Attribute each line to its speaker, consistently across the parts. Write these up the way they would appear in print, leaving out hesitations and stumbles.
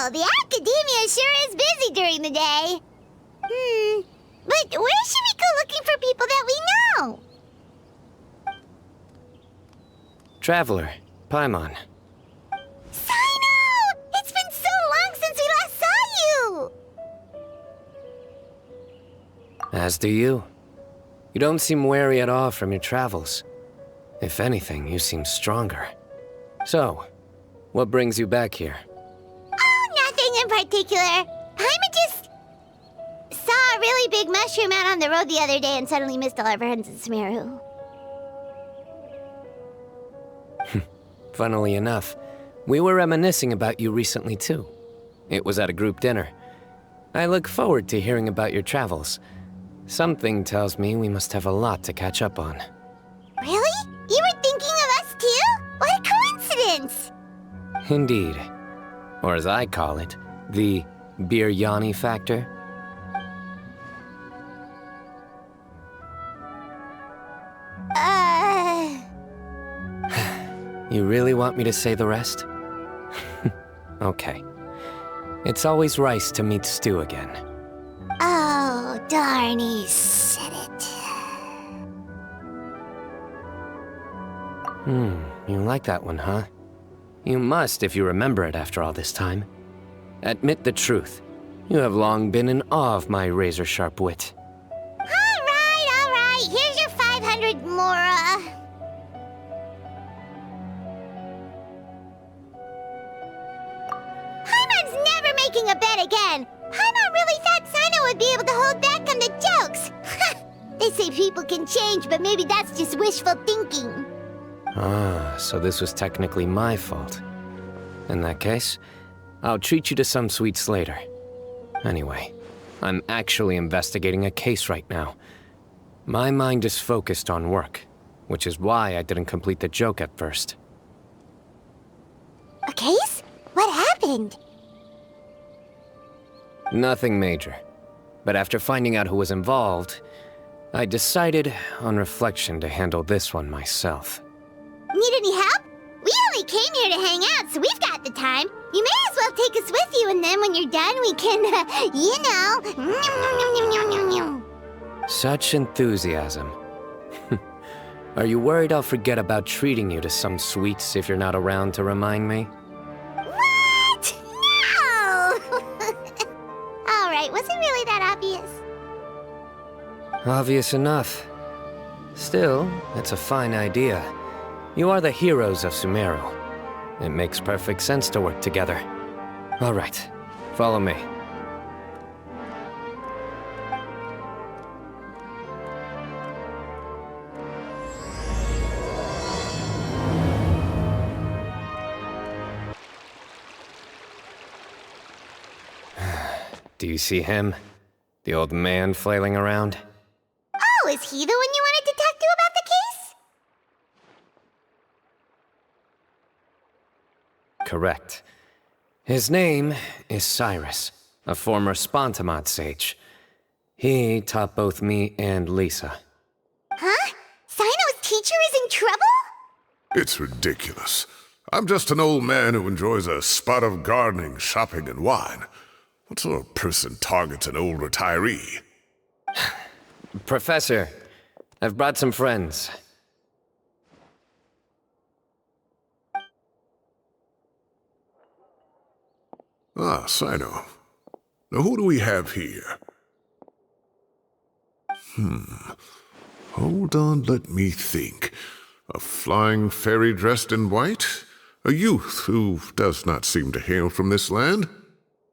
Speaker 1: Well, the Academia sure is busy during the day. But where should we go looking for people that we know?
Speaker 2: Traveler, Paimon.
Speaker 1: Cyno! It's been so long since we last saw you!
Speaker 2: As do you. You don't seem weary at all from your travels. If anything, you seem stronger. So, what brings you back here?
Speaker 1: Oh, nothing in particular. Paimon just saw a really big mushroom out on the road the other day and suddenly missed all our friends in Sumeru.
Speaker 2: Funnily enough, we were reminiscing about you recently too. It was at a group dinner. I look forward to hearing about your travels. Something tells me we must have a lot to catch up on.
Speaker 1: Really? You were thinking of us too? What a coincidence!
Speaker 2: Indeed. Or as I call it, the biryani factor. You really want me to say the rest? Okay. It's always rice to meet stew again.
Speaker 1: Oh, darn, he said it.
Speaker 2: You like that one, huh? You must if you remember it after all this time. Admit the truth. You have long been in awe of my razor-sharp wit.
Speaker 1: All right. Here's your 500 Mora. Paimon's never making a bet again. Paimon really thought Cyno would be able to hold back on the jokes. They say people can change, but maybe that's just wishful thinking.
Speaker 2: Ah, so this was technically my fault. In that case, I'll treat you to some sweets later. Anyway, I'm actually investigating a case right now. My mind is focused on work, which is why I didn't complete the joke at first.
Speaker 1: A case? What happened?
Speaker 2: Nothing major. But after finding out who was involved, I decided, on reflection, to handle this one myself.
Speaker 1: Need any help? We only came here to hang out, so we've got the time. You may as well take us with you, and then when you're done, we can,
Speaker 2: Such enthusiasm. Are you worried I'll forget about treating you to some sweets if you're not around to remind me?
Speaker 1: What? No! Alright, was it really that obvious?
Speaker 2: Obvious enough. Still, it's a fine idea. You are the heroes of Sumeru. It makes perfect sense to work together. All right, follow me. Do you see him? The old man flailing around?
Speaker 1: Oh, is he the one you wanted to talk to about the case?
Speaker 2: Correct. His name is Cyrus, a former Spantamad sage. He taught both me and Lisa.
Speaker 1: Huh? Cyno's teacher is in trouble?
Speaker 3: It's ridiculous. I'm just an old man who enjoys a spot of gardening, shopping, and wine. What sort of person targets an old retiree?
Speaker 2: Professor, I've brought some friends.
Speaker 3: Ah, Cyno. Now who do we have here? Hold on, let me think. A flying fairy dressed in white? A youth who does not seem to hail from this land?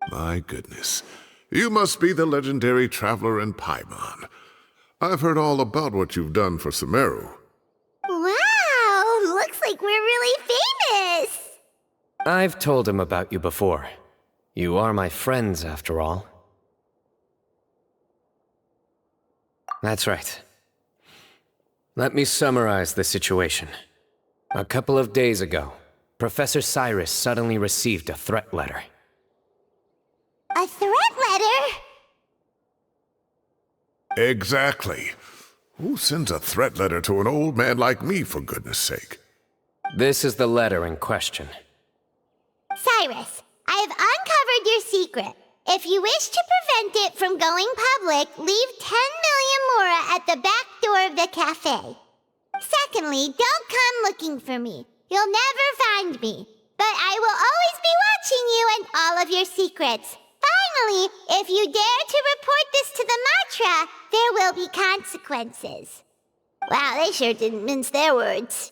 Speaker 3: My goodness. You must be the legendary traveler in Paimon. I've heard all about what you've done for Sumeru.
Speaker 1: Wow, looks like we're really famous.
Speaker 2: I've told him about you before. You are my friends, after all. That's right. Let me summarize the situation. A couple of days ago, Professor Cyrus suddenly received a threat letter.
Speaker 1: A threat letter?
Speaker 3: Exactly. Who sends a threat letter to an old man like me, for goodness sake?
Speaker 2: This is the letter in question.
Speaker 1: Cyrus, I have uncovered discovered your secret. If you wish to prevent it from going public, leave 10 million mora at the back door of the cafe. Secondly, don't come looking for me. You'll never find me. But I will always be watching you and all of your secrets. Finally, if you dare to report this to the Matra, there will be consequences. Wow, they sure didn't mince their words.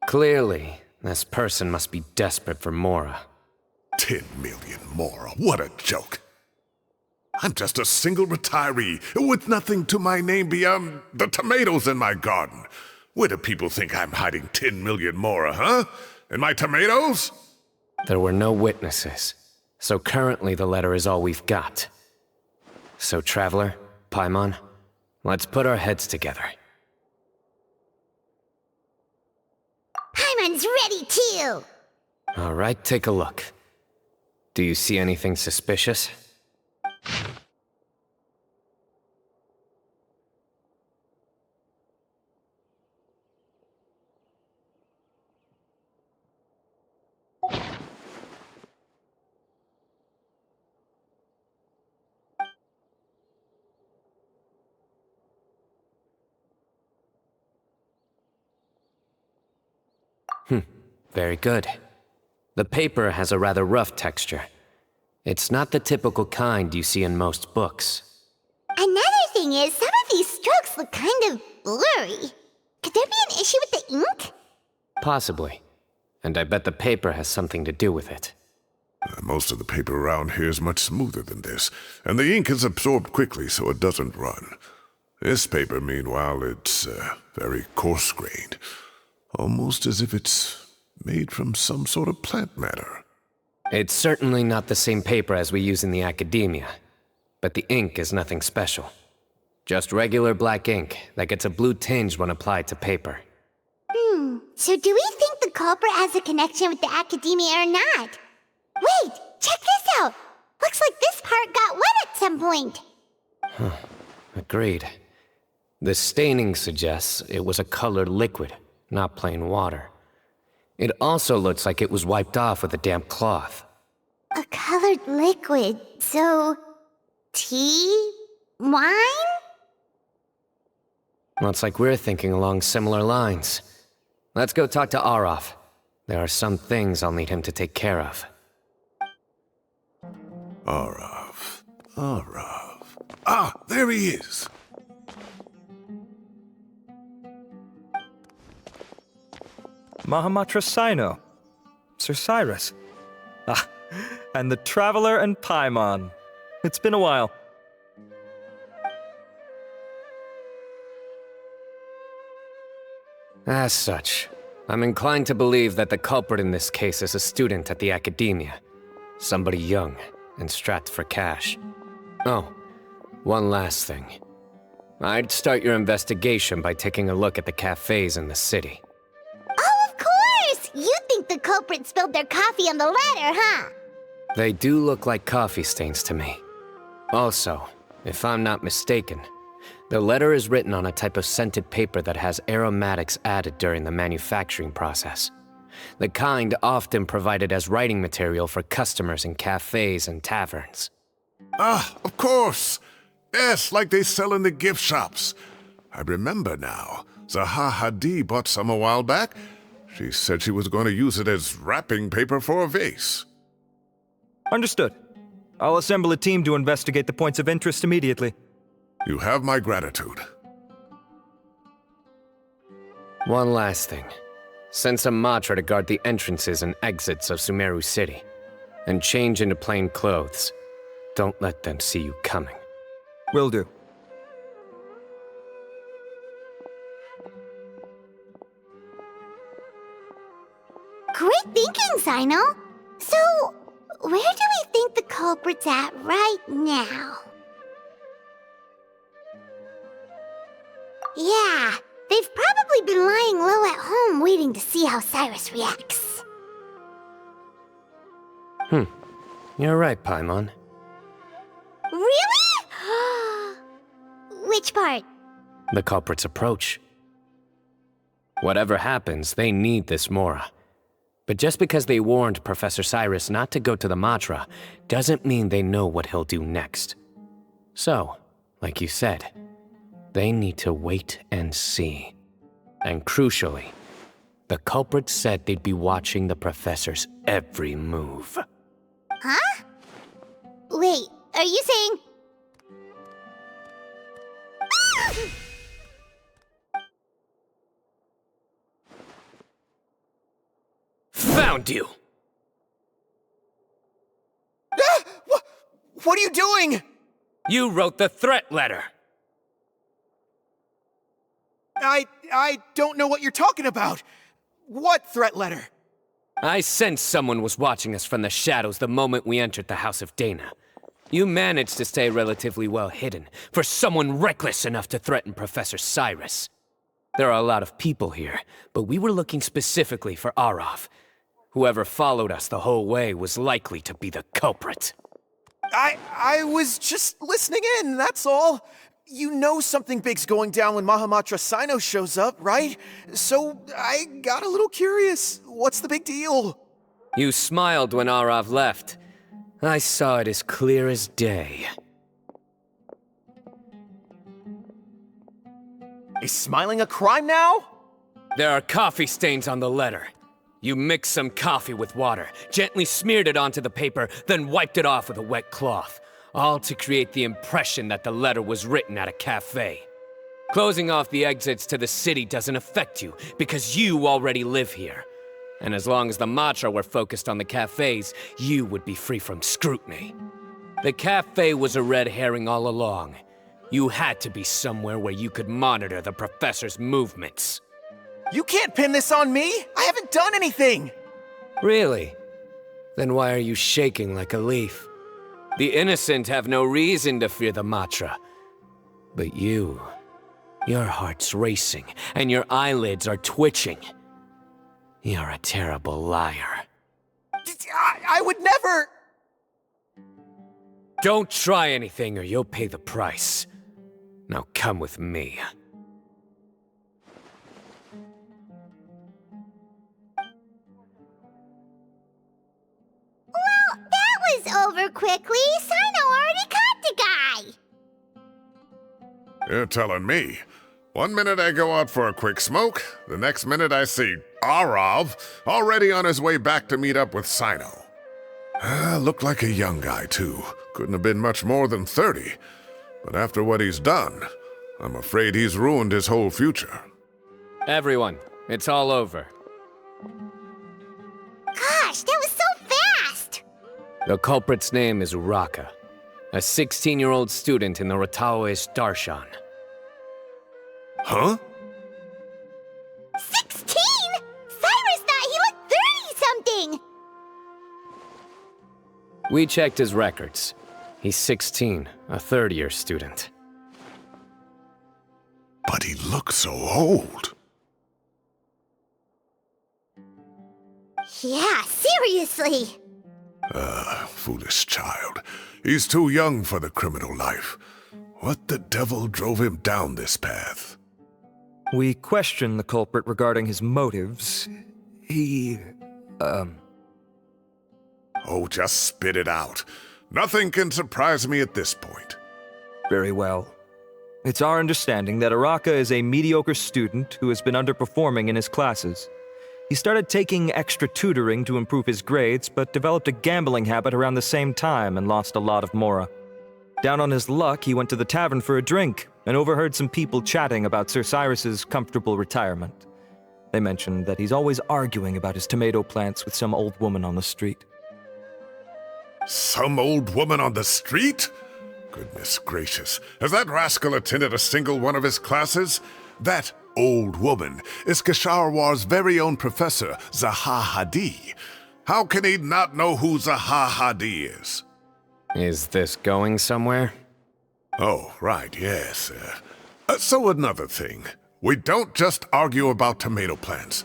Speaker 2: Clearly, this person must be desperate for mora.
Speaker 3: 10 million mora, what a joke. I'm just a single retiree with nothing to my name beyond the tomatoes in my garden. Where do people think I'm hiding 10 million mora, huh? In my tomatoes?
Speaker 2: There were no witnesses, so currently the letter is all we've got. So, Traveler, Paimon, let's put our heads together.
Speaker 1: Paimon's ready too!
Speaker 2: All right, take a look. Do you see anything suspicious? Very good. The paper has a rather rough texture. It's not the typical kind you see in most books.
Speaker 1: Another thing is, some of these strokes look kind of blurry. Could there be an issue with the ink?
Speaker 2: Possibly. And I bet the paper has something to do with it.
Speaker 3: Most of the paper around here is much smoother than this, and the ink is absorbed quickly so it doesn't run. This paper, meanwhile, it's very coarse-grained. Almost as if it's made from some sort of plant matter.
Speaker 2: It's certainly not the same paper as we use in the Academia, but the ink is nothing special. Just regular black ink that gets a blue tinge when applied to paper.
Speaker 1: So do we think the culprit has a connection with the Academia or not? Wait, check this out! Looks like this part got wet at some point.
Speaker 2: Agreed. The staining suggests it was a colored liquid, not plain water. It also looks like it was wiped off with a damp cloth.
Speaker 1: A colored liquid, so... tea? Wine?
Speaker 2: Looks like we're thinking along similar lines. Let's go talk to Arav. There are some things I'll need him to take care of.
Speaker 3: Arav. Ah, there he is!
Speaker 4: Mahamatra Cyno. Sir Cyrus. Ah, and the Traveler and Paimon. It's been a while.
Speaker 2: As such, I'm inclined to believe that the culprit in this case is a student at the Academia. Somebody young and strapped for cash. Oh, one last thing. I'd start your investigation by taking a look at the cafes in the city.
Speaker 1: Oh, of course! You think the culprit spilled their coffee on the ladder, huh?
Speaker 2: They do look like coffee stains to me. Also, if I'm not mistaken, the letter is written on a type of scented paper that has aromatics added during the manufacturing process. The kind often provided as writing material for customers in cafes and taverns.
Speaker 3: Ah, of course! Yes, like they sell in the gift shops. I remember now. Zaha Hadi bought some a while back. She said she was going to use it as wrapping paper for a vase.
Speaker 4: Understood. I'll assemble a team to investigate the points of interest immediately.
Speaker 3: You have my gratitude.
Speaker 2: One last thing. Send some Matra to guard the entrances and exits of Sumeru City. And change into plain clothes. Don't let them see you coming.
Speaker 4: Will do.
Speaker 1: Great thinking, Cyno. So, where do we think the culprit's at right now? Yeah, they've probably been lying low at home waiting to see how Cyrus reacts.
Speaker 2: You're right, Paimon.
Speaker 1: Really? Which part?
Speaker 2: The culprit's approach. Whatever happens, they need this Mora. But just because they warned Professor Cyrus not to go to the Matra, doesn't mean they know what he'll do next. So, like you said, they need to wait and see. And crucially, the culprits said they'd be watching the Professor's every move.
Speaker 1: Huh? Wait, are you saying...
Speaker 2: Found you!
Speaker 5: What are you doing?
Speaker 2: You wrote the threat letter!
Speaker 5: I don't know what you're talking about. What threat letter?
Speaker 2: I sensed someone was watching us from the shadows the moment we entered the House of Dehya. You managed to stay relatively well hidden for someone reckless enough to threaten Professor Cyrus. There are a lot of people here, but we were looking specifically for Arav. Whoever followed us the whole way was likely to be the culprit.
Speaker 5: I was just listening in, that's all. You know something big's going down when Mahamatra Cyno shows up, right? So I got a little curious. What's the big deal?
Speaker 2: You smiled when Arav left. I saw it as clear as day.
Speaker 5: Is smiling a crime now?
Speaker 2: There are coffee stains on the letter. You mixed some coffee with water, gently smeared it onto the paper, then wiped it off with a wet cloth, all to create the impression that the letter was written at a cafe. Closing off the exits to the city doesn't affect you, because you already live here. And as long as the Matra were focused on the cafes, you would be free from scrutiny. The cafe was a red herring all along. You had to be somewhere where you could monitor the Professor's movements.
Speaker 5: You can't pin this on me! I haven't done anything!
Speaker 2: Really? Then why are you shaking like a leaf? The innocent have no reason to fear the Matra. But you... your heart's racing, and your eyelids are twitching. You're a terrible liar.
Speaker 5: I would never...
Speaker 2: Don't try anything or you'll pay the price. Now come with me.
Speaker 1: Well, that was over quickly. Cyno already caught the guy.
Speaker 3: You're telling me. 1 minute I go out for a quick smoke, the next minute I see Arav already on his way back to meet up with Cyno. Looked like a young guy, too. Couldn't have been much more than 30. But after what he's done, I'm afraid he's ruined his whole future.
Speaker 2: Everyone, it's all over.
Speaker 1: Gosh, that was so fast!
Speaker 2: The culprit's name is Uraka, a 16-year-old student in the Rataois Darshan.
Speaker 3: Huh?
Speaker 1: 16? Cyrus thought he looked 30-something!
Speaker 2: We checked his records. He's 16, a third-year student.
Speaker 3: But he looks so old.
Speaker 1: Yeah, seriously.
Speaker 3: Foolish child. He's too young for the criminal life. What the devil drove him down this path?
Speaker 4: We questioned the culprit regarding his motives.
Speaker 3: Oh, just spit it out. Nothing can surprise me at this point.
Speaker 4: Very well. It's our understanding that Uraka is a mediocre student who has been underperforming in his classes. He started taking extra tutoring to improve his grades, but developed a gambling habit around the same time and lost a lot of mora. Down on his luck, he went to the tavern for a drink and overheard some people chatting about Sir Cyrus's comfortable retirement. They mentioned that he's always arguing about his tomato plants with some old woman on the street.
Speaker 3: Some old woman on the street? Goodness gracious, has that rascal attended a single one of his classes? That old woman is Kasharwar's very own professor, Zaha Hadi. How can he not know who Zaha Hadi is?
Speaker 2: Is this going somewhere?
Speaker 3: Oh, right, yes. So another thing. We don't just argue about tomato plants.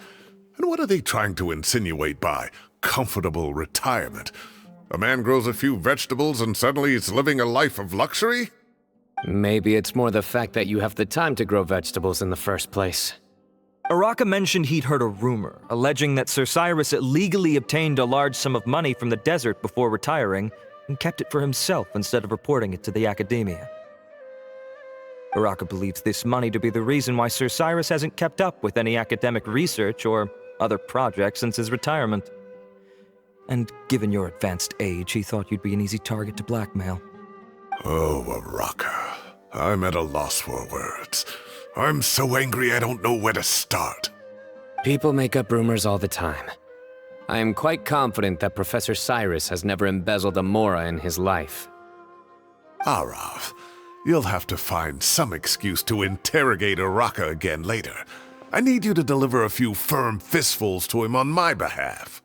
Speaker 3: And what are they trying to insinuate by comfortable retirement? A man grows a few vegetables and suddenly he's living a life of luxury?
Speaker 2: Maybe it's more the fact that you have the time to grow vegetables in the first place.
Speaker 4: Araka mentioned he'd heard a rumor, alleging that Sir Cyrus illegally obtained a large sum of money from the desert before retiring, and kept it for himself instead of reporting it to the Academia. Araka believes this money to be the reason why Sir Cyrus hasn't kept up with any academic research or other projects since his retirement. And given your advanced age, he thought you'd be an easy target to blackmail.
Speaker 3: Oh, Araka. I'm at a loss for words. I'm so angry I don't know where to start.
Speaker 2: People make up rumors all the time. I am quite confident that Professor Cyrus has never embezzled a Mora in his life.
Speaker 3: Arav, you'll have to find some excuse to interrogate Araka again later. I need you to deliver a few firm fistfuls to him on my behalf.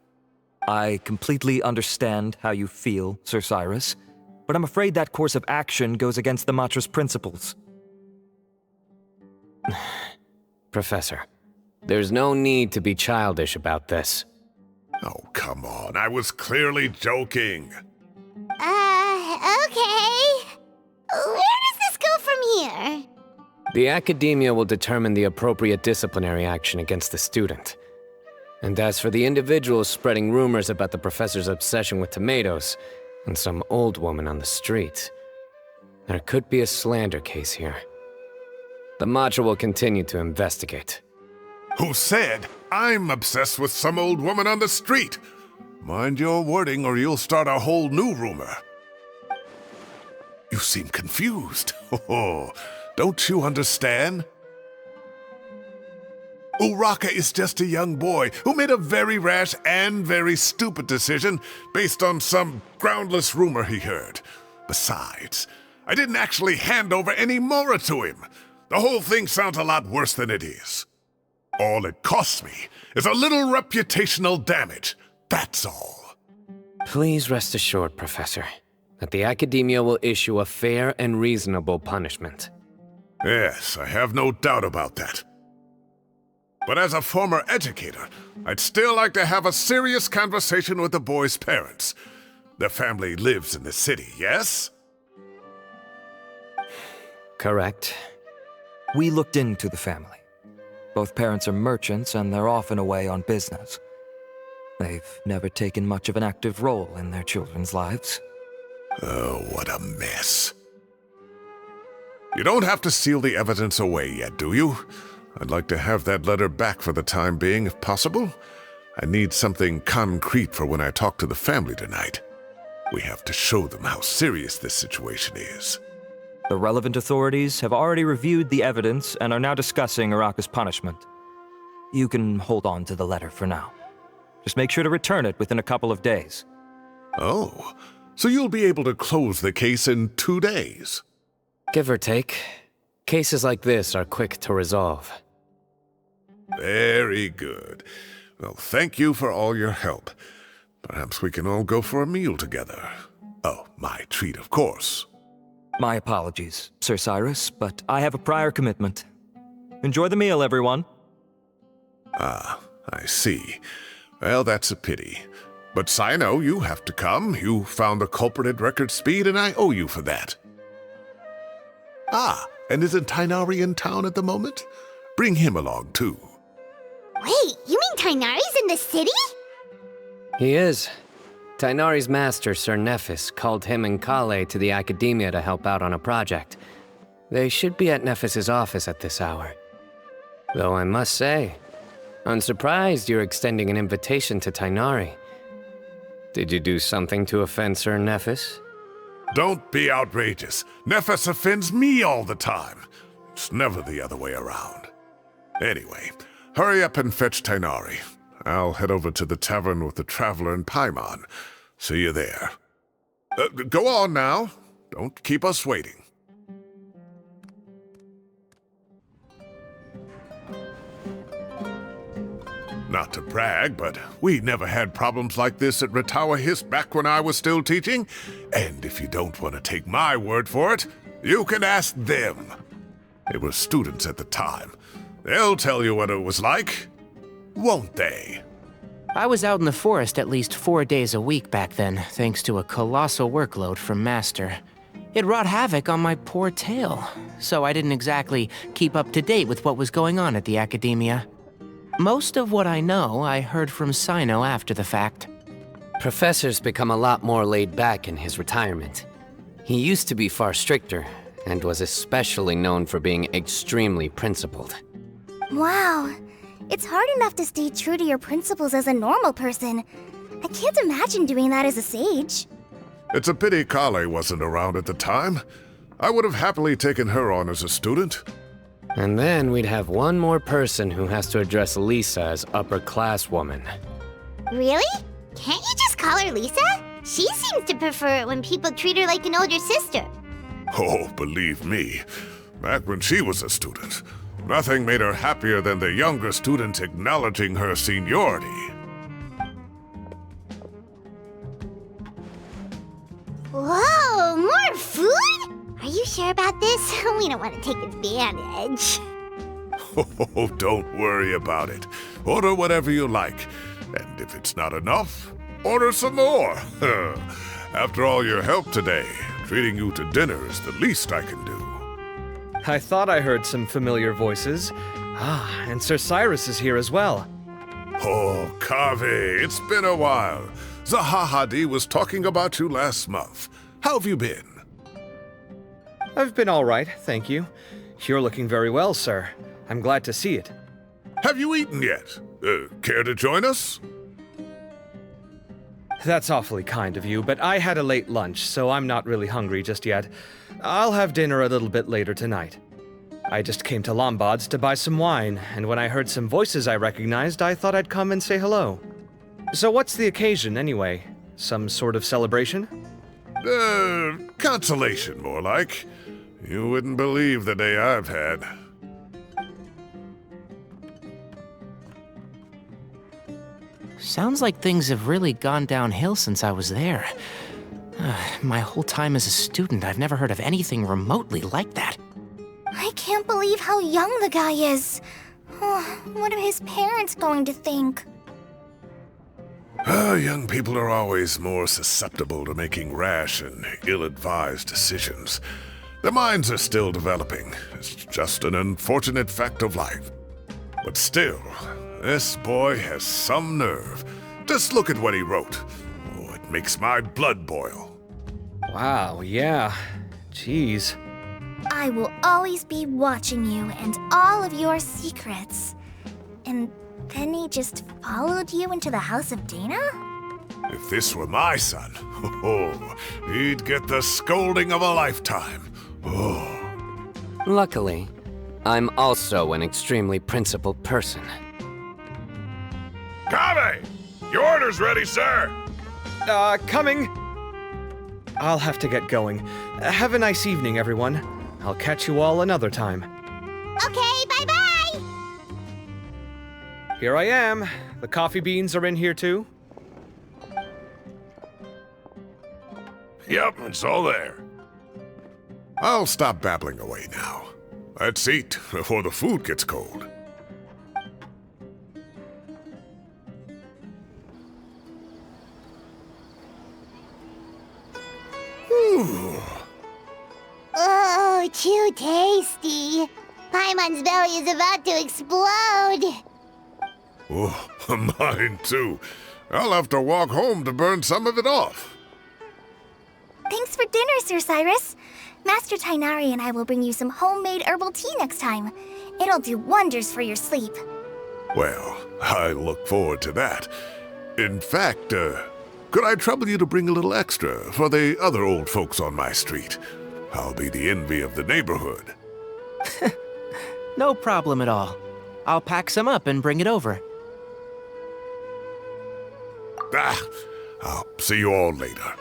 Speaker 4: I completely understand how you feel, Sir Cyrus, but I'm afraid that course of action goes against the Matra's principles.
Speaker 2: Professor, there's no need to be childish about this.
Speaker 3: Oh, come on. I was clearly joking.
Speaker 1: Okay. Where does this go from here?
Speaker 2: The Academia will determine the appropriate disciplinary action against the student. And as for the individuals spreading rumors about the professor's obsession with tomatoes and some old woman on the street, there could be a slander case here. The Matra will continue to investigate.
Speaker 3: Who said I'm obsessed with some old woman on the street? Mind your wording or you'll start a whole new rumor. You seem confused. Oh, don't you understand? Uraka is just a young boy who made a very rash and very stupid decision based on some groundless rumor he heard. Besides, I didn't actually hand over any Mora to him. The whole thing sounds a lot worse than it is. All it costs me is a little reputational damage. That's all.
Speaker 2: Please rest assured, Professor, that the Academia will issue a fair and reasonable punishment.
Speaker 3: Yes, I have no doubt about that. But as a former educator, I'd still like to have a serious conversation with the boy's parents. Their family lives in the city, yes?
Speaker 2: Correct.
Speaker 4: We looked into the family. Both parents are merchants and they're often away on business. They've never taken much of an active role in their children's lives.
Speaker 3: Oh, what a mess. You don't have to seal the evidence away yet, do you? I'd like to have that letter back for the time being, if possible. I need something concrete for when I talk to the family tonight. We have to show them how serious this situation is.
Speaker 4: The relevant authorities have already reviewed the evidence and are now discussing Araka's punishment. You can hold on to the letter for now. Just make sure to return it within a couple of days.
Speaker 3: Oh, so you'll be able to close the case in 2 days?
Speaker 2: Give or take. Cases like this are quick to resolve.
Speaker 3: Very good. Well, thank you for all your help. Perhaps we can all go for a meal together. Oh, my treat, of course.
Speaker 4: My apologies, Sir Cyrus, but I have a prior commitment. Enjoy the meal, everyone.
Speaker 3: Ah, I see. Well, that's a pity. But Cyno, you have to come. You found the culprit at record speed, and I owe you for that. Ah, and isn't Tighnari in town at the moment? Bring him along, too.
Speaker 1: Wait, you mean Tighnari's in the city?
Speaker 2: He is. Tighnari's master, Sir Naphis, called him and Collei to the Academia to help out on a project. They should be at Naphis's office at this hour. Though I must say, I'm surprised you're extending an invitation to Tighnari. Did you do something to offend Sir Naphis?
Speaker 3: Don't be outrageous. Naphis offends me all the time. It's never the other way around. Anyway, hurry up and fetch Tighnari. I'll head over to the tavern with the Traveler and Paimon. See you there. Go on now. Don't keep us waiting. Not to brag, but we never had problems like this at Ratawa Hiss back when I was still teaching. And if you don't want to take my word for it, you can ask them. They were students at the time. They'll tell you what it was like, won't they?
Speaker 6: I was out in the forest at least 4 days a week back then, thanks to a colossal workload from Master. It wrought havoc on my poor tail, so I didn't exactly keep up to date with what was going on at the Academia. Most of what I know, I heard from Cyno after the fact.
Speaker 2: Professor's become a lot more laid back in his retirement. He used to be far stricter, and was especially known for being extremely principled.
Speaker 7: Wow. It's hard enough to stay true to your principles as a normal person. I can't imagine doing that as a sage.
Speaker 3: It's a pity Collei wasn't around at the time. I would have happily taken her on as a student.
Speaker 2: And then we'd have one more person who has to address Lisa as upper-class woman.
Speaker 1: Really? Can't you just call her Lisa? She seems to prefer it when people treat her like an older sister.
Speaker 3: Oh, believe me, back when she was a student, nothing made her happier than the younger students acknowledging her seniority.
Speaker 1: Whoa, more food? Are you sure about this? We don't want to take advantage.
Speaker 3: Oh, don't worry about it. Order whatever you like. And if it's not enough, order some more. After all your help today, treating you to dinner is the least I can do.
Speaker 4: I thought I heard some familiar voices. Ah, and Sir Cyrus is here as well.
Speaker 3: Oh, Kaveh, it's been a while. Zaha Hadi was talking about you last month. How have you been?
Speaker 4: I've been all right, thank you. You're looking very well, sir. I'm glad to see it.
Speaker 3: Have you eaten yet? Care to join us?
Speaker 4: That's awfully kind of you, but I had a late lunch, so I'm not really hungry just yet. I'll have dinner a little bit later tonight. I just came to Lambad's to buy some wine, and when I heard some voices I recognized, I thought I'd come and say hello. So what's the occasion, anyway? Some sort of celebration?
Speaker 3: Consolation, more like. You wouldn't believe the day I've had.
Speaker 6: Sounds like things have really gone downhill since I was there. My whole time as a student, I've never heard of anything remotely like that.
Speaker 7: I can't believe how young the guy is. What are his parents going to think?
Speaker 3: Young people are always more susceptible to making rash and ill-advised decisions. Their minds are still developing. It's just an unfortunate fact of life. But still, this boy has some nerve. Just look at what he wrote. Oh, it makes my blood boil.
Speaker 4: Wow, yeah. Jeez.
Speaker 7: I will always be watching you and all of your secrets. And then he just followed you into the house of Dana?
Speaker 3: If this were my son, he'd get the scolding of a lifetime. Oh.
Speaker 2: Luckily, I'm also an extremely principled person.
Speaker 3: Kaveh! Your order's ready, sir!
Speaker 4: Coming! I'll have to get going. Have a nice evening, everyone. I'll catch you all another time.
Speaker 1: Okay, bye-bye!
Speaker 4: Here I am. The coffee beans are in here too.
Speaker 3: Yep, it's all there. I'll stop babbling away now. Let's eat before the food gets cold.
Speaker 1: Oh, too tasty. Paimon's belly is about to explode.
Speaker 3: Oh, mine too. I'll have to walk home to burn some of it off.
Speaker 7: Thanks for dinner, Sir Cyrus. Master Tighnari and I will bring you some homemade herbal tea next time. It'll do wonders for your sleep.
Speaker 3: Well, I look forward to that. In fact, could I trouble you to bring a little extra for the other old folks on my street? I'll be the envy of the neighborhood.
Speaker 6: No problem at all. I'll pack some up and bring it over.
Speaker 3: I'll see you all later.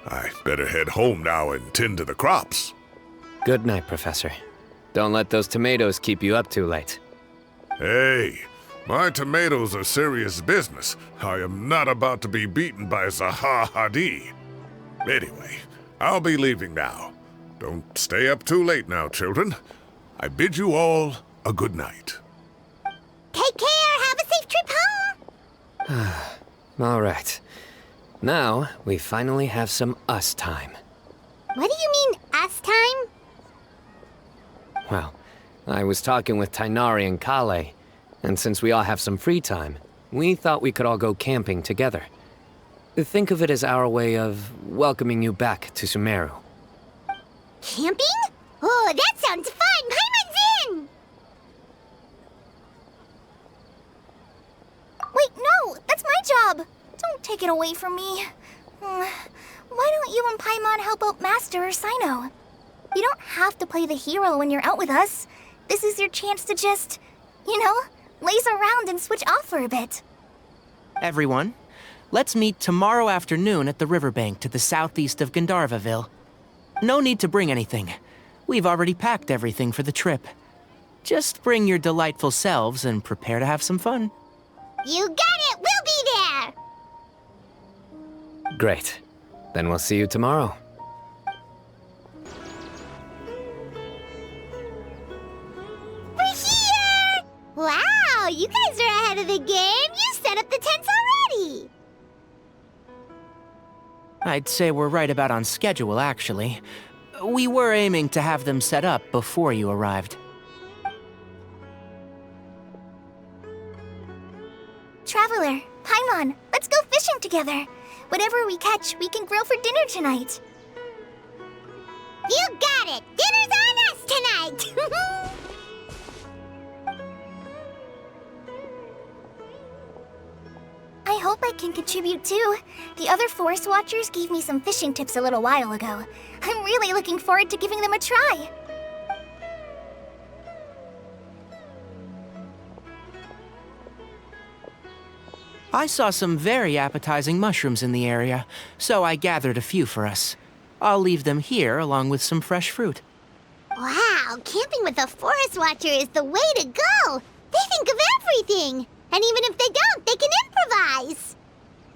Speaker 3: I better head home now and tend to the crops.
Speaker 2: Good night, Professor. Don't let those tomatoes keep you up too late.
Speaker 3: Hey, my tomatoes are serious business. I am not about to be beaten by Zaha Hadi. Anyway, I'll be leaving now. Don't stay up too late now, children. I bid you all a good night.
Speaker 1: Take care, have a safe trip home!
Speaker 2: All right. Now, we finally have some us time.
Speaker 1: What do you mean, us time?
Speaker 2: Well, I was talking with Tighnari and Collei, And since we all have some free time, we thought we could all go camping together. Think of it as our way of welcoming you back to Sumeru.
Speaker 1: Camping? Oh, that sounds fun! Paimon's in!
Speaker 7: Wait, no! That's my job! Don't take it away from me. Why don't you and Paimon help out Master or Cyno? You don't have to play the hero when you're out with us. This is your chance to just, laze around and switch off for a bit.
Speaker 6: Everyone, let's meet tomorrow afternoon at the riverbank to the southeast of Gandharvaville. No need to bring anything. We've already packed everything for the trip. Just bring your delightful selves and prepare to have some fun.
Speaker 1: You got it! We'll be there!
Speaker 2: Great. Then we'll see you tomorrow.
Speaker 1: We're here! Wow, you guys are ahead of the game! You set up the tents already!
Speaker 6: I'd say we're right about on schedule, actually. We were aiming to have them set up before you arrived.
Speaker 7: Traveler, Paimon, let's go fishing together. Whatever we catch, we can grill for dinner tonight.
Speaker 1: You got it! Dinner's on us tonight!
Speaker 7: I hope I can contribute too. The other forest watchers gave me some fishing tips a little while ago. I'm really looking forward to giving them a try.
Speaker 6: I saw some very appetizing mushrooms in the area, so I gathered a few for us. I'll leave them here along with some fresh fruit.
Speaker 1: Wow, camping with a forest watcher is the way to go! They think of everything! And even if they don't, they can improvise!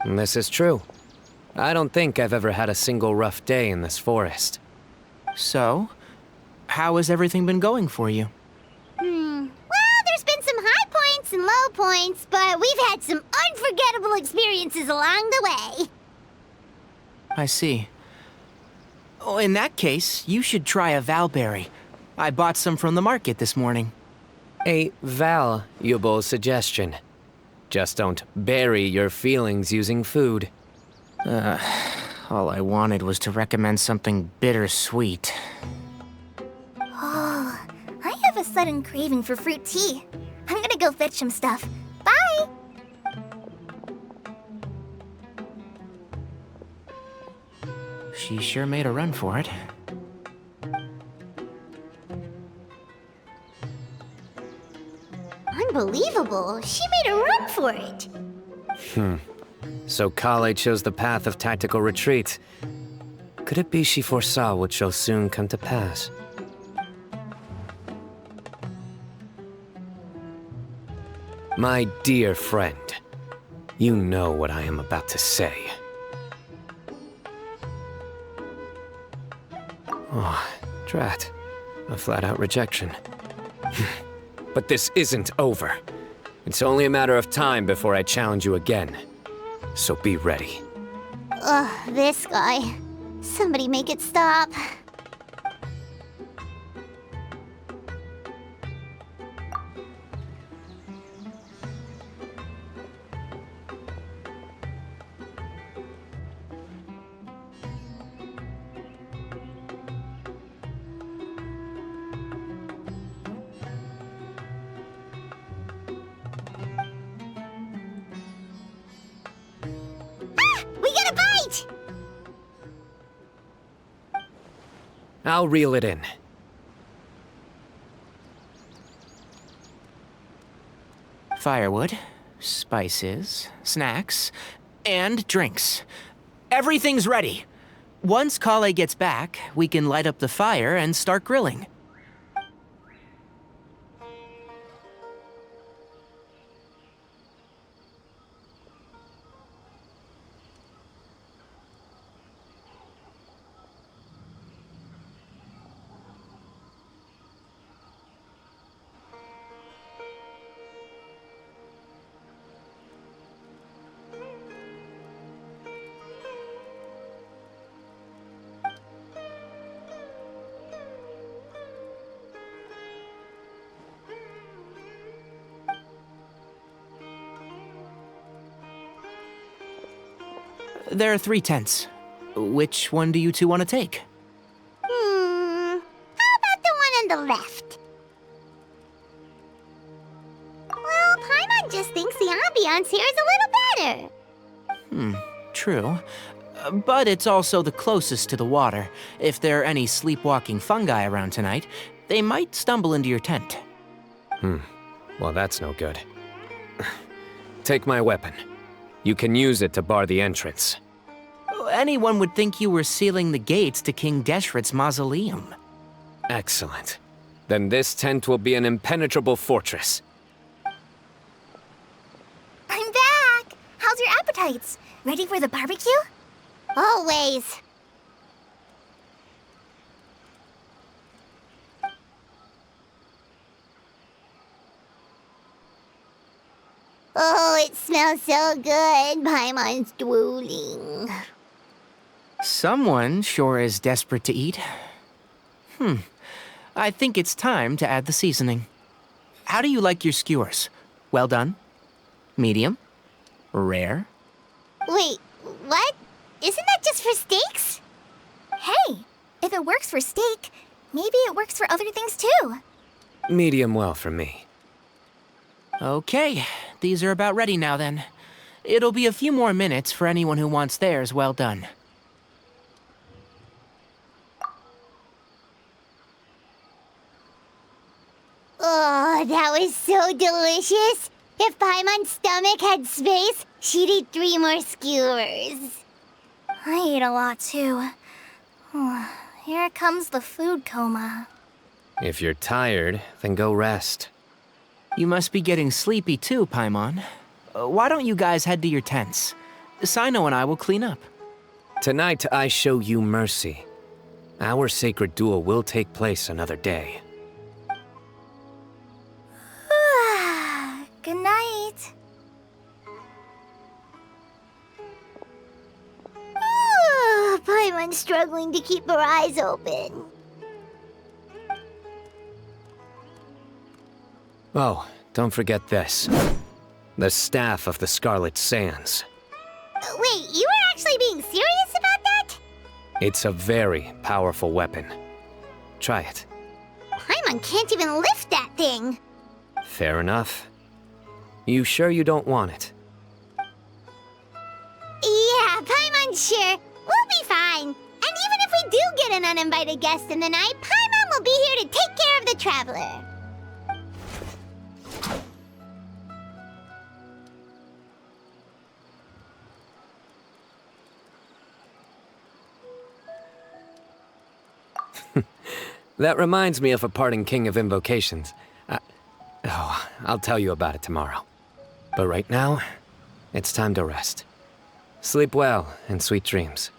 Speaker 2: This is true. I don't think I've ever had a single rough day in this forest.
Speaker 6: So, how has everything been going for you?
Speaker 1: Well, there's been some high points and low points, but we've had some unforgettable experiences along the way.
Speaker 6: I see. Oh, in that case, you should try a valberry. I bought some from the market this morning.
Speaker 2: A valuable suggestion. Just don't bury your feelings using food.
Speaker 6: All I wanted was to recommend something bittersweet.
Speaker 7: Oh, I have a sudden craving for fruit tea. I'm gonna go fetch some stuff. Bye!
Speaker 6: She sure made a run for it.
Speaker 1: Unbelievable. She made a run for it.
Speaker 2: So Collei chose the path of tactical retreat. Could it be she foresaw what shall soon come to pass? My dear friend, you know what I am about to say. Oh, drat. A flat-out rejection. But this isn't over. It's only a matter of time before I challenge you again. So be ready.
Speaker 1: Ugh, this guy. Somebody make it stop. We got a bite!
Speaker 2: I'll reel it in.
Speaker 6: Firewood, spices, snacks, and drinks. Everything's ready. Once Collei gets back, we can light up the fire and start grilling. There are 3 tents. Which one do you two want to take?
Speaker 1: How about the one on the left? Well, Paimon just thinks the ambiance here is a little better.
Speaker 6: True. But it's also the closest to the water. If there are any sleepwalking fungi around tonight, they might stumble into your tent.
Speaker 2: Well, that's no good. Take my weapon. You can use it to bar the entrance.
Speaker 6: Anyone would think you were sealing the gates to King Deshret's mausoleum.
Speaker 2: Excellent. Then this tent will be an impenetrable fortress.
Speaker 7: I'm back! How's your appetites? Ready for the barbecue?
Speaker 1: Always. Oh, it smells so good. Paimon's drooling.
Speaker 6: Someone sure is desperate to eat. I think it's time to add the seasoning. How do you like your skewers? Well done? Medium? Rare?
Speaker 1: Wait, what? Isn't that just for steaks?
Speaker 7: Hey, if it works for steak, maybe it works for other things too.
Speaker 2: Medium well for me.
Speaker 6: Okay, these are about ready now then. It'll be a few more minutes for anyone who wants theirs well done.
Speaker 1: Oh, that was so delicious. If Paimon's stomach had space, she'd eat 3 more skewers.
Speaker 7: I ate a lot too. Here comes the food coma.
Speaker 2: If you're tired, then go rest.
Speaker 6: You must be getting sleepy too, Paimon. Why don't you guys head to your tents? Cyno and I will clean up.
Speaker 2: Tonight, I show you mercy. Our sacred duel will take place another day.
Speaker 7: Good night.
Speaker 1: Paimon's struggling to keep her eyes open.
Speaker 2: Oh, don't forget this. The Staff of the Scarlet Sands.
Speaker 1: Wait, you were actually being serious about that?
Speaker 2: It's a very powerful weapon. Try it.
Speaker 1: Paimon can't even lift that thing.
Speaker 2: Fair enough. You sure you don't want it?
Speaker 1: Yeah, Paimon's sure. We'll be fine. And even if we do get an uninvited guest in the night, Paimon will be here to take care of the traveler.
Speaker 2: That reminds me of a parting king of invocations. I'll tell you about it tomorrow. But right now, it's time to rest. Sleep well and sweet dreams.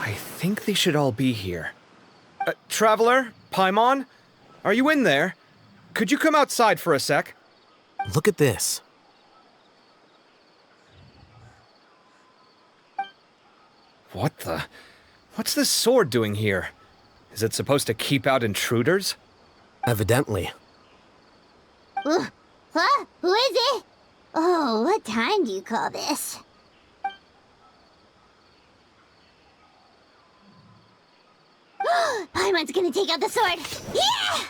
Speaker 8: I think they should all be here. Traveler? Paimon? Are you in there? Could you come outside for a sec?
Speaker 9: Look at this.
Speaker 8: What the? What's this sword doing here? Is it supposed to keep out intruders?
Speaker 9: Evidently.
Speaker 1: Huh? Who is it? Oh, what time do you call this? Paimon's gonna take out the sword. Yeah!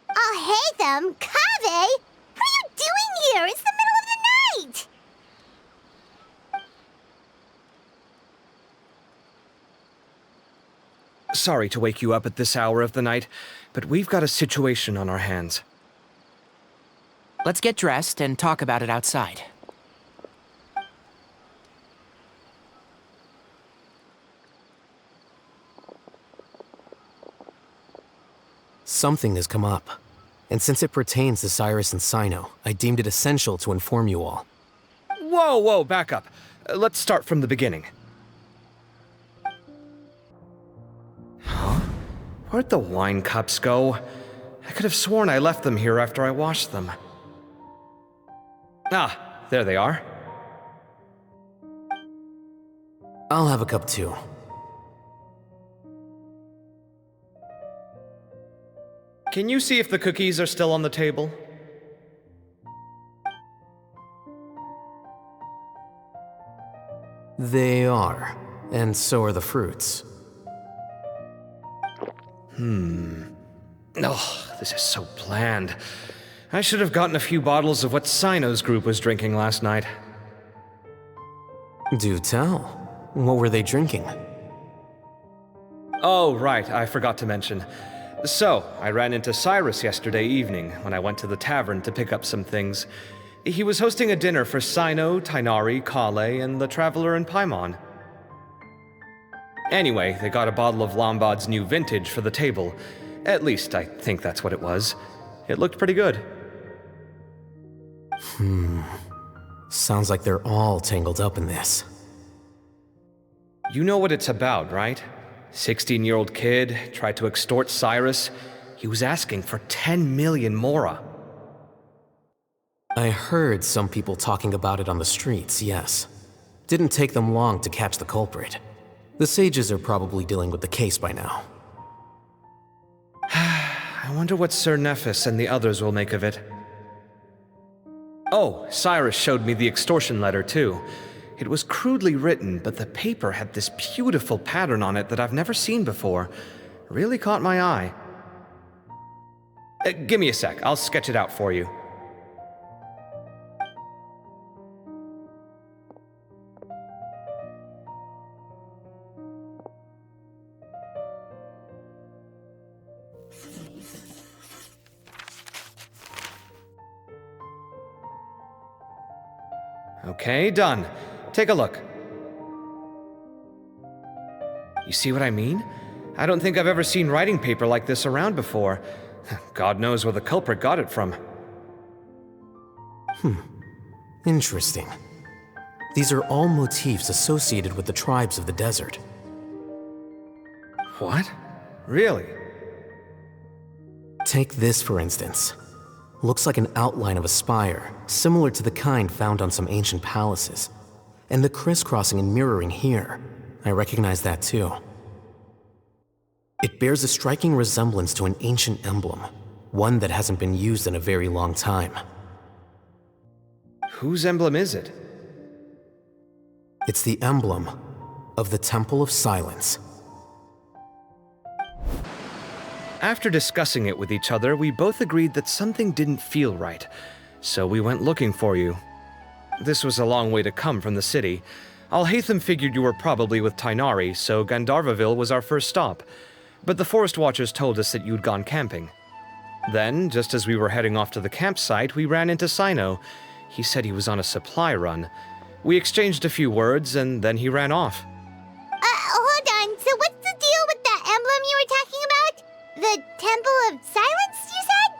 Speaker 1: Alhaitham, Kaveh? What are you doing here? It's the middle of the night!
Speaker 8: Sorry to wake you up at this hour of the night, but we've got a situation on our hands.
Speaker 6: Let's get dressed and talk about it outside.
Speaker 9: Something has come up. And since it pertains to Cyrus and Cyno, I deemed it essential to inform you all.
Speaker 8: Whoa, back up. Let's start from the beginning. Huh? Where'd the wine cups go? I could have sworn I left them here after I washed them. Ah, there they are.
Speaker 9: I'll have a cup too.
Speaker 8: Can you see if the cookies are still on the table?
Speaker 9: They are, and so are the fruits.
Speaker 8: Oh, this is so bland. I should have gotten a few bottles of what Cyno's group was drinking last night.
Speaker 9: Do tell. What were they drinking?
Speaker 8: Oh, right, I forgot to mention. So, I ran into Cyrus yesterday evening when I went to the tavern to pick up some things. He was hosting a dinner for Cyno, Tighnari, Collei, and the Traveler and Paimon. Anyway, they got a bottle of Lambad's new vintage for the table. At least, I think that's what it was. It looked pretty good.
Speaker 9: Sounds like they're all tangled up in this.
Speaker 8: You know what it's about, right? 16-year-old kid tried to extort Cyrus. He was asking for 10 million mora.
Speaker 9: I heard some people talking about it on the streets, yes. Didn't take them long to catch the culprit. The sages are probably dealing with the case by now.
Speaker 8: I wonder what Sir Naphis and the others will make of it. Oh, Cyrus showed me the extortion letter too. It was crudely written, but the paper had this beautiful pattern on it that I've never seen before. Really caught my eye. Give me a sec, I'll sketch it out for you. Okay, done. Take a look. You see what I mean? I don't think I've ever seen writing paper like this around before. God knows where the culprit got it from.
Speaker 9: Interesting. These are all motifs associated with the tribes of the desert.
Speaker 8: What? Really?
Speaker 9: Take this, for instance. Looks like an outline of a spire, similar to the kind found on some ancient palaces. And the crisscrossing and mirroring here, I recognize that too. It bears a striking resemblance to an ancient emblem, one that hasn't been used in a very long time.
Speaker 8: Whose emblem is it?
Speaker 9: It's the emblem of the Temple of Silence.
Speaker 8: After discussing it with each other, we both agreed that something didn't feel right, so we went looking for you. This was a long way to come from the city. Alhaitham figured you were probably with Tighnari, so Gandharvaville was our first stop. But the Forest Watchers told us that you'd gone camping. Then, just as we were heading off to the campsite, we ran into Cyno. He said he was on a supply run. We exchanged a few words, and then he ran off.
Speaker 1: Hold on. So what's the deal with that emblem you were talking about? The Temple of Silence, you said?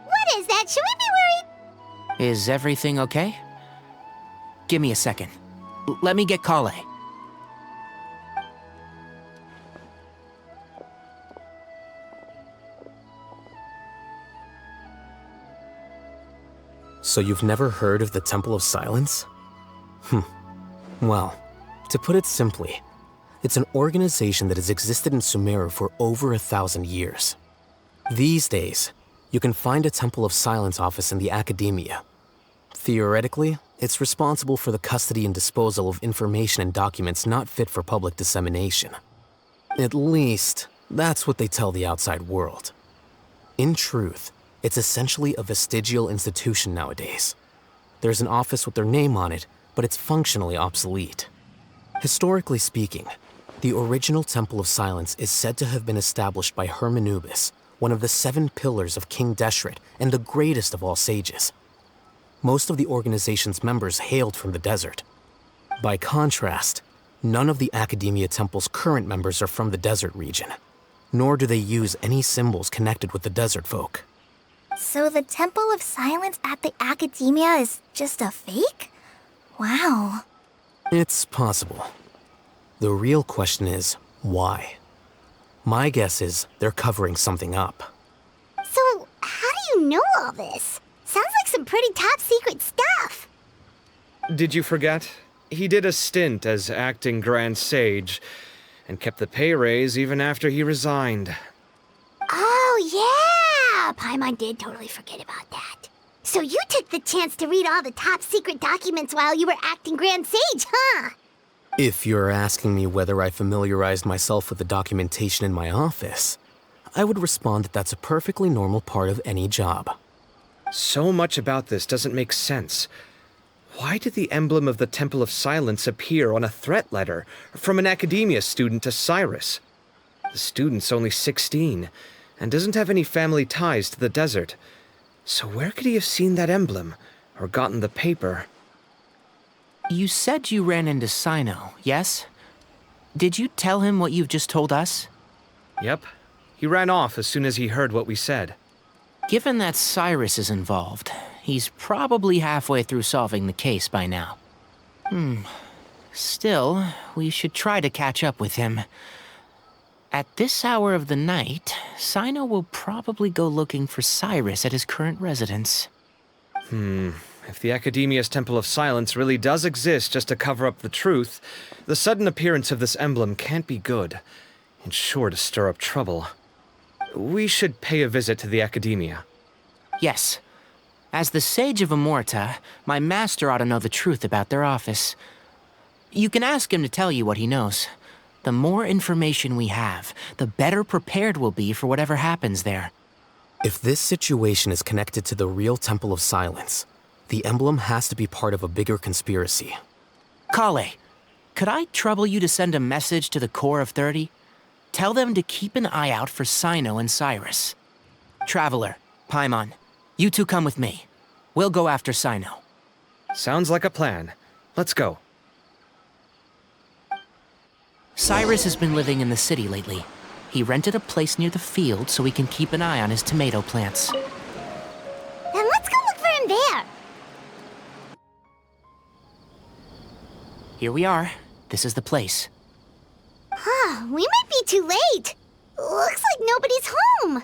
Speaker 1: What is that? Should we be worried?
Speaker 6: Is everything okay? Give me a second. Let me get Collei.
Speaker 9: So you've never heard of the Temple of Silence? Well, to put it simply, it's an organization that has existed in Sumeru for over 1,000 years. These days, you can find a Temple of Silence office in the Academia. Theoretically, it's responsible for the custody and disposal of information and documents not fit for public dissemination. At least, that's what they tell the outside world. In truth, it's essentially a vestigial institution nowadays. There's an office with their name on it, but it's functionally obsolete. Historically speaking, the original Temple of Silence is said to have been established by Hermanubis, one of the 7 pillars of King Deshret and the greatest of all sages. Most of the organization's members hailed from the desert. By contrast, none of the Academia Temple's current members are from the desert region, nor do they use any symbols connected with the desert folk.
Speaker 7: So the Temple of Silence at the Academia is just a fake? Wow.
Speaker 9: It's possible. The real question is, why? My guess is they're covering something up.
Speaker 1: So, how do you know all this? Sounds like some pretty top secret stuff.
Speaker 8: Did you forget? He did a stint as acting Grand Sage, and kept the pay raise even after he resigned.
Speaker 1: Oh, yeah! Paimon did totally forget about that. So you took the chance to read all the top secret documents while you were acting Grand Sage, huh?
Speaker 9: If you're asking me whether I familiarized myself with the documentation in my office, I would respond that that's a perfectly normal part of any job.
Speaker 8: So much about this doesn't make sense. Why did the emblem of the Temple of Silence appear on a threat letter from an Academia student to Cyrus? The student's only 16, and doesn't have any family ties to the desert. So where could he have seen that emblem, or gotten the paper?
Speaker 6: You said you ran into Cyno, yes? Did you tell him what you've just told us?
Speaker 8: Yep. He ran off as soon as he heard what we said.
Speaker 6: Given that Cyrus is involved, he's probably halfway through solving the case by now. Still, we should try to catch up with him. At this hour of the night, Cyno will probably go looking for Cyrus at his current residence.
Speaker 8: If the Academia's Temple of Silence really does exist just to cover up the truth, the sudden appearance of this emblem can't be good, and sure to stir up trouble. We should pay a visit to the Academia.
Speaker 6: Yes. As the Sage of Amurta, my master ought to know the truth about their office. You can ask him to tell you what he knows. The more information we have, the better prepared we'll be for whatever happens there.
Speaker 9: If this situation is connected to the real Temple of Silence, the emblem has to be part of a bigger conspiracy.
Speaker 6: Collei, could I trouble you to send a message to the Core of 30? Tell them to keep an eye out for Cyno and Cyrus. Traveler, Paimon, you two come with me. We'll go after Cyno.
Speaker 8: Sounds like a plan. Let's go.
Speaker 6: Cyrus has been living in the city lately. He rented a place near the field so he can keep an eye on his tomato plants.
Speaker 1: Then let's go look for him there.
Speaker 6: Here we are. This is the place.
Speaker 1: We might be too late. Looks like nobody's home.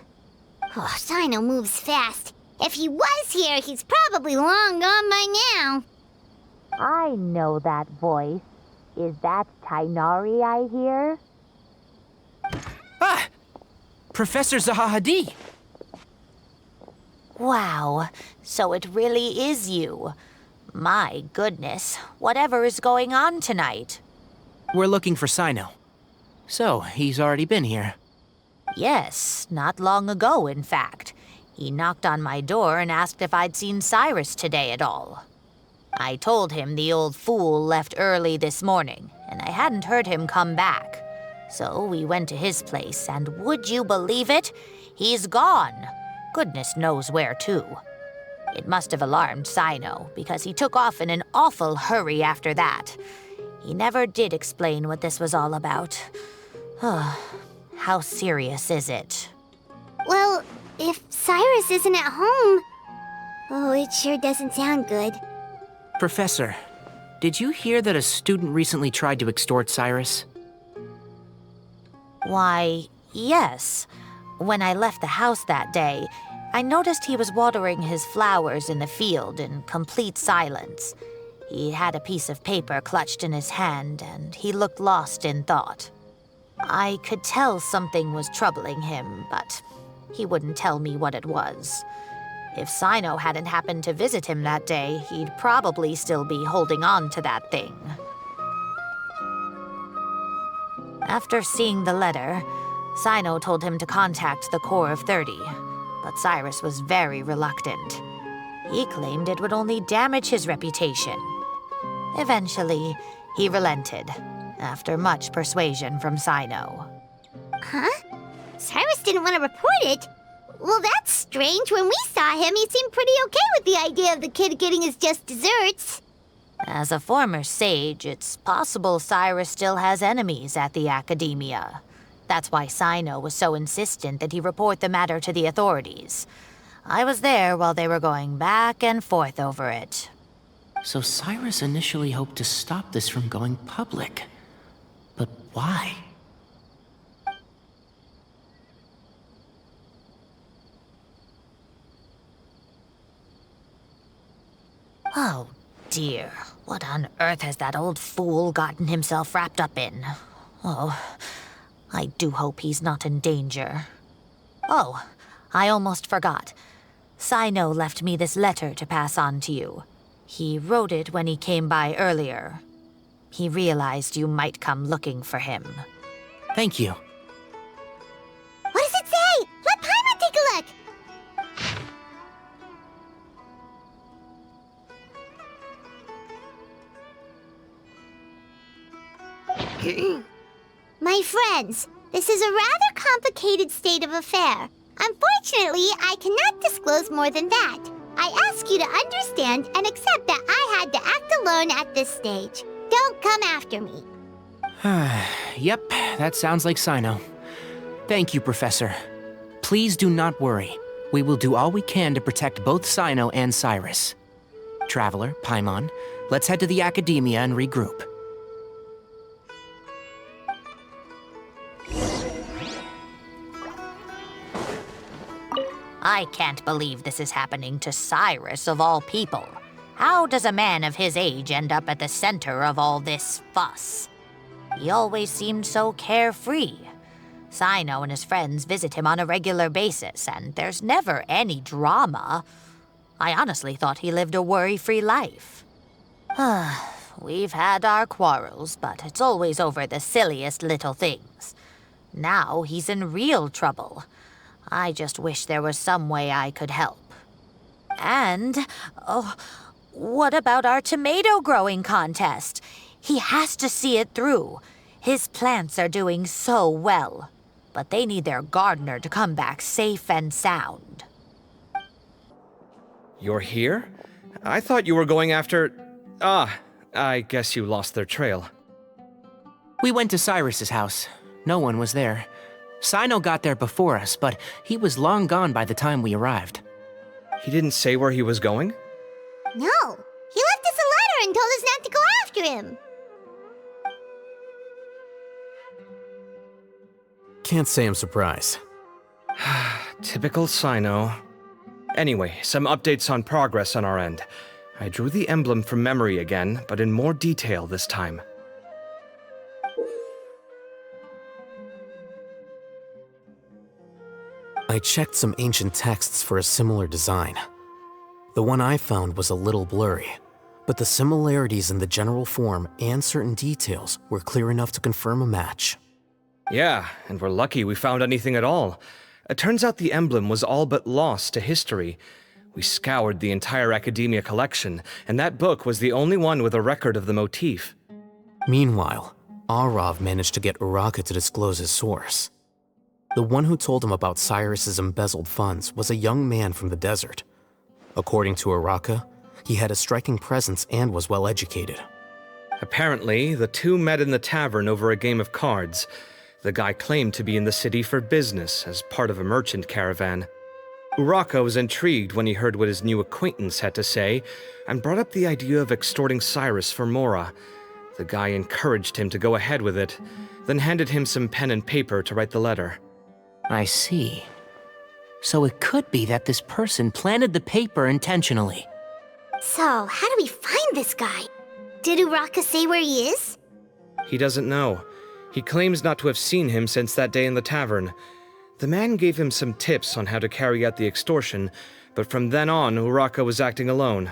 Speaker 1: Oh, Cyno moves fast. If he was here, he's probably long gone by now.
Speaker 10: I know that voice. Is that Tighnari I hear?
Speaker 6: Ah! Professor Zaha Hadi!
Speaker 10: Wow, so it really is you. My goodness, whatever is going on tonight?
Speaker 6: We're looking for Cyno. So, he's already been here.
Speaker 10: Yes, not long ago, in fact. He knocked on my door and asked if I'd seen Cyrus today at all. I told him the old fool left early this morning, and I hadn't heard him come back. So we went to his place, and would you believe it? He's gone. Goodness knows where to. It must have alarmed Cyno, because he took off in an awful hurry after that. He never did explain what this was all about. How serious is it?
Speaker 1: Well, if Cyrus isn't at home... Oh, it sure doesn't sound good.
Speaker 6: Professor, did you hear that a student recently tried to extort Cyrus?
Speaker 10: Why, yes. When I left the house that day, I noticed he was watering his flowers in the field in complete silence. He had a piece of paper clutched in his hand, and he looked lost in thought. I could tell something was troubling him, but he wouldn't tell me what it was. If Cyno hadn't happened to visit him that day, he'd probably still be holding on to that thing. After seeing the letter, Cyno told him to contact the Core of 30, but Cyrus was very reluctant. He claimed it would only damage his reputation. Eventually, he relented, after much persuasion from Cyno.
Speaker 1: Huh? Cyrus didn't want to report it? Well, that's strange. When we saw him, he seemed pretty okay with the idea of the kid getting his just desserts.
Speaker 10: As a former sage, it's possible Cyrus still has enemies at the Academia. That's why Cyno was so insistent that he report the matter to the authorities. I was there while they were going back and forth over it.
Speaker 6: So Cyrus initially hoped to stop this from going public. But why?
Speaker 10: Oh dear, what on earth has that old fool gotten himself wrapped up in? Oh, I do hope he's not in danger. Oh, I almost forgot. Cyno left me this letter to pass on to you. He wrote it when he came by earlier. He realized you might come looking for him.
Speaker 6: Thank you.
Speaker 1: What does it say? Let Paimon take a look! My friends, this is a rather complicated state of affair. Unfortunately, I cannot disclose more than that. I ask you to understand and accept that I had to act alone at this stage. Don't come after me.
Speaker 6: Yep, that sounds like Cyno. Thank you, Professor. Please do not worry. We will do all we can to protect both Cyno and Cyrus. Traveler, Paimon, let's head to the Academia and regroup.
Speaker 10: I can't believe this is happening to Cyrus of all people. How does a man of his age end up at the center of all this fuss? He always seemed so carefree. Cyno and his friends visit him on a regular basis, and there's never any drama. I honestly thought he lived a worry-free life. We've had our quarrels, but it's always over the silliest little things. Now he's in real trouble. I just wish there was some way I could help. And, what about our tomato growing contest? He has to see it through. His plants are doing so well, but they need their gardener to come back safe and sound.
Speaker 8: You're here? I thought you were going after... I guess you lost their trail.
Speaker 6: We went to Cyrus's house. No one was there. Cyno got there before us, but he was long gone by the time we arrived.
Speaker 8: He didn't say where he was going?
Speaker 1: No, he left us a letter and told us not to go after him.
Speaker 9: Can't say I'm surprised.
Speaker 8: Typical Cyno. Anyway, some updates on progress on our end. I drew the emblem from memory again, but in more detail this time.
Speaker 9: I checked some ancient texts for a similar design. The one I found was a little blurry, but the similarities in the general form and certain details were clear enough to confirm a match.
Speaker 8: Yeah, and we're lucky we found anything at all. It turns out the emblem was all but lost to history. We scoured the entire Academia collection, and that book was the only one with a record of the motif.
Speaker 9: Meanwhile, Arav managed to get Uraka to disclose his source. The one who told him about Cyrus's embezzled funds was a young man from the desert. According to Uraka, he had a striking presence and was well educated.
Speaker 8: Apparently, the two met in the tavern over a game of cards. The guy claimed to be in the city for business as part of a merchant caravan. Uraka was intrigued when he heard what his new acquaintance had to say and brought up the idea of extorting Cyrus for Mora. The guy encouraged him to go ahead with it, then handed him some pen and paper to write the letter.
Speaker 6: I see. So it could be that this person planted the paper intentionally.
Speaker 1: So, how do we find this guy? Did Uraka say where he is?
Speaker 8: He doesn't know. He claims not to have seen him since that day in the tavern. The man gave him some tips on how to carry out the extortion, but from then on, Uraka was acting alone.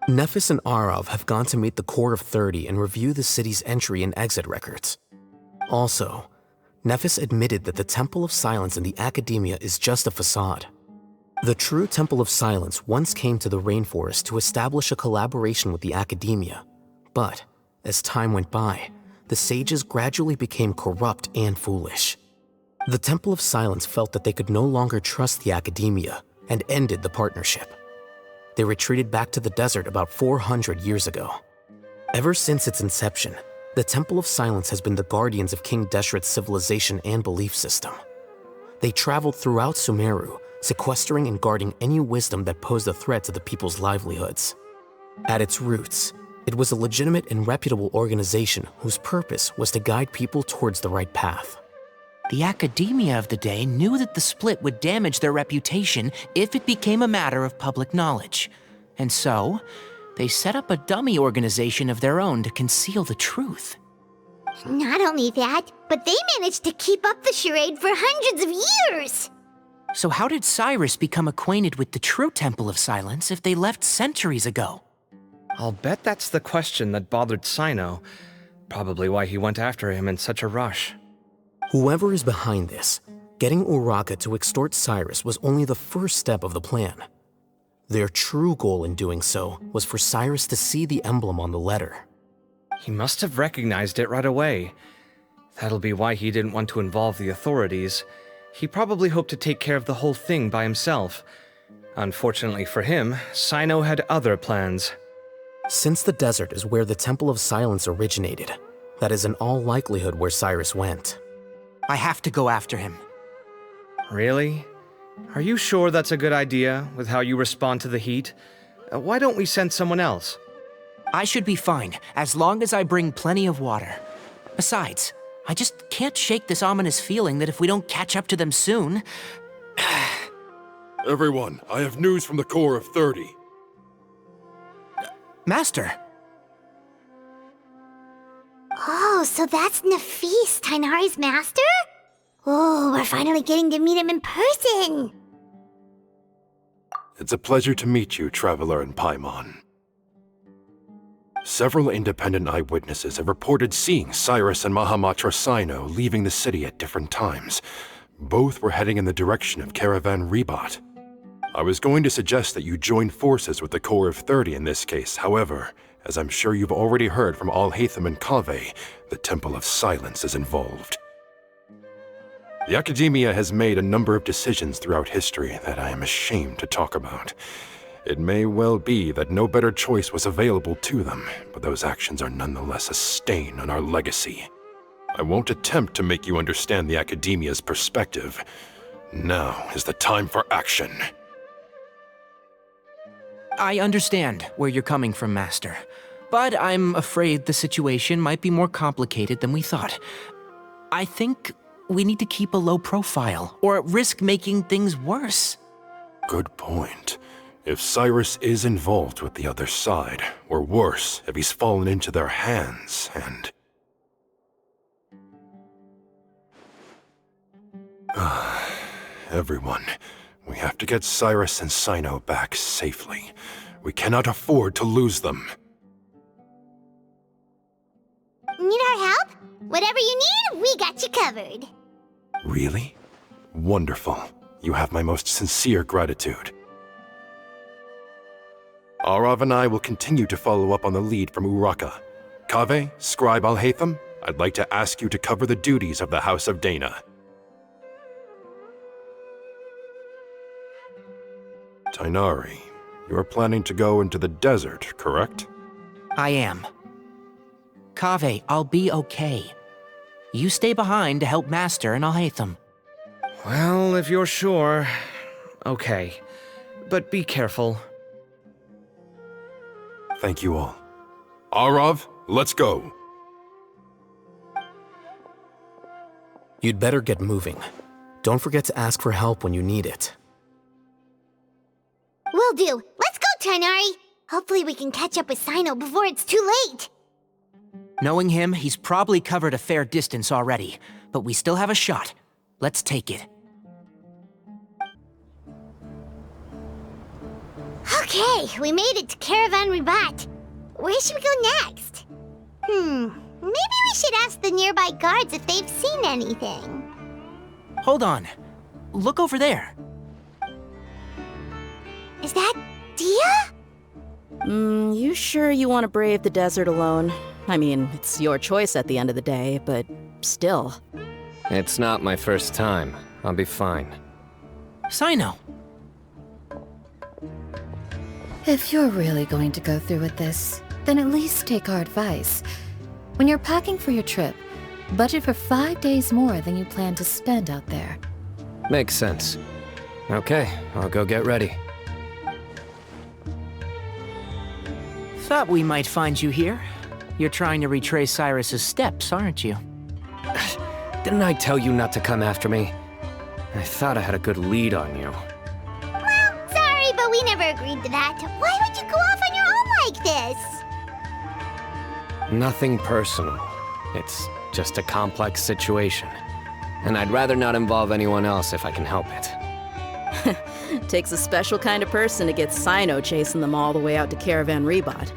Speaker 9: Naphis and Arav have gone to meet the Core of 30 and review the city's entry and exit records. Also, Naphis admitted that the Temple of Silence in the Academia is just a facade. The true Temple of Silence once came to the rainforest to establish a collaboration with the Academia, but as time went by, the sages gradually became corrupt and foolish. The Temple of Silence felt that they could no longer trust the Academia and ended the partnership. They retreated back to the desert about 400 years ago. Ever since its inception, the Temple of Silence has been the guardians of King Deshret's civilization and belief system. They traveled throughout Sumeru, sequestering and guarding any wisdom that posed a threat to the people's livelihoods. At its roots, it was a legitimate and reputable organization whose purpose was to guide people towards the right path.
Speaker 6: The academia of the day knew that the split would damage their reputation if it became a matter of public knowledge. And so, they set up a dummy organization of their own to conceal the truth.
Speaker 1: Not only that, but they managed to keep up the charade for hundreds of years!
Speaker 6: So how did Cyrus become acquainted with the true Temple of Silence if they left centuries ago?
Speaker 8: I'll bet that's the question that bothered Cyno. Probably why he went after him in such a rush.
Speaker 9: Whoever is behind this, getting Uraka to extort Cyrus was only the first step of the plan. Their true goal in doing so was for Cyrus to see the emblem on the letter.
Speaker 8: He must have recognized it right away. That'll be why he didn't want to involve the authorities. He probably hoped to take care of the whole thing by himself. Unfortunately for him, Cyno had other plans.
Speaker 9: Since the desert is where the Temple of Silence originated, that is in all likelihood where Cyrus went.
Speaker 6: I have to go after him.
Speaker 8: Really? Are you sure that's a good idea, with how you respond to the heat? Why don't we send someone else?
Speaker 6: I should be fine, as long as I bring plenty of water. Besides, I just can't shake this ominous feeling that if we don't catch up to them soon...
Speaker 11: Everyone, I have news from the Core of 30.
Speaker 6: Master!
Speaker 1: Oh, so that's Naphis, Tighnari's master? Oh, we're finally getting to meet him in person!
Speaker 11: It's a pleasure to meet you, Traveler in Paimon. Several independent eyewitnesses have reported seeing Cyrus and Mahamatra Cyno leaving the city at different times. Both were heading in the direction of Caravan Rebat. I was going to suggest that you join forces with the Core of 30 in this case. However, as I'm sure you've already heard from Alhaitham and Kaveh, the Temple of Silence is involved. The Academia has made a number of decisions throughout history that I am ashamed to talk about. It may well be that no better choice was available to them, but those actions are nonetheless a stain on our legacy. I won't attempt to make you understand the Academia's perspective. Now is the time for action.
Speaker 6: I understand where you're coming from, Master. But I'm afraid the situation might be more complicated than we thought. I think we need to keep a low profile, or risk making things worse.
Speaker 11: Good point. If Cyrus is involved with the other side, or worse, if he's fallen into their hands, and... Everyone, we have to get Cyrus and Cyno back safely. We cannot afford to lose them.
Speaker 1: Need our help? Whatever you need, we got you covered.
Speaker 11: Really? Wonderful. You have my most sincere gratitude. Arav and I will continue to follow up on the lead from Uraka. Kaveh, Scribe Alhaitham, I'd like to ask you to cover the duties of the House of Dehya. Tighnari, you are planning to go into the desert, correct?
Speaker 6: I am. Kaveh, I'll be okay. You stay behind to help Master and Alhaitham.
Speaker 8: Well, if you're sure... Okay. But be careful.
Speaker 11: Thank you all. Arav, let's go!
Speaker 9: You'd better get moving. Don't forget to ask for help when you need it.
Speaker 1: Will do. Let's go, Tighnari. Hopefully we can catch up with Cyno before it's too late.
Speaker 6: Knowing him, he's probably covered a fair distance already, but we still have a shot. Let's take it.
Speaker 1: Okay, we made it to Caravan Rebat. Where should we go next? Maybe we should ask the nearby guards if they've seen anything.
Speaker 6: Hold on. Look over there.
Speaker 1: Is that Dehya?
Speaker 12: You sure you want to brave the desert alone? I mean, it's your choice at the end of the day, but still.
Speaker 2: It's not my first time. I'll be fine.
Speaker 6: Cyno.
Speaker 13: If you're really going to go through with this, then at least take our advice. When you're packing for your trip, budget for 5 days more than you plan to spend out there.
Speaker 2: Makes sense. Okay, I'll go get ready.
Speaker 6: Thought we might find you here. You're trying to retrace Cyrus's steps, aren't you?
Speaker 2: Didn't I tell you not to come after me? I thought I had a good lead on you.
Speaker 1: Well, sorry, but we never agreed to that. Why would you go off on your own like this?
Speaker 2: Nothing personal. It's just a complex situation. And I'd rather not involve anyone else if I can help it.
Speaker 12: Takes a special kind of person to get Cyno chasing them all the way out to Caravan Rebot.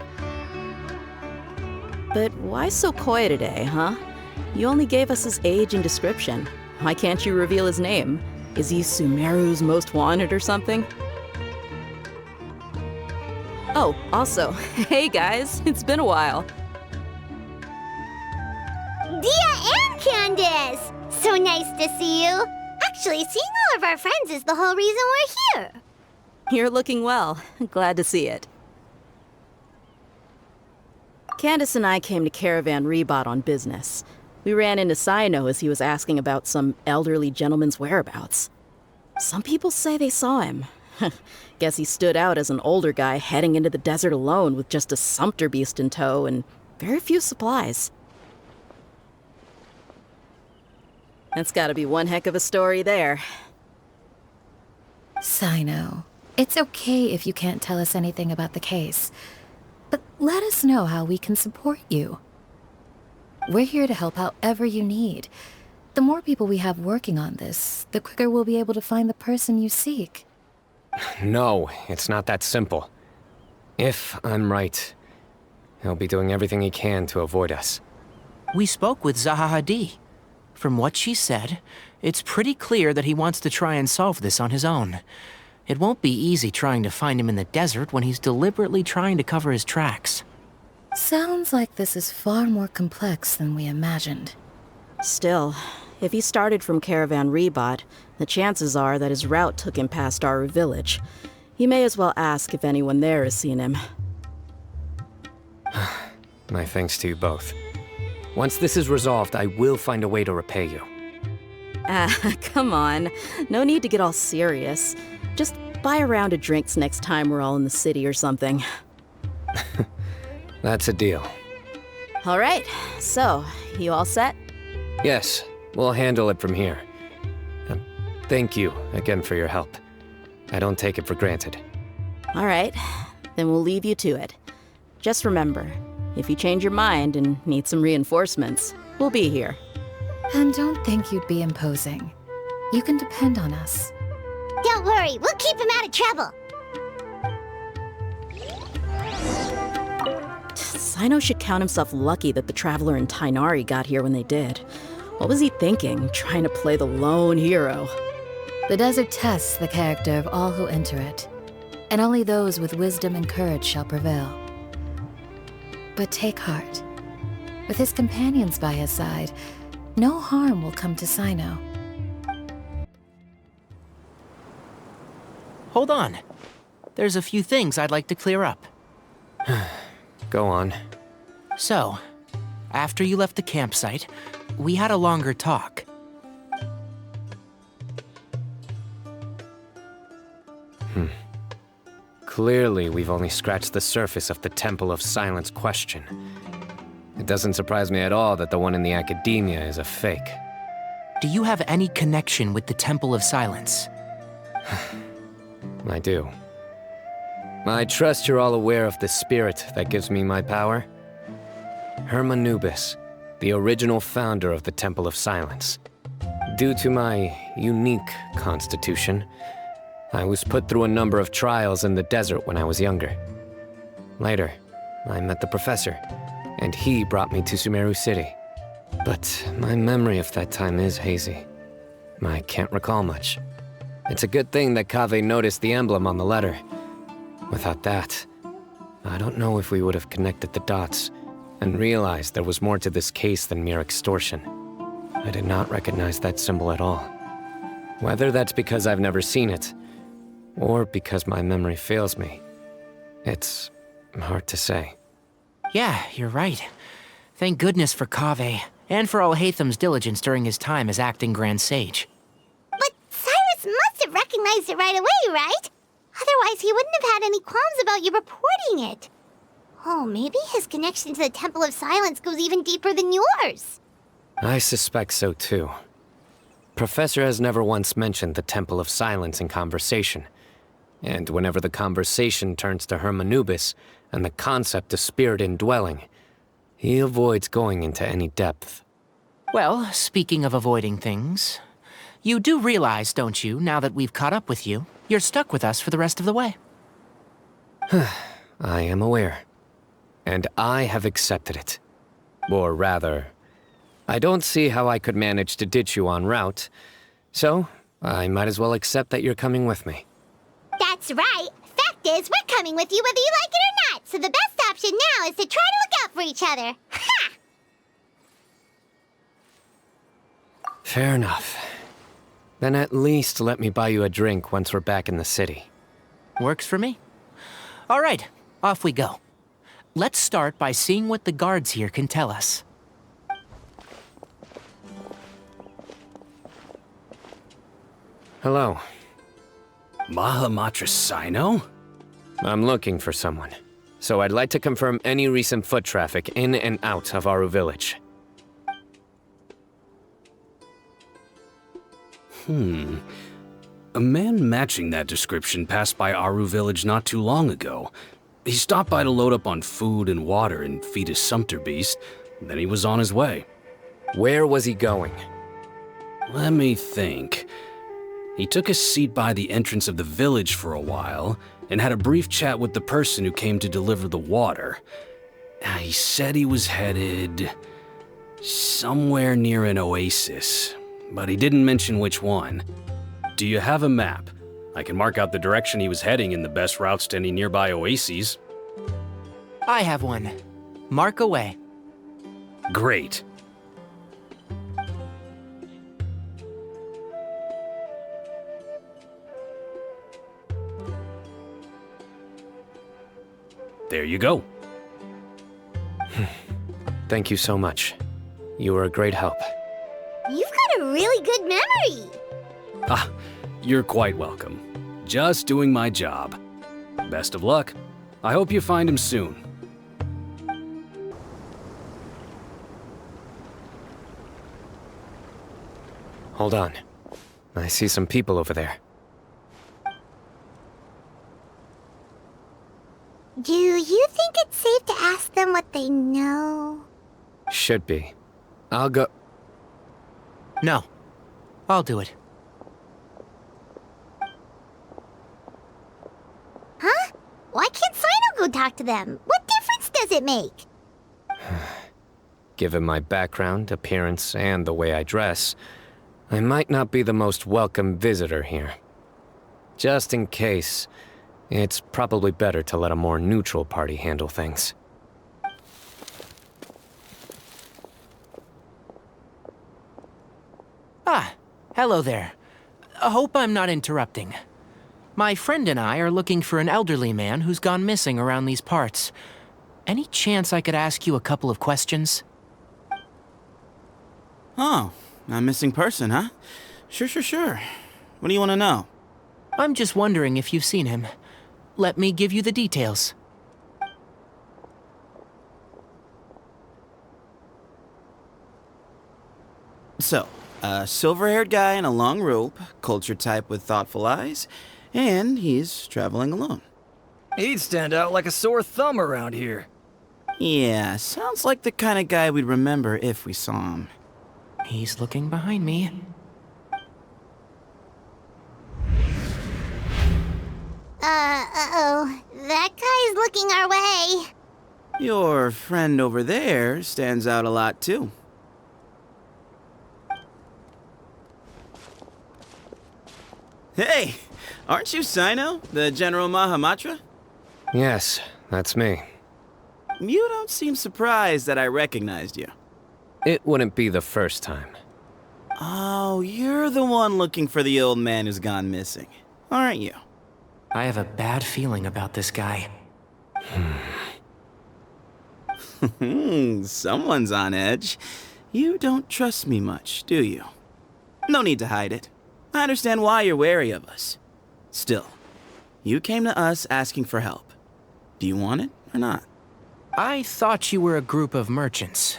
Speaker 12: But why so coy today, huh? You only gave us his age and description. Why can't you reveal his name? Is he Sumeru's most wanted or something? Oh, also, hey guys, it's been a while.
Speaker 1: Dehya and Candace! So nice to see you. Actually, seeing all of our friends is the whole reason we're here.
Speaker 12: You're looking well. Glad to see it. Candace and I came to Caravan Rebot on business. We ran into Cyno as he was asking about some elderly gentleman's whereabouts. Some people say they saw him. Guess he stood out as an older guy heading into the desert alone with just a sumpter beast in tow and very few supplies. That's gotta be one heck of a story there.
Speaker 13: Cyno, it's okay if you can't tell us anything about the case, but let us know how we can support you. We're here to help however you need. The more people we have working on this, the quicker we'll be able to find the person you seek.
Speaker 2: No, it's not that simple. If I'm right, he'll be doing everything he can to avoid us.
Speaker 6: We spoke with Zaha Hadi. From what she said, it's pretty clear that he wants to try and solve this on his own. It won't be easy trying to find him in the desert when he's deliberately trying to cover his tracks.
Speaker 13: Sounds like this is far more complex than we imagined.
Speaker 12: Still, if he started from Caravan Rebot, the chances are that his route took him past our village. You may as well ask if anyone there has seen him.
Speaker 2: My thanks to you both. Once this is resolved, I will find a way to repay you.
Speaker 12: Come on. No need to get all serious. Just buy a round of drinks next time we're all in the city or something.
Speaker 2: That's a deal.
Speaker 12: All right, so, you all set?
Speaker 2: Yes, we'll handle it from here. Thank you again for your help. I don't take it for granted.
Speaker 12: All right, then we'll leave you to it. Just remember, if you change your mind and need some reinforcements, we'll be here.
Speaker 13: And don't think you'd be imposing. You can depend on us.
Speaker 1: Don't worry, we'll keep him out of trouble.
Speaker 12: Cyno should count himself lucky that the Traveler and Tighnari got here when they did. What was he thinking, trying to play the lone hero?
Speaker 13: The desert tests the character of all who enter it, and only those with wisdom and courage shall prevail. But take heart. With his companions by his side, no harm will come to Cyno.
Speaker 6: Hold on. There's a few things I'd like to clear up.
Speaker 2: Go on.
Speaker 6: So, after you left the campsite, we had a longer talk.
Speaker 2: Clearly, we've only scratched the surface of the Temple of Silence question. It doesn't surprise me at all that the one in the Academia is a fake.
Speaker 6: Do you have any connection with the Temple of Silence?
Speaker 2: I do. I trust you're all aware of the spirit that gives me my power. Hermanubis, the original founder of the Temple of Silence. Due to my unique constitution, I was put through a number of trials in the desert when I was younger. Later, I met the professor, and he brought me to Sumeru City. But my memory of that time is hazy. I can't recall much. It's a good thing that Kaveh noticed the emblem on the letter. Without that, I don't know if we would have connected the dots and realized there was more to this case than mere extortion. I did not recognize that symbol at all. Whether that's because I've never seen it, or because my memory fails me, it's hard to say.
Speaker 6: Yeah, you're right. Thank goodness for Kaveh, and for Alhaitham's diligence during his time as acting Grand Sage.
Speaker 1: But Cyrus must have recognized it right away, right? Otherwise, he wouldn't have had any qualms about you reporting it. Oh, maybe his connection to the Temple of Silence goes even deeper than yours.
Speaker 2: I suspect so too. Professor has never once mentioned the Temple of Silence in conversation. And whenever the conversation turns to Hermanubis and the concept of spirit indwelling, he avoids going into any depth.
Speaker 6: Well, speaking of avoiding things, you do realize, don't you, now that we've caught up with you, you're stuck with us for the rest of the way?
Speaker 2: I am aware. And I have accepted it. Or rather, I don't see how I could manage to ditch you en route, so I might as well accept that you're coming with me.
Speaker 1: That's right. Fact is, we're coming with you whether you like it or not, so the best option now is to try to look out for each other. Ha!
Speaker 2: Fair enough. Then at least let me buy you a drink once we're back in the city.
Speaker 6: Works for me. All right, off we go. Let's start by seeing what the guards here can tell us.
Speaker 2: Hello.
Speaker 14: Mahamatra Cyno?
Speaker 2: I'm looking for someone, so I'd like to confirm any recent foot traffic in and out of Aru village.
Speaker 14: A man matching that description passed by Aru village not too long ago. He stopped by to load up on food and water and feed his sumpter beast, then he was on his way.
Speaker 2: Where was he going?
Speaker 14: Let me think. He took a seat by the entrance of the village for a while, and had a brief chat with the person who came to deliver the water. He said he was headed somewhere near an oasis, but he didn't mention which one. Do you have a map? I can mark out the direction he was heading and the best routes to any nearby oases.
Speaker 6: I have one. Mark away.
Speaker 14: Great. There you go.
Speaker 2: Thank you so much. You were a great help.
Speaker 1: You've got a really good memory.
Speaker 14: You're quite welcome. Just doing my job. Best of luck. I hope you find him soon.
Speaker 2: Hold on. I see some people over there.
Speaker 1: Do you think it's safe to ask them what they know?
Speaker 2: Should be. I'll go.
Speaker 6: No. I'll do it.
Speaker 1: Huh? Why can't Cyno go talk to them? What difference does it make?
Speaker 2: Given my background, appearance, and the way I dress, I might not be the most welcome visitor here. Just in case, it's probably better to let a more neutral party handle things.
Speaker 6: Hello there. Hope I'm not interrupting. My friend and I are looking for an elderly man who's gone missing around these parts. Any chance I could ask you a couple of questions?
Speaker 15: Oh, a missing person, huh? Sure. What do you want to know?
Speaker 6: I'm just wondering if you've seen him. Let me give you the details.
Speaker 15: So, a silver-haired guy in a long robe, culture type with thoughtful eyes, and he's traveling alone.
Speaker 16: He'd stand out like a sore thumb around here.
Speaker 15: Yeah, sounds like the kind of guy we'd remember if we saw him.
Speaker 6: He's looking behind me.
Speaker 1: Uh-oh. That guy's looking our way.
Speaker 15: Your friend over there stands out a lot, too. Hey, aren't you Cyno, the General Mahamatra?
Speaker 2: Yes, that's me.
Speaker 15: You don't seem surprised that I recognized you.
Speaker 2: It wouldn't be the first time.
Speaker 15: Oh, you're the one looking for the old man who's gone missing, aren't you?
Speaker 6: I have a bad feeling about this guy.
Speaker 15: Someone's on edge. You don't trust me much, do you? No need to hide it. I understand why you're wary of us. Still, you came to us asking for help. Do you want it or not?
Speaker 6: I thought you were a group of merchants.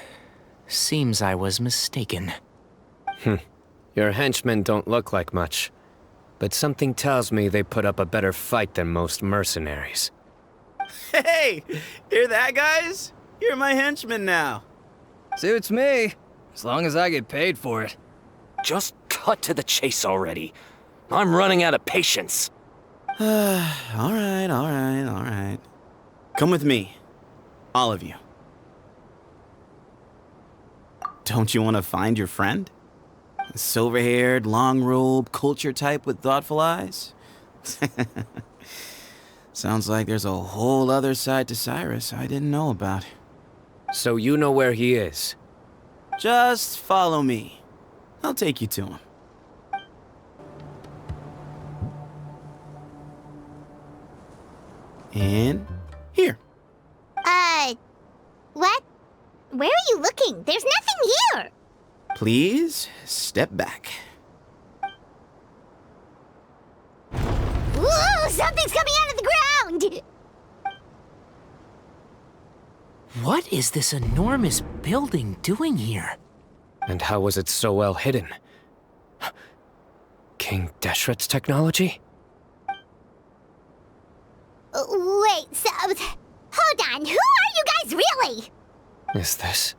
Speaker 6: Seems I was mistaken.
Speaker 2: Your henchmen don't look like much, but something tells me they put up a better fight than most mercenaries.
Speaker 15: Hey! Hear that, guys? You're my henchmen now.
Speaker 16: Suits me, as long as I get paid for it.
Speaker 14: Just cut to the chase already. I'm running out of patience.
Speaker 15: All right. Come with me. All of you. Don't you want to find your friend? Silver-haired, long-robed, culture type with thoughtful eyes? Sounds like there's a whole other side to Cyrus I didn't know about.
Speaker 2: So you know where he is?
Speaker 15: Just follow me. I'll take you to him. And here.
Speaker 1: What? Where are you looking? There's nothing here!
Speaker 15: Please, step back.
Speaker 1: Whoa! Something's coming out of the ground!
Speaker 6: What is this enormous building doing here?
Speaker 2: And how was it so well hidden? King Deshret's technology?
Speaker 1: Wait, so... Hold on, who are you guys really?
Speaker 2: Is this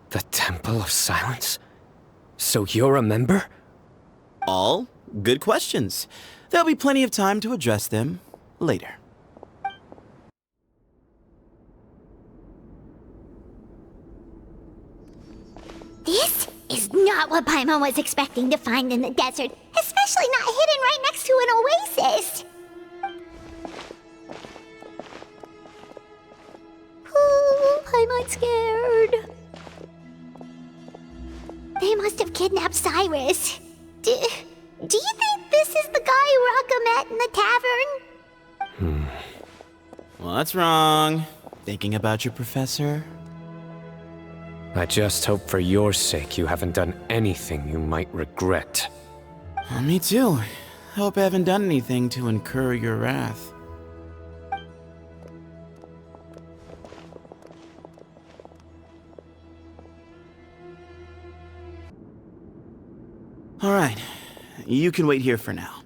Speaker 2: the Temple of Silence? So you're a member?
Speaker 15: All good questions. There'll be plenty of time to address them later.
Speaker 1: This is not what Paimon was expecting to find in the desert, especially not hidden right next to an oasis. Oh, Paimon's scared. They must have kidnapped Cyrus. Do you think this is the guy Raka met in the tavern?
Speaker 15: What's wrong? Thinking about your professor?
Speaker 2: I just hope for your sake you haven't done anything you might regret.
Speaker 15: Me too. Hope I haven't done anything to incur your wrath. All right, you can wait here for now.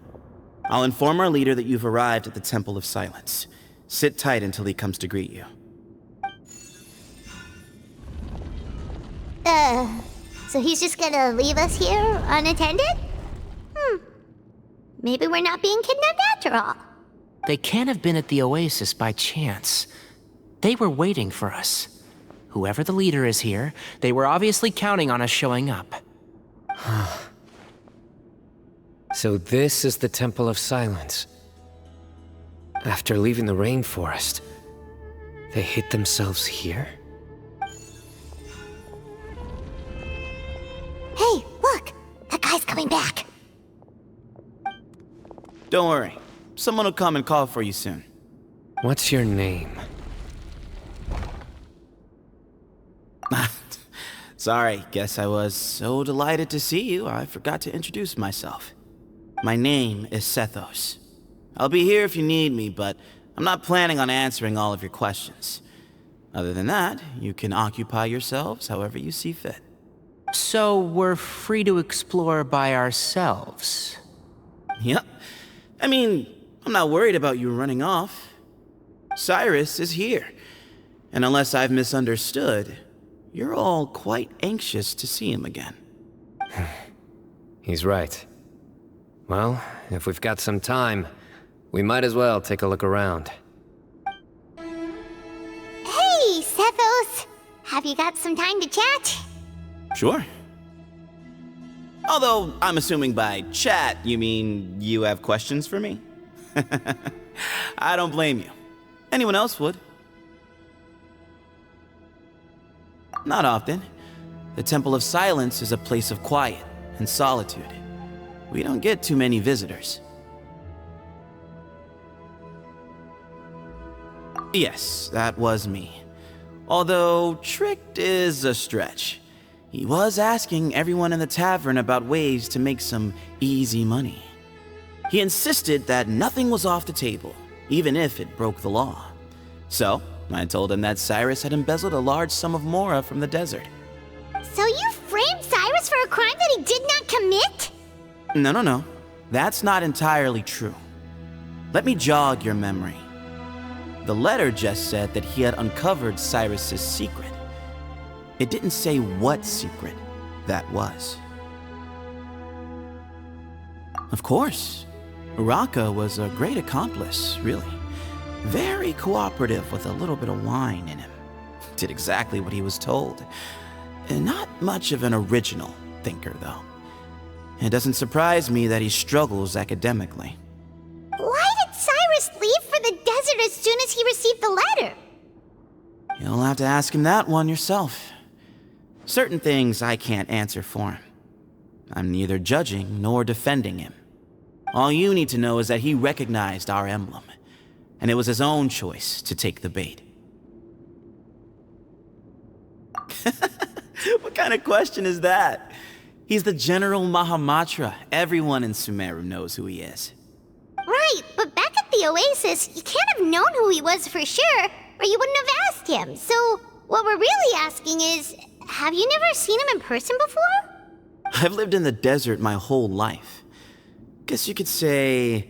Speaker 15: I'll inform our leader that you've arrived at the Temple of Silence. Sit tight until he comes to greet you.
Speaker 1: So he's just gonna leave us here unattended? Maybe we're not being kidnapped after all.
Speaker 6: They can't have been at the Oasis by chance. They were waiting for us. Whoever the leader is here, they were obviously counting on us showing up.
Speaker 2: So this is the Temple of Silence. After leaving the rainforest, they hid themselves here?
Speaker 1: Hey, look! That guy's coming back!
Speaker 15: Don't worry. Someone will come and call for you soon.
Speaker 2: What's your name?
Speaker 15: Sorry, guess I was so delighted to see you, I forgot to introduce myself. My name is Sethos. I'll be here if you need me, but I'm not planning on answering all of your questions. Other than that, you can occupy yourselves however you see fit.
Speaker 6: So we're free to explore by ourselves?
Speaker 15: Yep. I mean, I'm not worried about you running off. Cyrus is here. And unless I've misunderstood, you're all quite anxious to see him again.
Speaker 2: He's right. Well, if we've got some time, we might as well take a look around.
Speaker 1: Hey, Sethos! Have you got some time to chat?
Speaker 15: Sure. Although, I'm assuming by chat, you mean you have questions for me? I don't blame you. Anyone else would. Not often. The Temple of Silence is a place of quiet and solitude. We don't get too many visitors. Yes, that was me. Although, tricked is a stretch. He was asking everyone in the tavern about ways to make some easy money. He insisted that nothing was off the table, even if it broke the law. So, I told him that Cyrus had embezzled a large sum of mora from the desert.
Speaker 1: So you framed Cyrus for a crime that he did not commit?
Speaker 15: No. That's not entirely true. Let me jog your memory. The letter just said that he had uncovered Cyrus's secret. It didn't say what secret that was. Of course, Uraka was a great accomplice, really. Very cooperative with a little bit of wine in him. Did exactly what he was told. And not much of an original thinker, though. It doesn't surprise me that he struggles academically.
Speaker 1: Why did Cyrus leave for the desert as soon as he received the letter?
Speaker 15: You'll have to ask him that one yourself. Certain things I can't answer for him. I'm neither judging nor defending him. All you need to know is that he recognized our emblem, and it was his own choice to take the bait. What kind of question is that? He's the General Mahamatra. Everyone in Sumeru knows who he is.
Speaker 1: Right, but back at the Oasis, you can't have known who he was for sure, or you wouldn't have asked him. So, what we're really asking is, have you never seen him in person before?
Speaker 15: I've lived in the desert my whole life. Guess you could say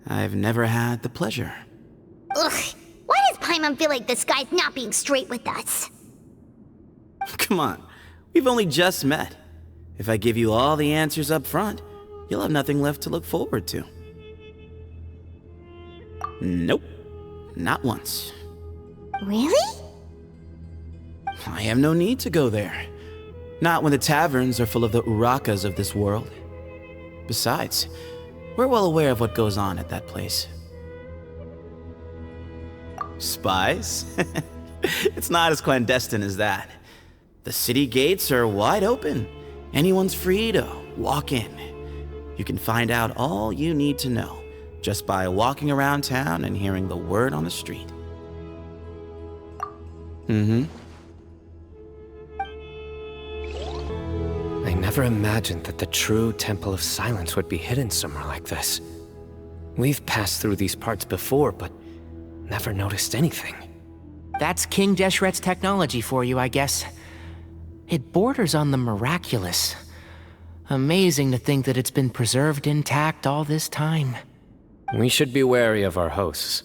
Speaker 15: I've never had the pleasure.
Speaker 1: Ugh, why does Paimon feel like this guy's not being straight with us?
Speaker 15: Come on, we've only just met. If I give you all the answers up front, you'll have nothing left to look forward to. Nope, not once.
Speaker 1: Really?
Speaker 15: I have no need to go there. Not when the taverns are full of the Urakas of this world. Besides, we're well aware of what goes on at that place. Spies? It's not as clandestine as that. The city gates are wide open. Anyone's free to walk in. You can find out all you need to know just by walking around town and hearing the word on the street.
Speaker 2: I never imagined that the true Temple of Silence would be hidden somewhere like this. We've passed through these parts before, but never noticed anything.
Speaker 6: That's King Deshret's technology for you, I guess. It borders on the miraculous. Amazing to think that it's been preserved intact all this time.
Speaker 2: We should be wary of our hosts.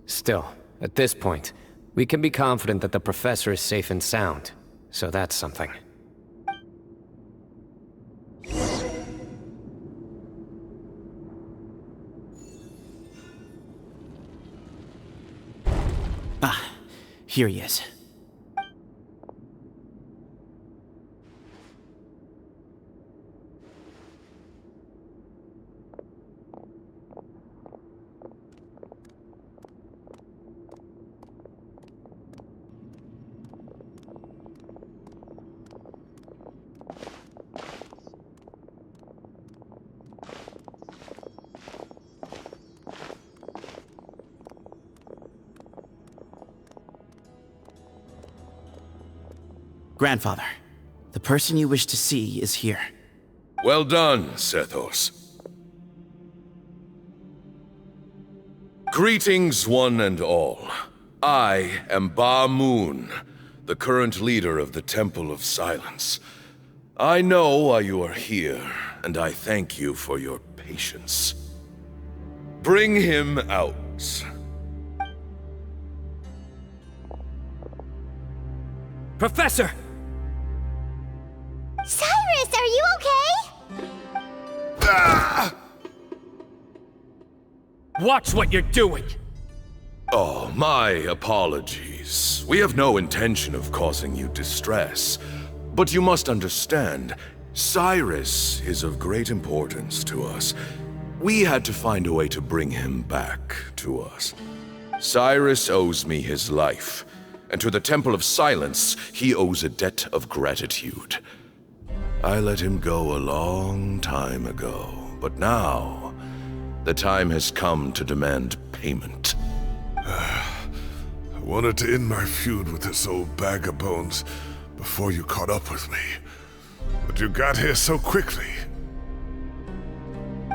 Speaker 2: Still, at this point, we can be confident that the professor is safe and sound, so that's something.
Speaker 15: Ah, here he is. Grandfather, the person you wish to see is here.
Speaker 17: Well done, Sethos. Greetings, one and all. I am Ba Moon, the current leader of the Temple of Silence. I know why you are here, and I thank you for your patience. Bring him out.
Speaker 8: Professor!
Speaker 1: Cyrus, are you okay?
Speaker 17: Ah!
Speaker 8: Watch what you're doing!
Speaker 17: Oh, my apologies. We have no intention of causing you distress. But you must understand, Cyrus is of great importance to us. We had to find a way to bring him back to us. Cyrus owes me his life, and to the Temple of Silence, he owes a debt of gratitude. I let him go a long time ago, but now, the time has come to demand payment.
Speaker 3: I wanted to end my feud with this old bag of bones before you caught up with me. But you got here so quickly.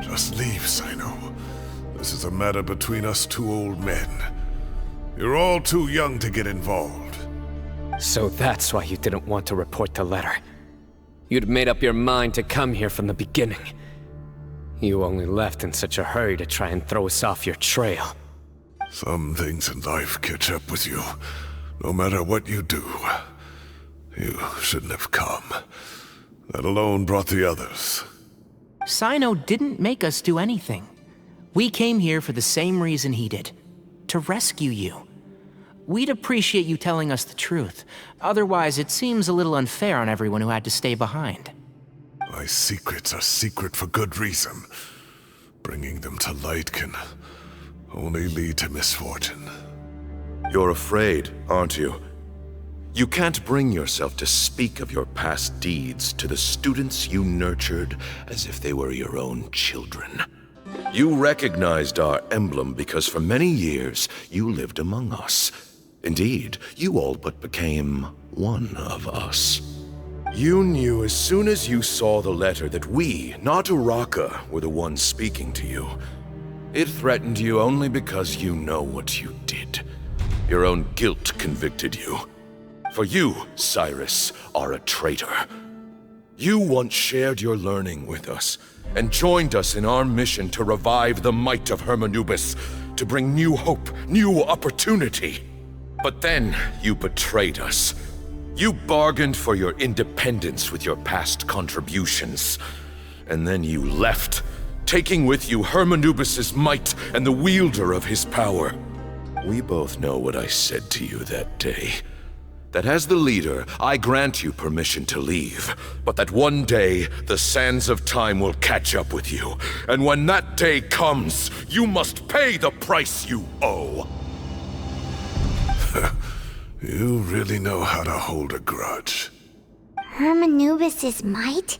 Speaker 3: Just leave, Cyno. This is a matter between us two old men. You're all too young to get involved.
Speaker 2: So that's why you didn't want to report the letter. You'd made up your mind to come here from the beginning. You only left in such a hurry to try and throw us off your trail.
Speaker 3: Some things in life catch up with you, no matter what you do. You shouldn't have come. That alone brought the others.
Speaker 6: Cyno didn't make us do anything. We came here for the same reason he did. To rescue you. We'd appreciate you telling us the truth. Otherwise, it seems a little unfair on everyone who had to stay behind.
Speaker 3: My secrets are secret for good reason. Bringing them to light can only lead to misfortune.
Speaker 17: You're afraid, aren't you? You can't bring yourself to speak of your past deeds to the students you nurtured as if they were your own children. You recognized our emblem because for many years you lived among us. Indeed, you all but became one of us. You knew as soon as you saw the letter that we, not Uraka, were the ones speaking to you. It threatened you only because you know what you did. Your own guilt convicted you. For you, Cyrus, are a traitor. You once shared your learning with us, and joined us in our mission to revive the might of Hermanubis, to bring new hope, new opportunity. But then you betrayed us. You bargained for your independence with your past contributions. And then you left, taking with you Hermanubis' might and the wielder of his power. We both know what I said to you that day. That as the leader, I grant you permission to leave, but that one day, the sands of time will catch up with you. And when that day comes, you must pay the price you owe.
Speaker 3: You really know how to hold a grudge.
Speaker 1: Hermanubis' might?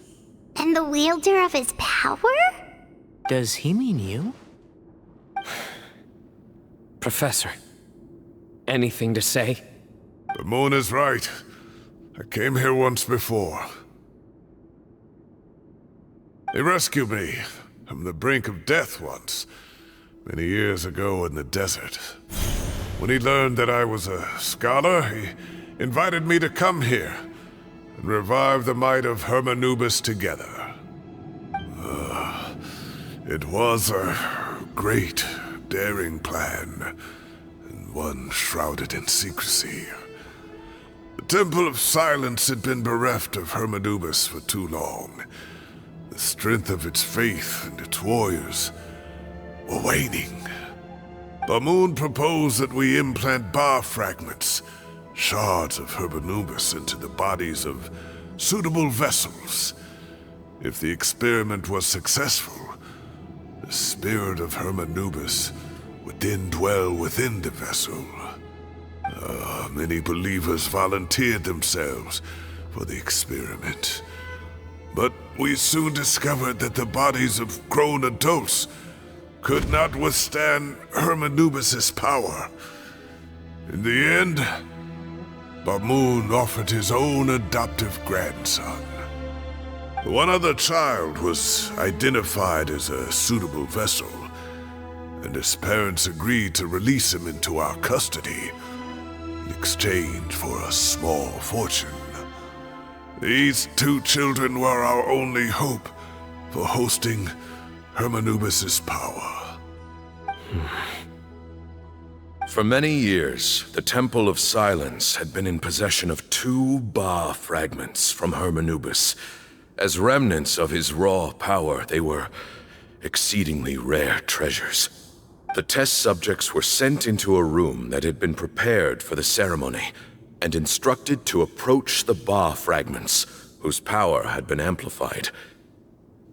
Speaker 1: And the wielder of his power?
Speaker 6: Does he mean you?
Speaker 2: Professor, anything to say?
Speaker 3: The moon is right. I came here once before. He rescued me from the brink of death once, many years ago in the desert. When he learned that I was a scholar, he invited me to come here and revive the might of Hermanubis together. It was a great, daring plan, and one shrouded in secrecy. The Temple of Silence had been bereft of Hermanubis for too long. The strength of its faith and its warriors were waning. Bamoon proposed that we implant bar fragments, shards of Hermanubis, into the bodies of suitable vessels. If the experiment was successful, the spirit of Hermanubis would then dwell within the vessel. Many believers volunteered themselves for the experiment. But we soon discovered that the bodies of grown adults could not withstand Hermanubis' power. In the end, Bamoon offered his own adoptive grandson. One other child was identified as a suitable vessel, and his parents agreed to release him into our custody in exchange for a small fortune. These two children were our only hope for hosting Hermanubis' power.
Speaker 17: For many years, the Temple of Silence had been in possession of 2 Ba fragments from Hermanubis. As remnants of his raw power, they were exceedingly rare treasures. The test subjects were sent into a room that had been prepared for the ceremony, and instructed to approach the Ba fragments, whose power had been amplified.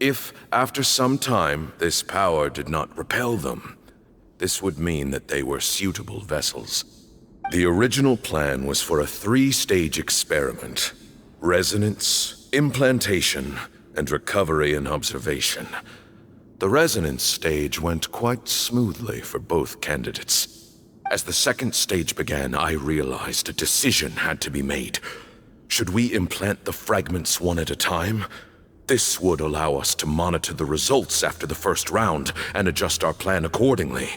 Speaker 17: If, after some time, this power did not repel them, this would mean that they were suitable vessels. The original plan was for a 3-stage experiment: resonance, implantation, and recovery and observation. The resonance stage went quite smoothly for both candidates. As the 2nd stage began, I realized a decision had to be made. Should we implant the fragments one at a time? This would allow us to monitor the results after the first round and adjust our plan accordingly.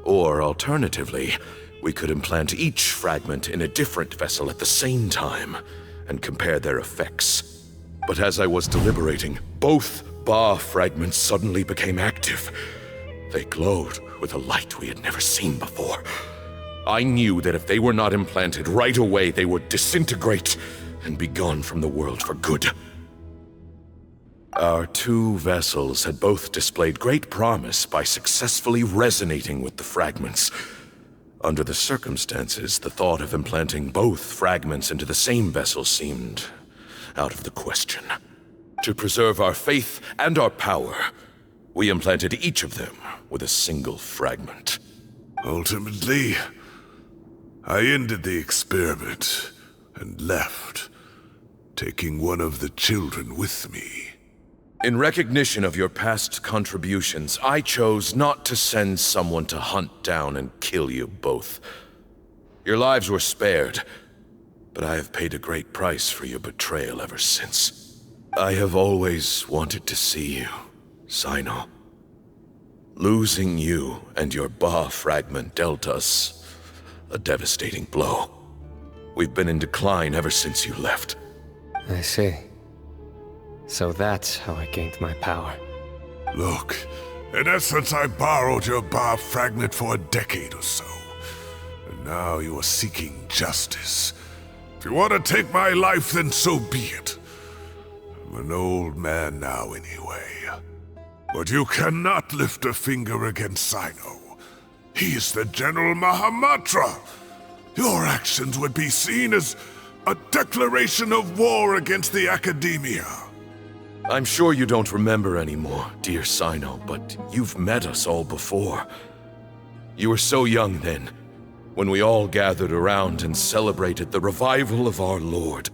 Speaker 17: Or alternatively, We could implant each fragment in a different vessel at the same time and compare their effects. But as I was deliberating, both Ba fragments suddenly became active. They glowed with a light we had never seen before. I knew that if they were not implanted right away, they would disintegrate and be gone from the world for good. Our two vessels had both displayed great promise by successfully resonating with the fragments. Under the circumstances, the thought of implanting both fragments into the same vessel seemed out of the question. To preserve our faith and our power, we implanted each of them with a single fragment.
Speaker 3: Ultimately, I ended the experiment and left, taking one of the children with me.
Speaker 17: In recognition of your past contributions, I chose not to send someone to hunt down and kill you both. Your lives were spared, but I have paid a great price for your betrayal ever since. I have always wanted to see you, Cyno. Losing you and your Ba fragment dealt us a devastating blow. We've been in decline ever since you left.
Speaker 2: I see. So that's how I gained my power.
Speaker 3: Look, in essence, I borrowed your Ba fragment for a decade or so. And now you are seeking justice. If you want to take my life, then so be it. I'm an old man now anyway. But you cannot lift a finger against Cyno. He is the General Mahamatra. Your actions would be seen as a declaration of war against the Academia.
Speaker 17: I'm sure you don't remember anymore, dear Cyno, but you've met us all before. You were so young then, when we all gathered around and celebrated the revival of our Lord.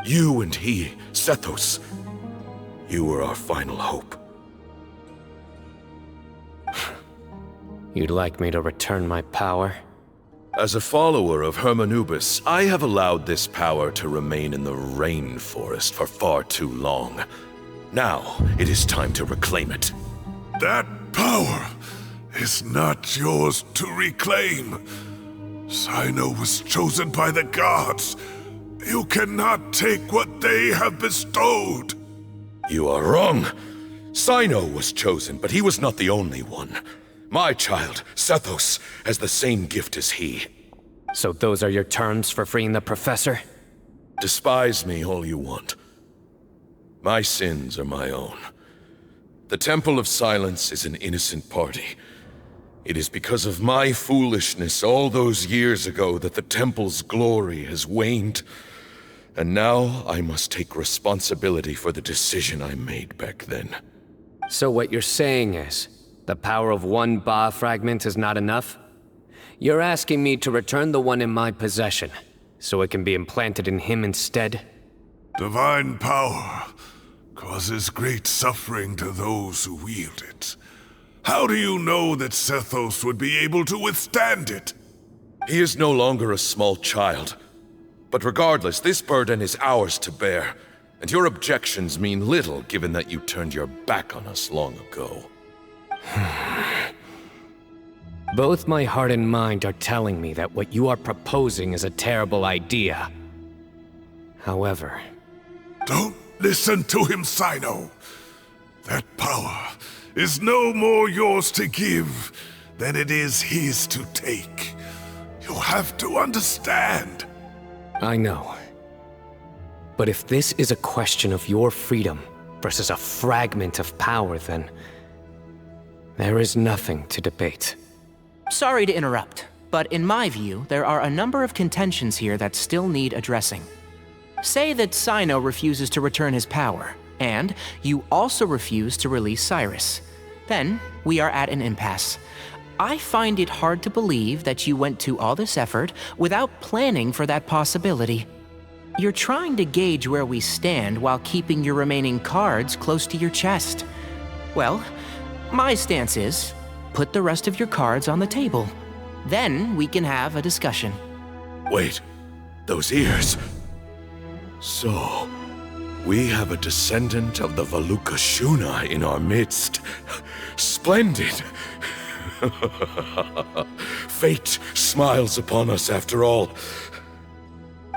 Speaker 17: You and he, Sethos, you were our final hope.
Speaker 2: You'd like me to return my power?
Speaker 17: As a follower of Hermanubis, I have allowed this power to remain in the rainforest for far too long. Now, it is time to reclaim it.
Speaker 3: That power is not yours to reclaim. Cyno was chosen by the gods. You cannot take what they have bestowed.
Speaker 17: You are wrong. Cyno was chosen, but he was not the only one. My child, Sethos, has the same gift as he.
Speaker 2: So those are your terms for freeing the professor?
Speaker 17: Despise me all you want. My sins are my own. The Temple of Silence is an innocent party. It is because of my foolishness all those years ago that the Temple's glory has waned. And now I must take responsibility for the decision I made back then.
Speaker 2: So what you're saying is, the power of one Ba fragment is not enough? You're asking me to return the one in my possession, so it can be implanted in him instead?
Speaker 3: Divine power causes great suffering to those who wield it. How do you know that Sethos would be able to withstand it?
Speaker 17: He is no longer a small child. But regardless, this burden is ours to bear, and your objections mean little given that you turned your back on us long ago.
Speaker 2: Both my heart and mind are telling me that what you are proposing is a terrible idea. However...
Speaker 3: Don't listen to him, Cyno. That power is no more yours to give than it is his to take. You have to understand.
Speaker 2: I know. But if this is a question of your freedom versus a fragment of power, then... there is nothing to debate.
Speaker 6: Sorry to interrupt, but in my view, there are a number of contentions here that still need addressing. Say that Cyno refuses to return his power, and you also refuse to release Cyrus. Then, we are at an impasse. I find it hard to believe that you went to all this effort without planning for that possibility. You're trying to gauge where we stand while keeping your remaining cards close to your chest. Well, my stance is, put the rest of your cards on the table. Then we can have a discussion.
Speaker 17: Wait, those ears. So, we have a descendant of the Valukashuna in our midst. Splendid. Fate smiles upon us after all.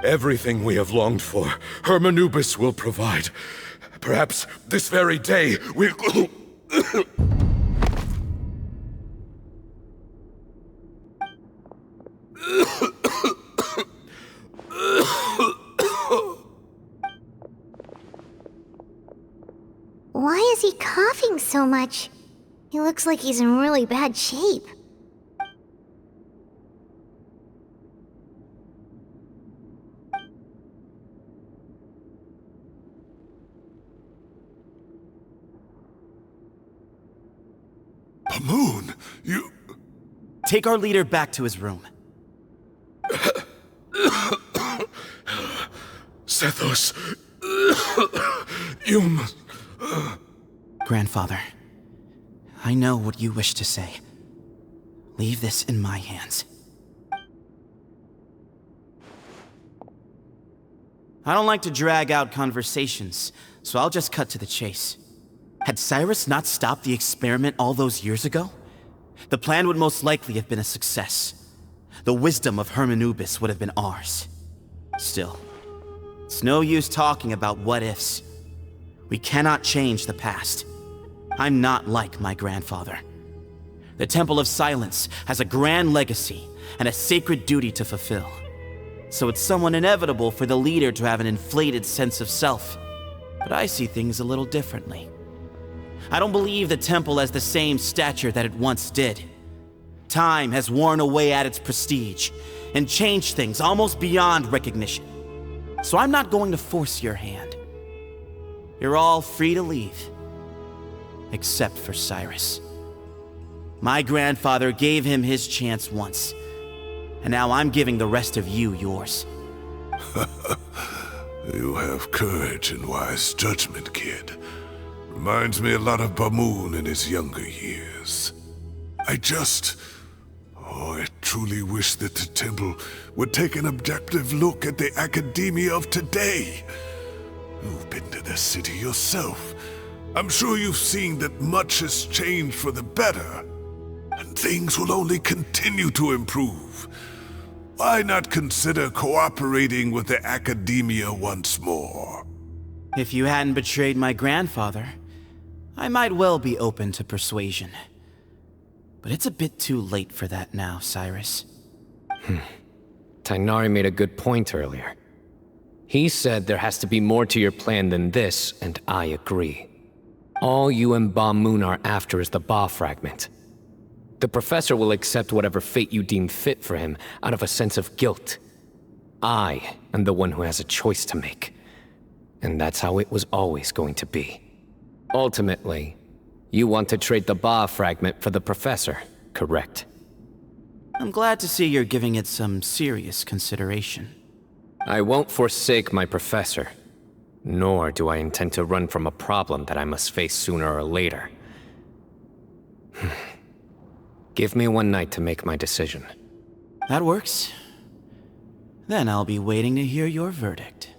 Speaker 17: Everything we have longed for, Hermanubis will provide. Perhaps this very day we'll...
Speaker 1: Why is he coughing so much? He looks like he's in really bad shape.
Speaker 3: Moon, you...
Speaker 15: Take our leader back to his room.
Speaker 17: Sethos, you must...
Speaker 15: Grandfather, I know what you wish to say. Leave this in my hands. I don't like to drag out conversations, so I'll just cut to the chase. Had Cyrus not stopped the experiment all those years ago, the plan would most likely have been a success. The wisdom of Hermanubis would have been ours. Still, it's no use talking about what-ifs. We cannot change the past. I'm not like my grandfather. The Temple of Silence has a grand legacy and a sacred duty to fulfill. So it's somewhat inevitable for the leader to have an inflated sense of self. But I see things a little differently. I don't believe the temple has the same stature that it once did. Time has worn away at its prestige and changed things almost beyond recognition. So I'm not going to force your hand. You're all free to leave. Except for Cyrus. My grandfather gave him his chance once, and now I'm giving the rest of you yours.
Speaker 3: You have courage and wise judgment, kid. Reminds me a lot of Bamoon in his younger years. I truly wish that the temple would take an objective look at the academia of today. You've been to the city yourself. I'm sure you've seen that much has changed for the better, and things will only continue to improve. Why not consider cooperating with the academia once more?
Speaker 15: If you hadn't betrayed my grandfather, I might well be open to persuasion. But it's a bit too late for that now, Cyrus.
Speaker 2: Tighnari made a good point earlier. He said there has to be more to your plan than this, and I agree. All you and Bamoon are after is the Ba fragment. The professor will accept whatever fate you deem fit for him out of a sense of guilt. I am the one who has a choice to make. And that's how it was always going to be. Ultimately, you want to trade the Ba fragment for the professor, correct?
Speaker 15: I'm glad to see you're giving it some serious consideration.
Speaker 2: I won't forsake my professor, nor do I intend to run from a problem that I must face sooner or later. Give me one night to make my decision.
Speaker 15: That works. Then I'll be waiting to hear your verdict,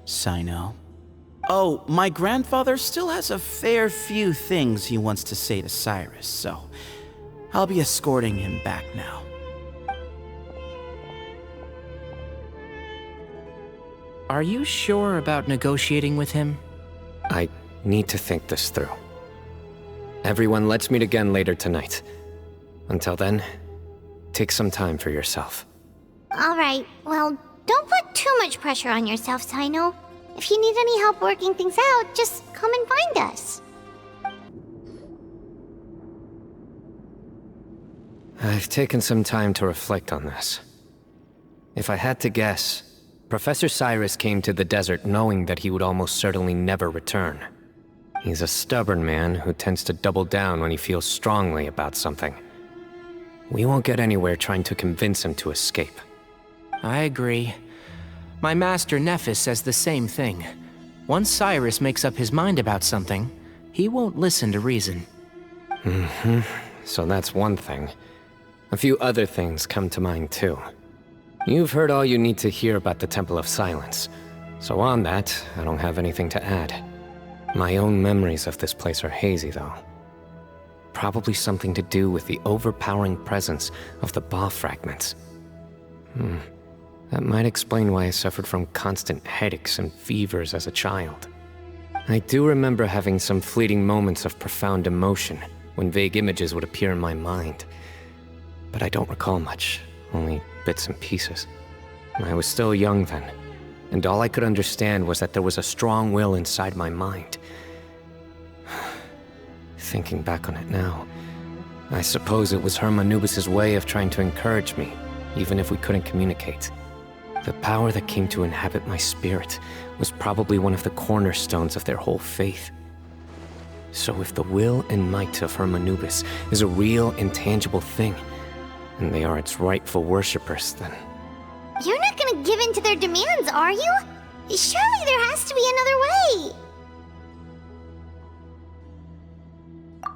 Speaker 15: Cyno. Oh, my grandfather still has a fair few things he wants to say to Cyrus, so I'll be escorting him back now.
Speaker 6: Are you sure about negotiating with him?
Speaker 2: I need to think this through. Everyone, let's meet again later tonight. Until then, take some time for yourself.
Speaker 1: Alright, well, don't put too much pressure on yourself, Cyno. If you need any help working things out, just come and find us.
Speaker 2: I've taken some time to reflect on this. If I had to guess, Professor Cyrus came to the desert knowing that he would almost certainly never return. He's a stubborn man who tends to double down when he feels strongly about something. We won't get anywhere trying to convince him to escape.
Speaker 6: I agree. My master Naphis says the same thing. Once Cyrus makes up his mind about something, he won't listen to reason.
Speaker 2: So that's one thing. A few other things come to mind too. You've heard all you need to hear about the Temple of Silence, so on that, I don't have anything to add. My own memories of this place are hazy though. Probably something to do with the overpowering presence of the Ba fragments. That might explain why I suffered from constant headaches and fevers as a child. I do remember having some fleeting moments of profound emotion when vague images would appear in my mind. But I don't recall much, only bits and pieces. I was still young then, and all I could understand was that there was a strong will inside my mind. Thinking back on it now, I suppose it was Hermanubis' way of trying to encourage me, even if we couldn't communicate. The power that came to inhabit my spirit was probably one of the cornerstones of their whole faith. So if the will and might of Hermanubis is a real, intangible thing, and they are its rightful worshippers, then...
Speaker 1: You're not gonna give in to their demands, are you? Surely there has to be another way!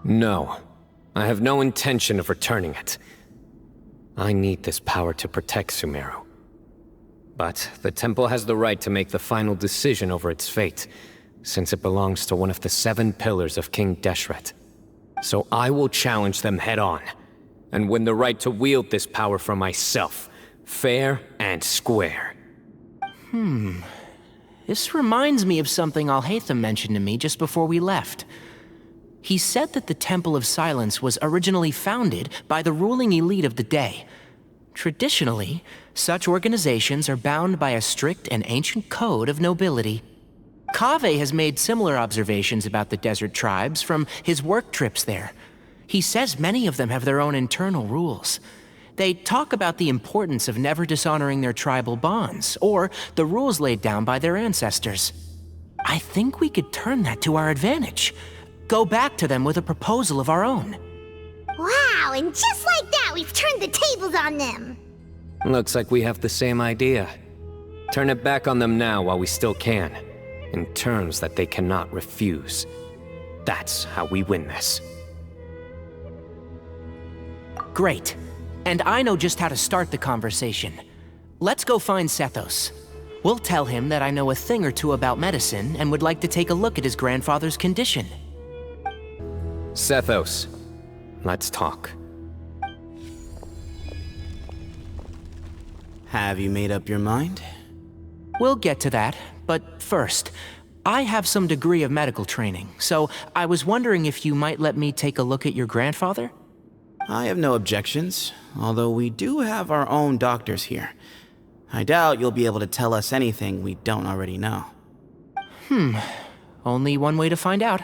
Speaker 2: No. I have no intention of returning it. I need this power to protect Sumeru. But the temple has the right to make the final decision over its fate, since it belongs to one of the 7 pillars of King Deshret. So I will challenge them head-on, and win the right to wield this power for myself, fair and square.
Speaker 6: This reminds me of something Alhaitham mentioned to me just before we left. He said that the Temple of Silence was originally founded by the ruling elite of the day. Traditionally, such organizations are bound by a strict and ancient code of nobility. Kaveh has made similar observations about the desert tribes from his work trips there. He says many of them have their own internal rules. They talk about the importance of never dishonoring their tribal bonds, or the rules laid down by their ancestors. I think we could turn that to our advantage. Go back to them with a proposal of our own.
Speaker 1: Wow, and just like that, we've turned the tables on them!
Speaker 2: Looks like we have the same idea. Turn it back on them now while we still can, in terms that they cannot refuse. That's how we win this.
Speaker 6: Great. And I know just how to start the conversation. Let's go find Sethos. We'll tell him that I know a thing or two about medicine and would like to take a look at his grandfather's condition.
Speaker 2: Sethos, let's talk.
Speaker 15: Have you made up your mind?
Speaker 6: We'll get to that, but first, I have some degree of medical training, so I was wondering if you might let me take a look at your grandfather?
Speaker 15: I have no objections, although we do have our own doctors here. I doubt you'll be able to tell us anything we don't already know.
Speaker 6: Only one way to find out.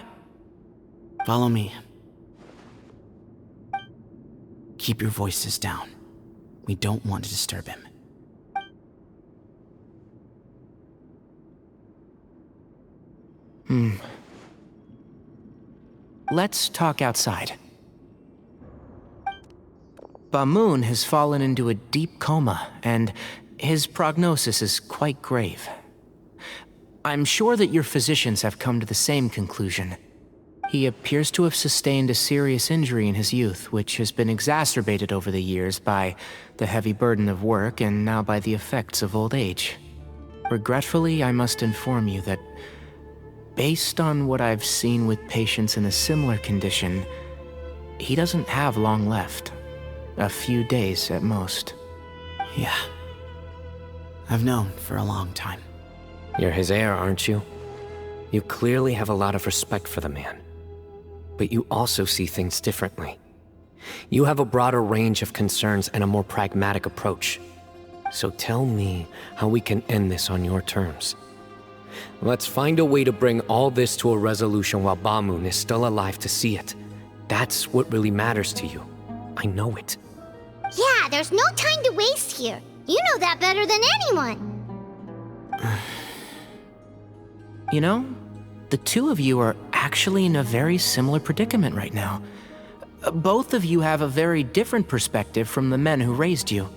Speaker 15: Follow me. Keep your voices down. We don't want to disturb him.
Speaker 6: Let's talk outside. Bamoon has fallen into a deep coma, and his prognosis is quite grave. I'm sure that your physicians have come to the same conclusion. He appears to have sustained a serious injury in his youth, which has been exacerbated over the years by the heavy burden of work and now by the effects of old age. Regretfully, I must inform you that, based on what I've seen with patients in a similar condition, he doesn't have long left. A few days at most.
Speaker 15: Yeah. I've known for a long time.
Speaker 2: You're his heir, aren't you? You clearly have a lot of respect for the man. But you also see things differently. You have a broader range of concerns and a more pragmatic approach. So tell me how we can end this on your terms. Let's find a way to bring all this to a resolution while Bamoon is still alive to see it. That's what really matters to you. I know it.
Speaker 1: Yeah, there's no time to waste here. You know that better than anyone.
Speaker 6: You know, the two of you are actually in a very similar predicament right now. Both of you have a very different perspective from the men who raised you.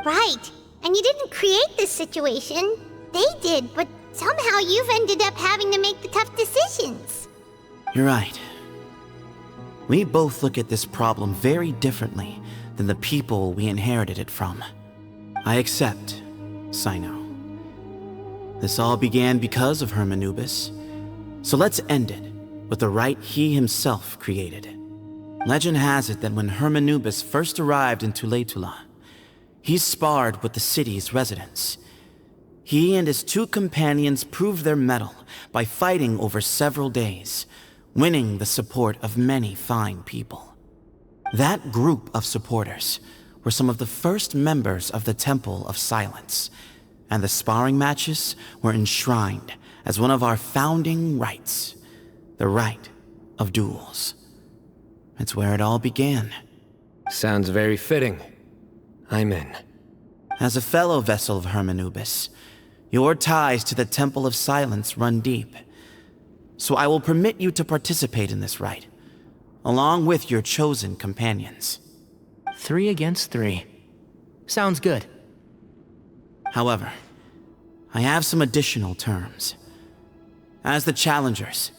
Speaker 1: Right. And you didn't create this situation. They did, but somehow you've ended up having to make the tough decisions.
Speaker 15: You're right. We both look at this problem very differently than the people we inherited it from. I accept, Cyno. This all began because of Hermanubis, so let's end it with the right he himself created. Legend has it that when Hermanubis first arrived in Tuletula, he sparred with the city's residents. He and his 2 companions proved their mettle by fighting over several days, winning the support of many fine people. That group of supporters were some of the first members of the Temple of Silence, and the sparring matches were enshrined as one of our founding rights, the right of duels. It's where it all began.
Speaker 2: Sounds very fitting. I'm in.
Speaker 15: As a fellow vessel of Hermanubis, your ties to the Temple of Silence run deep. So I will permit you to participate in this rite, along with your chosen companions.
Speaker 6: 3 against 3. Sounds good.
Speaker 15: However, I have some additional terms. As the challengers,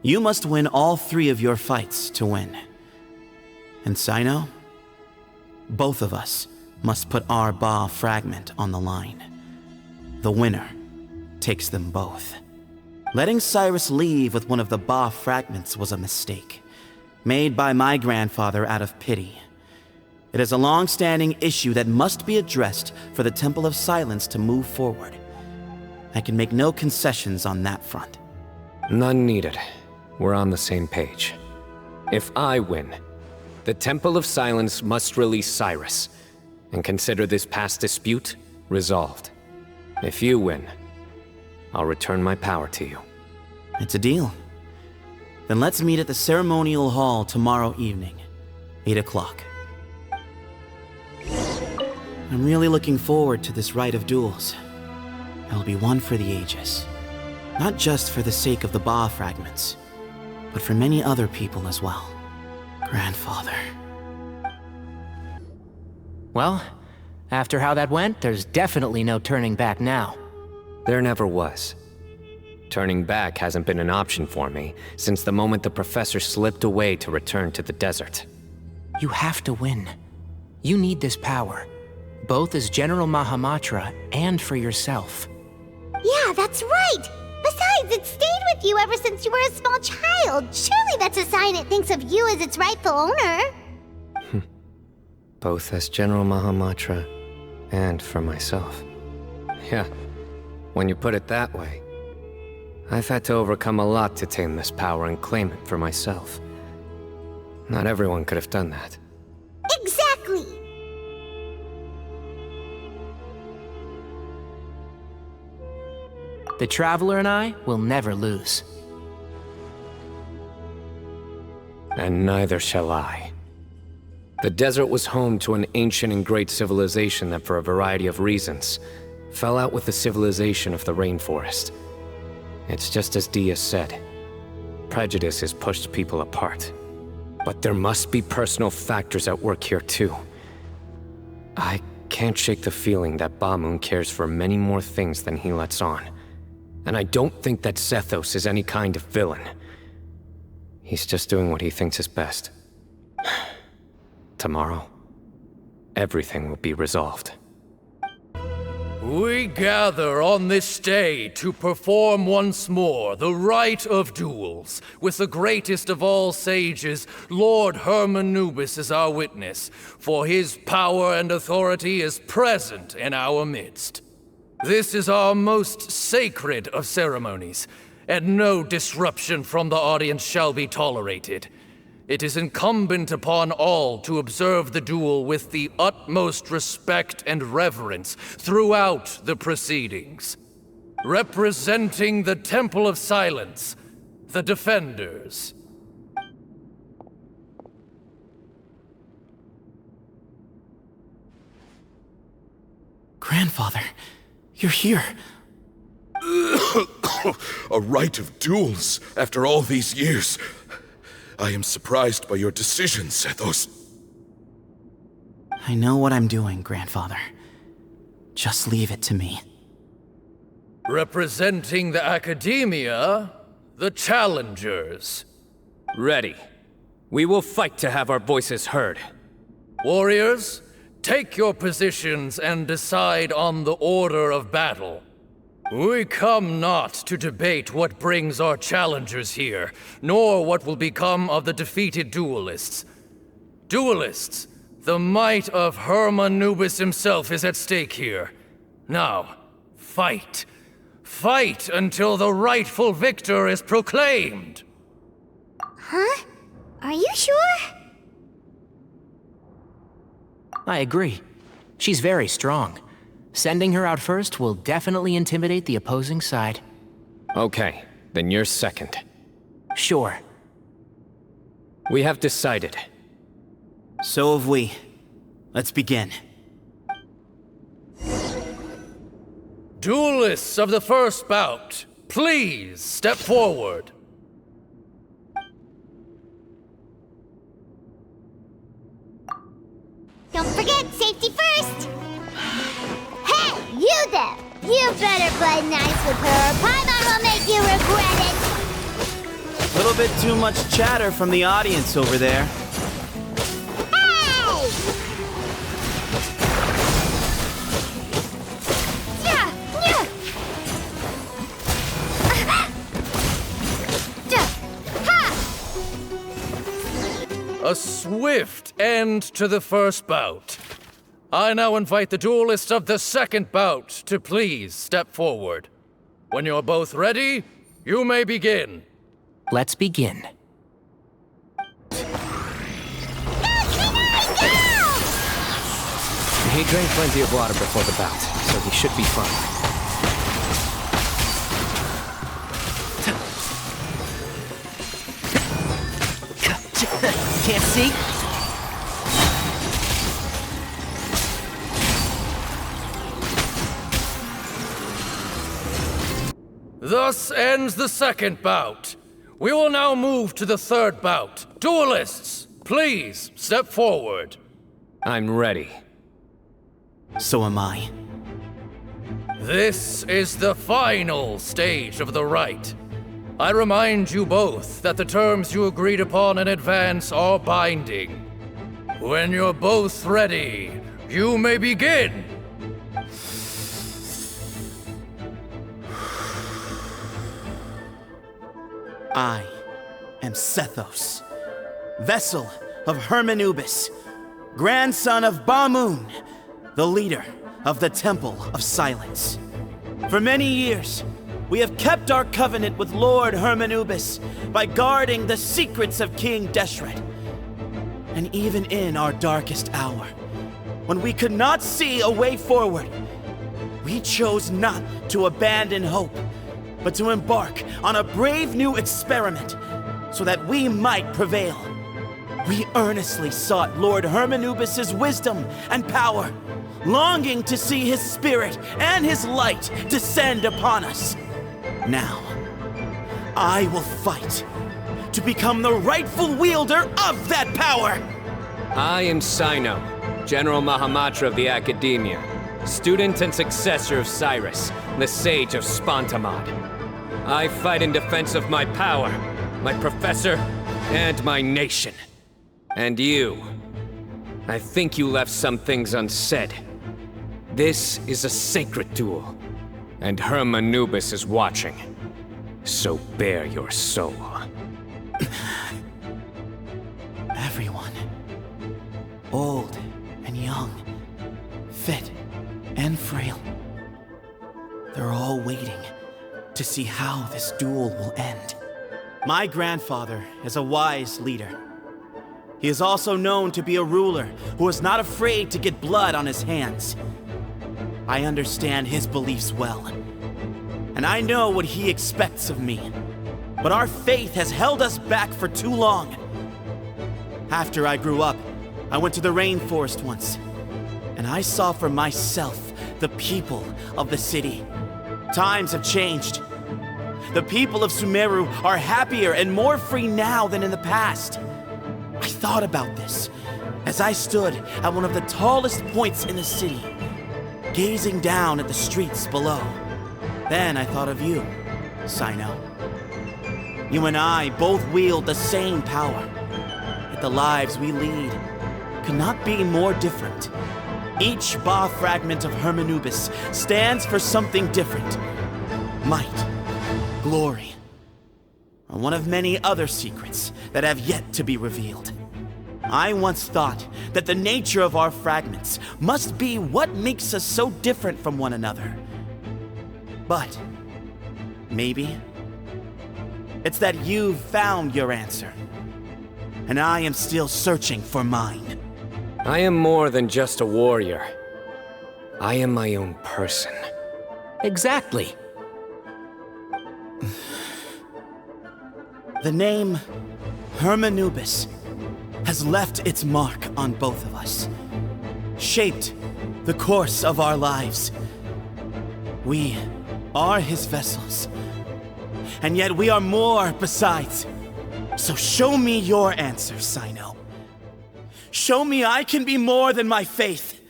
Speaker 15: you must win all 3 of your fights to win. And Cyno, both of us must put our Ba fragment on the line. The winner takes them both. Letting Cyrus leave with one of the Ba fragments was a mistake, made by my grandfather out of pity. It is a long-standing issue that must be addressed for the Temple of Silence to move forward. I can make no concessions on that front.
Speaker 2: None needed. We're on the same page. If I win, the Temple of Silence must release Cyrus, and consider this past dispute resolved. If you win, I'll return my power to you.
Speaker 15: It's a deal. Then let's meet at the ceremonial hall tomorrow evening, 8 o'clock. I'm really looking forward to this rite of duels. It'll be one for the ages. Not just for the sake of the Ba fragments, but for many other people as well. Grandfather.
Speaker 6: Well, after how that went, there's definitely no turning back now.
Speaker 2: There never was. Turning back hasn't been an option for me since the moment the professor slipped away to return to the desert.
Speaker 6: You have to win. You need this power, both as General Mahamatra and for yourself.
Speaker 1: Yeah, that's right! Besides, it stayed with you ever since you were a small child. Surely that's a sign it thinks of you as its rightful owner.
Speaker 2: Both as General Mahamatra and for myself. Yeah, when you put it that way, I've had to overcome a lot to tame this power and claim it for myself. Not everyone could have done that.
Speaker 1: Exactly!
Speaker 6: The Traveler and I will never lose.
Speaker 2: And neither shall I. The desert was home to an ancient and great civilization that, for a variety of reasons, fell out with the civilization of the rainforest. It's just as Dehya said. Prejudice has pushed people apart. But there must be personal factors at work here too. I can't shake the feeling that Bamun cares for many more things than he lets on. And I don't think that Sethos is any kind of villain. He's just doing what he thinks is best. Tomorrow, everything will be resolved.
Speaker 18: We gather on this day to perform once more the rite of duels, with the greatest of all sages, Lord Hermanubis, as our witness, for his power and authority is present in our midst. This is our most sacred of ceremonies, and no disruption from the audience shall be tolerated. It is incumbent upon all to observe the duel with the utmost respect and reverence throughout the proceedings. Representing the Temple of Silence, the Defenders.
Speaker 15: Grandfather, you're here.
Speaker 17: A rite of duels after all these years. I am surprised by your decision, Sethos.
Speaker 15: I know what I'm doing, Grandfather. Just leave it to me.
Speaker 18: Representing the Academia, the Challengers.
Speaker 2: Ready. We will fight to have our voices heard.
Speaker 18: Warriors, take your positions and decide on the order of battle. We come not to debate what brings our challengers here, nor what will become of the defeated duelists. Duelists, the might of Hermanubis himself is at stake here. Now, fight. Fight until the rightful victor is proclaimed.
Speaker 1: Huh? Are you sure?
Speaker 6: I agree. She's very strong. Sending her out first will definitely intimidate the opposing side.
Speaker 2: Okay, then you're second.
Speaker 6: Sure.
Speaker 2: We have decided.
Speaker 15: So have we. Let's begin.
Speaker 18: Duelists of the first bout, please step forward.
Speaker 1: Don't forget, safety first! Hey, you there! You better play nice with her, or Paimon will make you regret it!
Speaker 15: A little bit too much chatter from the audience over there.
Speaker 1: Hey! Yeah, yeah. Ha!
Speaker 18: A swift end to the first bout. I now invite the duelists of the second bout to please step forward. When you're both ready, you may begin.
Speaker 6: Let's begin.
Speaker 2: He drank plenty of water before the bout, so he should be fine.
Speaker 6: Can't see?
Speaker 18: Thus ends the second bout. We will now move to the third bout. Duelists, please step forward.
Speaker 2: I'm ready.
Speaker 15: So am I.
Speaker 18: This is the final stage of the rite. I remind you both that the terms you agreed upon in advance are binding. When you're both ready, you may begin.
Speaker 15: I am Sethos, vessel of Hermanubis, grandson of Bamun, the leader of the Temple of Silence. For many years, we have kept our covenant with Lord Hermanubis by guarding the secrets of King Deshret. And even in our darkest hour, when we could not see a way forward, we chose not to abandon hope, but to embark on a brave new experiment so that we might prevail. We earnestly sought Lord Hermanubis' wisdom and power, longing to see his spirit and his light descend upon us. Now, I will fight to become the rightful wielder of that power!
Speaker 2: I am Cyno, General Mahamatra of the Academia, student and successor of Cyrus, the Sage of Spantamad. I fight in defense of my power, my professor, and my nation. And you. I think you left some things unsaid. This is a sacred duel, and Hermanubis is watching. So bare your soul.
Speaker 15: Everyone, old and young, fit and frail, they're all waiting to see how this duel will end. My grandfather is a wise leader. He is also known to be a ruler who is not afraid to get blood on his hands. I understand his beliefs well, and I know what he expects of me. But our faith has held us back for too long. After I grew up, I went to the rainforest once, and I saw for myself the people of the city. Times have changed. The people of Sumeru are happier and more free now than in the past. I thought about this as I stood at one of the tallest points in the city, gazing down at the streets below. Then I thought of you, Cyno. You and I both wield the same power, yet the lives we lead could not be more different. Each Ba fragment of Hermanubis stands for something different. Might, glory, or one of many other secrets that have yet to be revealed. I once thought that the nature of our fragments must be what makes us so different from one another. But maybe it's that you've found your answer, and I am still searching for mine.
Speaker 2: I am more than just a warrior. I am my own person.
Speaker 6: Exactly.
Speaker 15: The name Hermanubis has left its mark on both of us, shaped the course of our lives. We are his vessels, and yet we are more besides. So show me your answer, Cyno. Show me I can be more than my faith,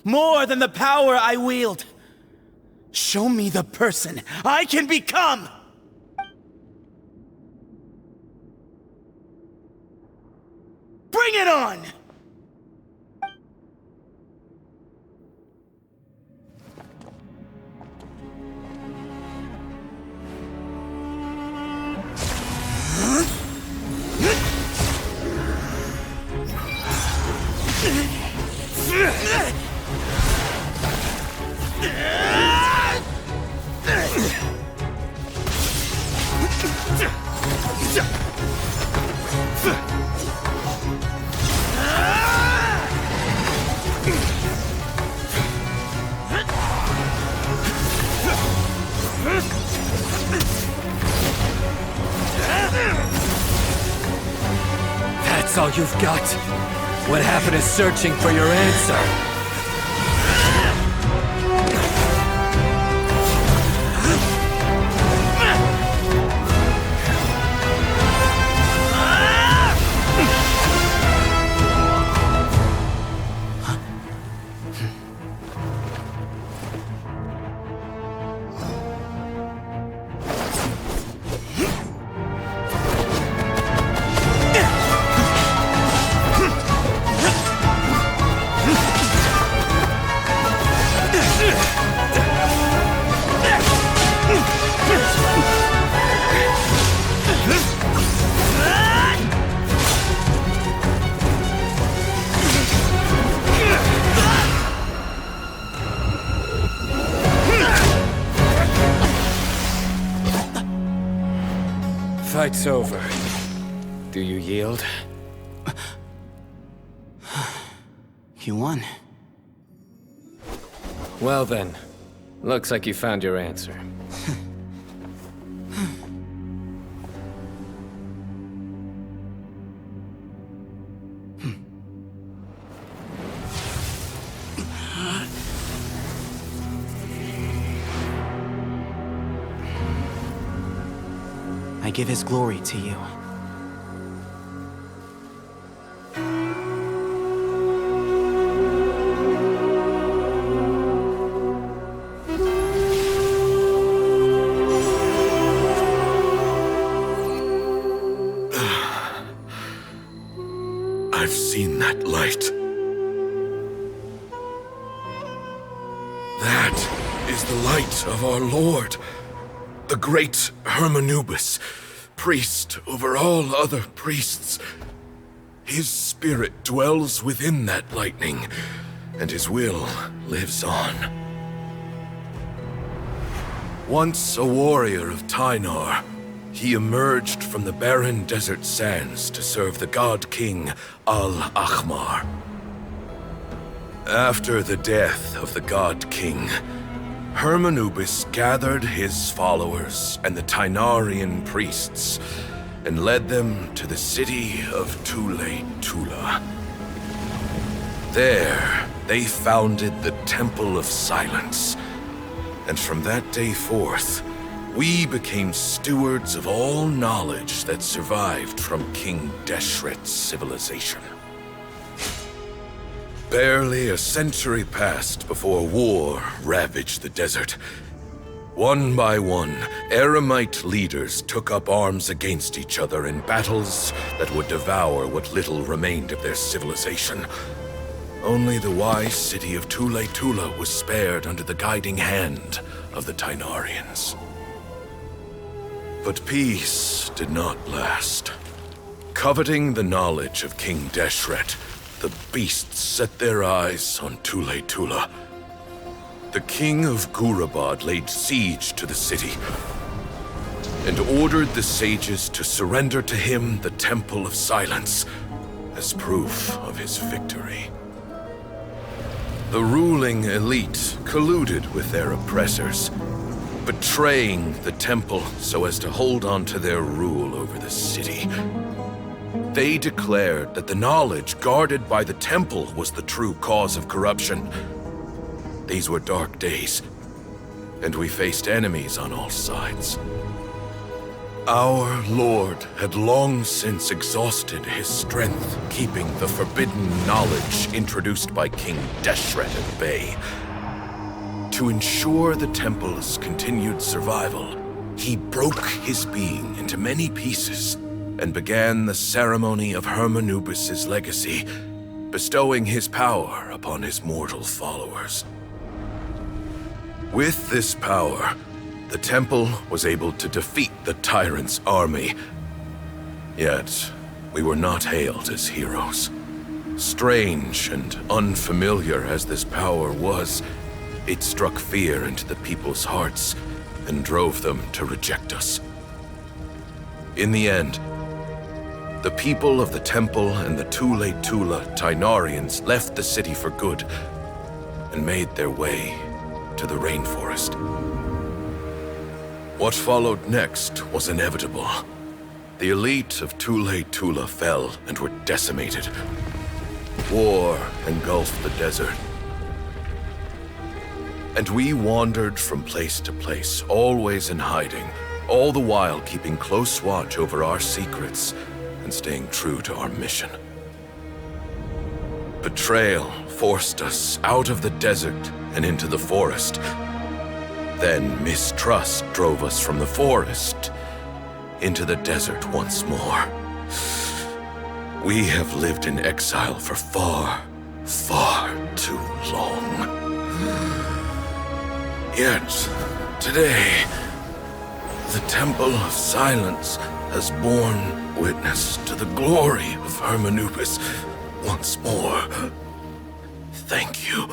Speaker 15: more than the power I wield. Show me the person I can become! Bring it on!
Speaker 18: That's all you've got? What happened to searching for your answer? Fight's over. Do you yield?
Speaker 15: You won.
Speaker 2: Well then, looks like you found your answer.
Speaker 15: I give his glory to you.
Speaker 17: I've seen that light. That is the light of our Lord, the great Hermanubis, priest over all other priests. His spirit dwells within that lightning, and his will lives on. Once a warrior of Tighnari, he emerged from the barren desert sands to serve the god king Al-Ahmar. After the death of the god king, Hermanubis gathered his followers and the Tighnarian priests and led them to the city of Tula. There, they founded the Temple of Silence, and from that day forth, we became stewards of all knowledge that survived from King Deshret's civilization. Barely a century passed before war ravaged the desert. One by one, Eremite leaders took up arms against each other in battles that would devour what little remained of their civilization. Only the wise city of Tula was spared under the guiding hand of the Tighnarians. But peace did not last. Coveting the knowledge of King Deshret, the beasts set their eyes on Tule Tula. The king of Gurabad laid siege to the city and ordered the sages to surrender to him the Temple of Silence as proof of his victory. The ruling elite colluded with their oppressors, betraying the temple so as to hold on to their rule over the city. They declared that the knowledge guarded by the temple was the true cause of corruption. These were dark days, and we faced enemies on all sides. Our lord had long since exhausted his strength, keeping the forbidden knowledge introduced by King Deshret at bay. To ensure the temple's continued survival, he broke his being into many pieces and began the ceremony of Hermanubis' legacy, bestowing his power upon his mortal followers. With this power, the temple was able to defeat the tyrant's army. Yet, we were not hailed as heroes. Strange and unfamiliar as this power was, it struck fear into the people's hearts and drove them to reject us. In the end, the people of the temple and the Tule Tula Tighnarians left the city for good and made their way to the rainforest. What followed next was inevitable. The elite of Tule Tula fell and were decimated. War engulfed the desert. And we wandered from place to place, always in hiding, all the while keeping close watch over our secrets and staying true to our mission. Betrayal forced us out of the desert and into the forest. Then mistrust drove us from the forest into the desert once more. We have lived in exile for far, far too long. Yet, today, the Temple of Silence has borne witness to the glory of Hermanubis once more. Thank you.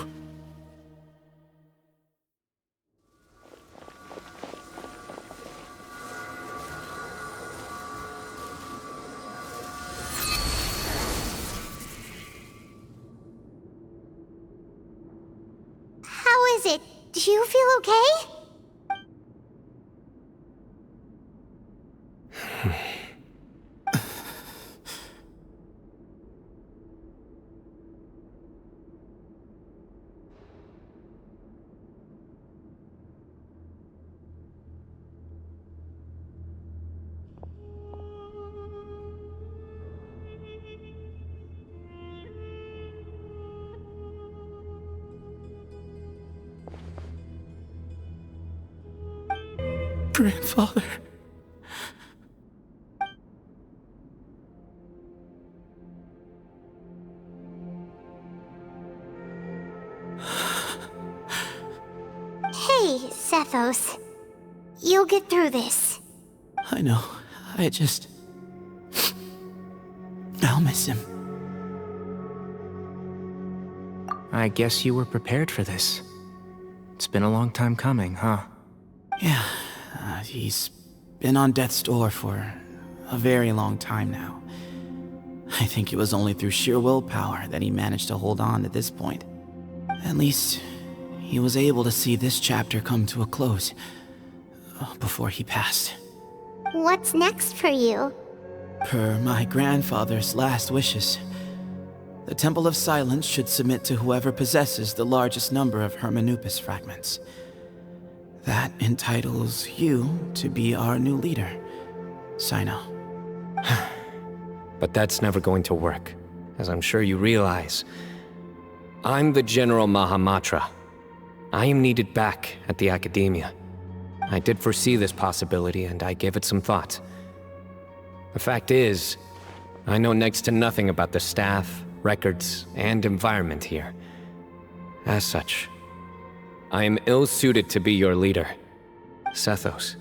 Speaker 1: How is it? Do you feel okay?
Speaker 15: Grandfather.
Speaker 1: Hey, Sethos. You'll get through this.
Speaker 15: I know. I'll miss him.
Speaker 6: I guess you were prepared for this. It's been a long time coming, huh?
Speaker 15: Yeah, he's been on death's door for a very long time now. I think it was only through sheer willpower that he managed to hold on to this point. At least, he was able to see this chapter come to a close before he passed.
Speaker 1: What's next for you?
Speaker 15: Per my grandfather's last wishes, the Temple of Silence should submit to whoever possesses the largest number of Hermanubis fragments. That entitles you to be our new leader, Cyno.
Speaker 2: But that's never going to work, as I'm sure you realize. I'm the General Mahamatra. I am needed back at the Academia. I did foresee this possibility, and I gave it some thought. The fact is, I know next to nothing about the staff, records, and environment here. As such, I am ill-suited to be your leader. Sethos,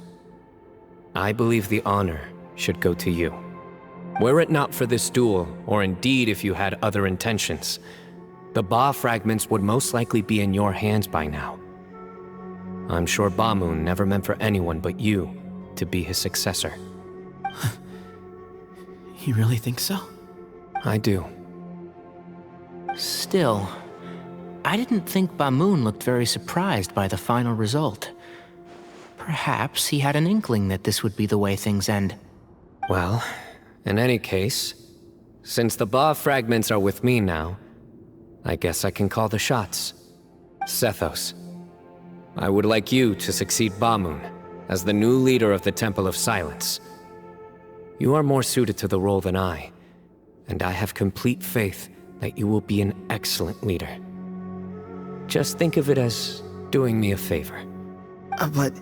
Speaker 2: I believe the honor should go to you. Were it not for this duel, or indeed if you had other intentions, the Ba fragments would most likely be in your hands by now. I'm sure Bamun never meant for anyone but you to be his successor.
Speaker 6: You really think so?
Speaker 2: I do.
Speaker 6: Still, I didn't think Bamun looked very surprised by the final result. Perhaps he had an inkling that this would be the way things end.
Speaker 2: Well, in any case, since the Ba fragments are with me now, I guess I can call the shots. Sethos, I would like you to succeed Bamun as the new leader of the Temple of Silence. You are more suited to the role than I, and I have complete faith that you will be an excellent leader. Just think of it as doing me a favor.
Speaker 15: But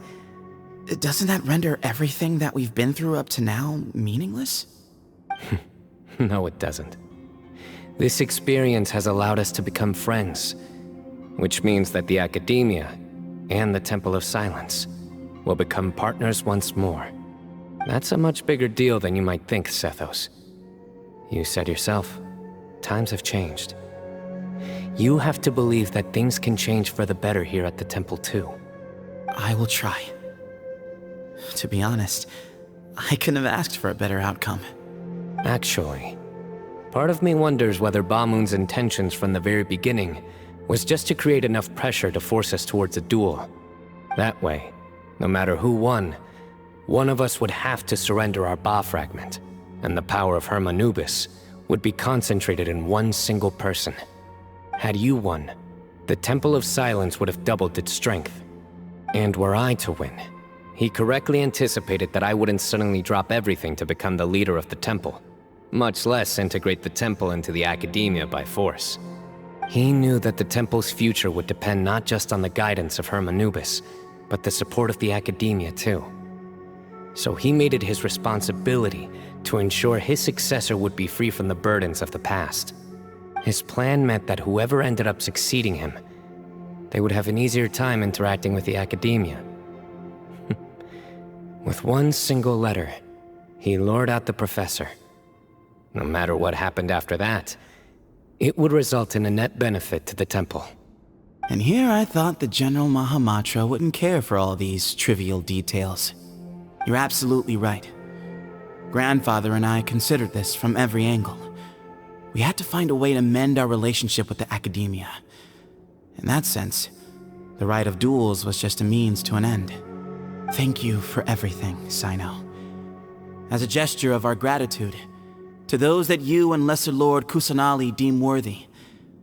Speaker 15: doesn't that render everything that we've been through up to now meaningless?
Speaker 2: No, it doesn't. This experience has allowed us to become friends, which means that the Academia and the Temple of Silence will become partners once more. That's a much bigger deal than you might think, Sethos. You said yourself, times have changed. You have to believe that things can change for the better here at the Temple too.
Speaker 15: I will try. To be honest, I couldn't have asked for a better outcome.
Speaker 2: Actually, part of me wonders whether Bamun's intentions from the very beginning was just to create enough pressure to force us towards a duel. That way, no matter who won, one of us would have to surrender our Ba fragment, and the power of Hermanubis would be concentrated in one single person. Had you won, the Temple of Silence would have doubled its strength. And were I to win, he correctly anticipated that I wouldn't suddenly drop everything to become the leader of the Temple, much less integrate the Temple into the Academia by force. He knew that the Temple's future would depend not just on the guidance of Hermanubis, but the support of the Academia too. So he made it his responsibility to ensure his successor would be free from the burdens of the past. His plan meant that whoever ended up succeeding him, they would have an easier time interacting with the Academia. With one single letter, he lured out the professor. No matter what happened after that, it would result in a net benefit to the Temple.
Speaker 15: And here I thought the General Mahamatra wouldn't care for all these trivial details. You're absolutely right. Grandfather and I considered this from every angle. We had to find a way to mend our relationship with the Academia. In that sense, the right of duels was just a means to an end. Thank you for everything, Cyno. As a gesture of our gratitude, to those that you and Lesser Lord Kusanali deem worthy,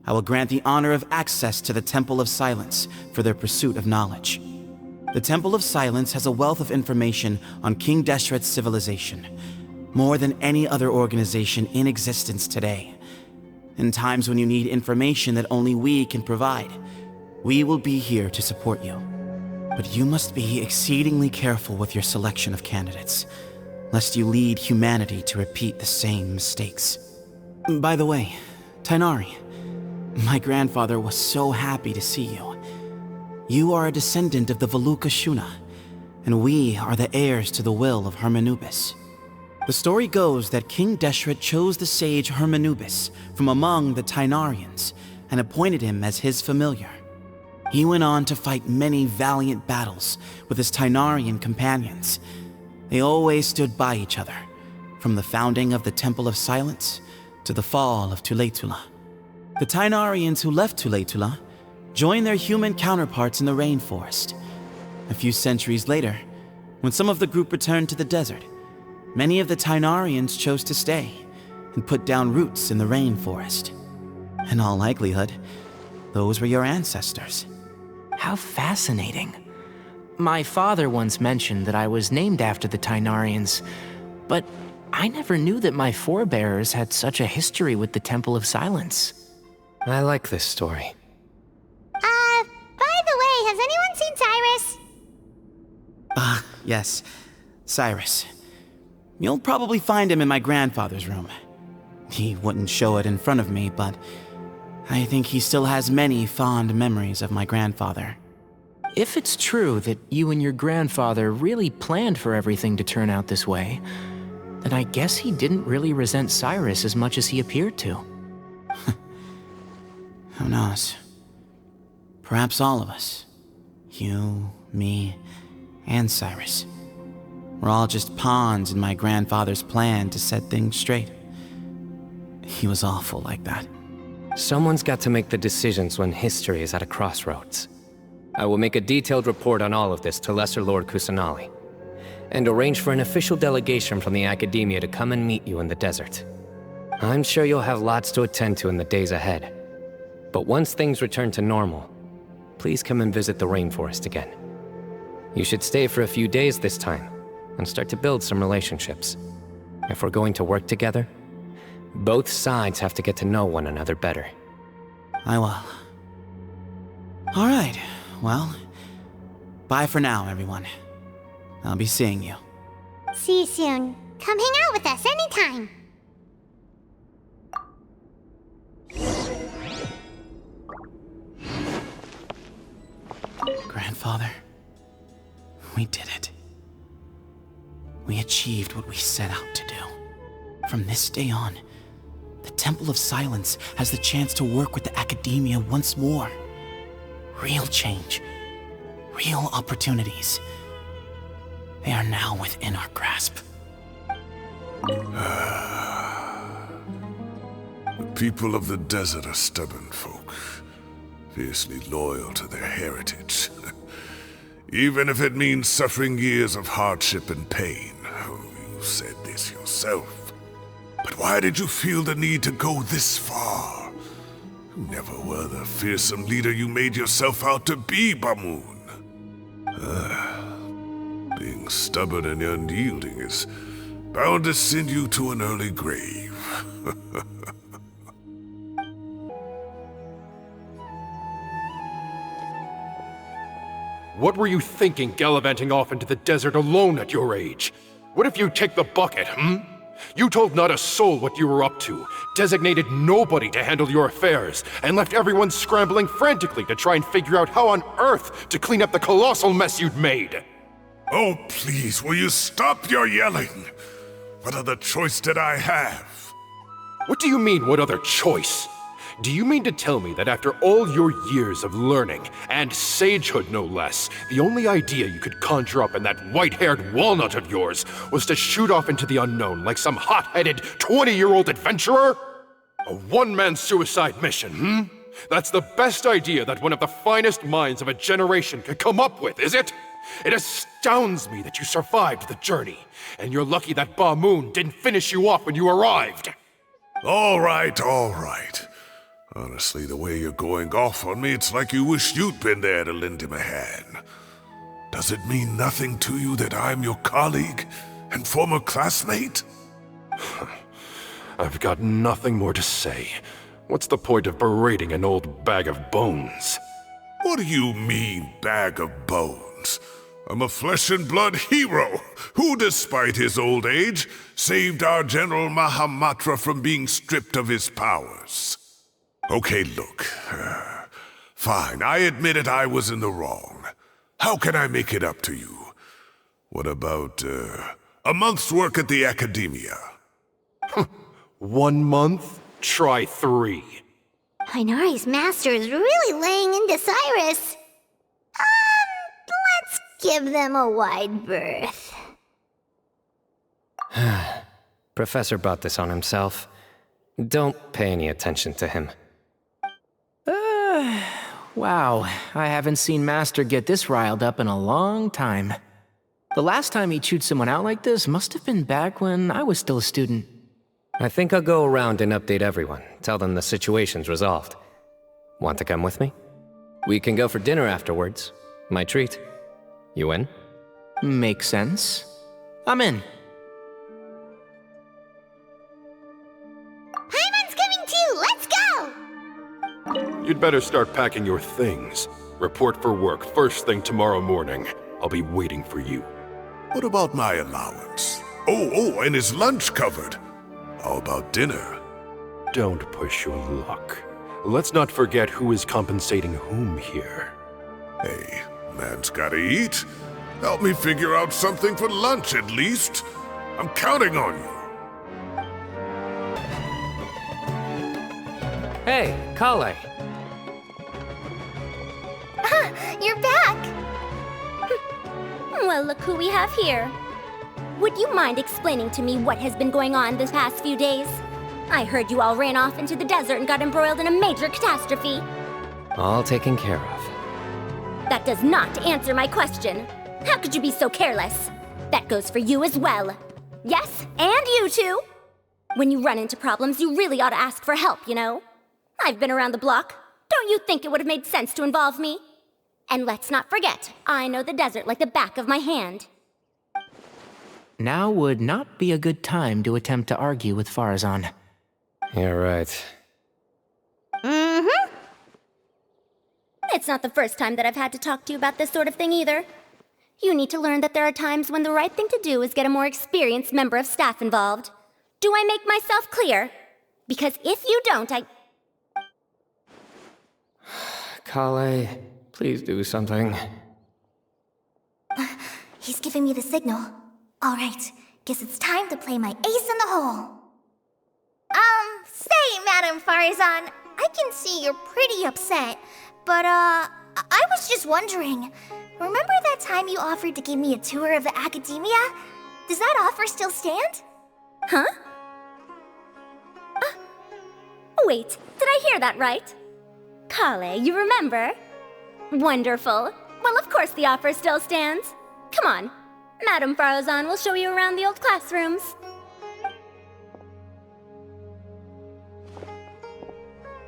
Speaker 15: I will grant the honor of access to the Temple of Silence for their pursuit of knowledge. The Temple of Silence has a wealth of information on King Deshret's civilization, more than any other organization in existence today. In times when you need information that only we can provide, we will be here to support you. But you must be exceedingly careful with your selection of candidates, lest you lead humanity to repeat the same mistakes. By the way, Tighnari, my grandfather was so happy to see you. You are a descendant of the Veluka Shuna, and we are the heirs to the will of Hermanubis. The story goes that King Deshret chose the sage Hermanubis from among the Tighnarians and appointed him as his familiar. He went on to fight many valiant battles with his Tighnarian companions. They always stood by each other, from the founding of the Temple of Silence to the fall of Tuletula. The Tighnarians who left Tuletula joined their human counterparts in the rainforest. A few centuries later, when some of the group returned to the desert, many of the Tighnarians chose to stay and put down roots in the rainforest. In all likelihood, those were your ancestors.
Speaker 6: How fascinating. My father once mentioned that I was named after the Tighnarians, but I never knew that my forebears had such a history with the Temple of Silence.
Speaker 2: I like this story.
Speaker 1: By the way, has anyone seen Cyrus?
Speaker 15: Yes, Cyrus. You'll probably find him in my grandfather's room. He wouldn't show it in front of me, but I think he still has many fond memories of my grandfather.
Speaker 6: If it's true that you and your grandfather really planned for everything to turn out this way, then I guess he didn't really resent Cyrus as much as he appeared to.
Speaker 15: Who knows? Perhaps all of us. You, me, and Cyrus. We're all just pawns in my grandfather's plan to set things straight. He was awful like that.
Speaker 2: Someone's got to make the decisions when history is at a crossroads. I will make a detailed report on all of this to Lesser Lord Kusanali, and arrange for an official delegation from the Academia to come and meet you in the desert. I'm sure you'll have lots to attend to in the days ahead. But once things return to normal, please come and visit the rainforest again. You should stay for a few days this time, and start to build some relationships. If we're going to work together, both sides have to get to know one another better.
Speaker 15: I will. All right, well, bye for now, everyone. I'll be seeing you.
Speaker 1: See you soon. Come hang out with us anytime.
Speaker 15: Grandfather, we did it. We achieved what we set out to do. From this day on, the Temple of Silence has the chance to work with the Academia once more. Real change. Real opportunities. They are now within our grasp.
Speaker 3: The people of the desert are stubborn folk, fiercely loyal to their heritage. Even if it means suffering years of hardship and pain. Oh, you said this yourself. But why did you feel the need to go this far? You never were the fearsome leader you made yourself out to be, Bamoon. Being stubborn and unyielding is bound to send you to an early grave.
Speaker 11: What were you thinking gallivanting off into the desert alone at your age? What if you take the bucket, You told not a soul what you were up to, designated nobody to handle your affairs, and left everyone scrambling frantically to try and figure out how on earth to clean up the colossal mess you'd made.
Speaker 3: Oh, please, will you stop your yelling? What other choice did I have?
Speaker 11: What do you mean, what other choice? Do you mean to tell me that after all your years of learning, and sagehood no less, the only idea you could conjure up in that white-haired walnut of yours was to shoot off into the unknown like some hot-headed 20-year-old adventurer? A one-man suicide mission, That's the best idea that one of the finest minds of a generation could come up with, is it? It astounds me that you survived the journey, and you're lucky that Bamoon didn't finish you off when you arrived.
Speaker 3: All right, all right. Honestly, the way you're going off on me, it's like you wish you'd been there to lend him a hand. Does it mean nothing to you that I'm your colleague and former classmate?
Speaker 11: I've got nothing more to say. What's the point of berating an old bag of bones?
Speaker 3: What do you mean, bag of bones? I'm a flesh and blood hero who, despite his old age, saved our General Mahamatra from being stripped of his powers. Okay, look. Fine, I admit it, I was in the wrong. How can I make it up to you? What about, a month's work at the Academia?
Speaker 11: 1 month? Try 3.
Speaker 1: Tighnari's master is really laying into Cyrus. Let's give them a wide berth.
Speaker 2: Professor brought this on himself. Don't pay any attention to him.
Speaker 6: Wow, I haven't seen Master get this riled up in a long time. The last time he chewed someone out like this must have been back when I was still a student.
Speaker 2: I think I'll go around and update everyone, tell them the situation's resolved. Want to come with me? We can go for dinner afterwards. My treat. You in?
Speaker 6: Makes sense. I'm in.
Speaker 1: Paimon's coming too! Let's go!
Speaker 11: You'd better start packing your things. Report for work first thing tomorrow morning. I'll be waiting for you.
Speaker 3: What about my allowance? Oh, and is lunch covered? How about dinner?
Speaker 11: Don't push your luck. Let's not forget who is compensating whom here.
Speaker 3: Hey, man's gotta eat. Help me figure out something for lunch at least. I'm counting on you.
Speaker 2: Hey, Collei.
Speaker 7: You're back! Well, look who we have here. Would you mind explaining to me what has been going on this past few days? I heard you all ran off into the desert and got embroiled in a major catastrophe.
Speaker 2: All taken care of.
Speaker 7: That does not answer my question. How could you be so careless? That goes for you as well. Yes, and you too. When you run into problems, you really ought to ask for help, you know? I've been around the block. Don't you think it would have made sense to involve me? And let's not forget, I know the desert like the back of my hand.
Speaker 6: Now would not be a good time to attempt to argue with Faruzan.
Speaker 2: You're right.
Speaker 7: Mm-hmm. It's not the first time that I've had to talk to you about this sort of thing either. You need to learn that there are times when the right thing to do is get a more experienced member of staff involved. Do I make myself clear? Because if you don't,
Speaker 2: Collei, please do something.
Speaker 7: He's giving me the signal. All right, guess it's time to play my ace in the hole. Say, Madam Faruzan, I can see you're pretty upset, but, I was just wondering, remember that time you offered to give me a tour of the Academia? Does that offer still stand? Huh? Wait, did I hear that right? Collei, you remember? Wonderful. Well, of course the offer still stands. Come on, Madam Faruzan will show you around the old classrooms.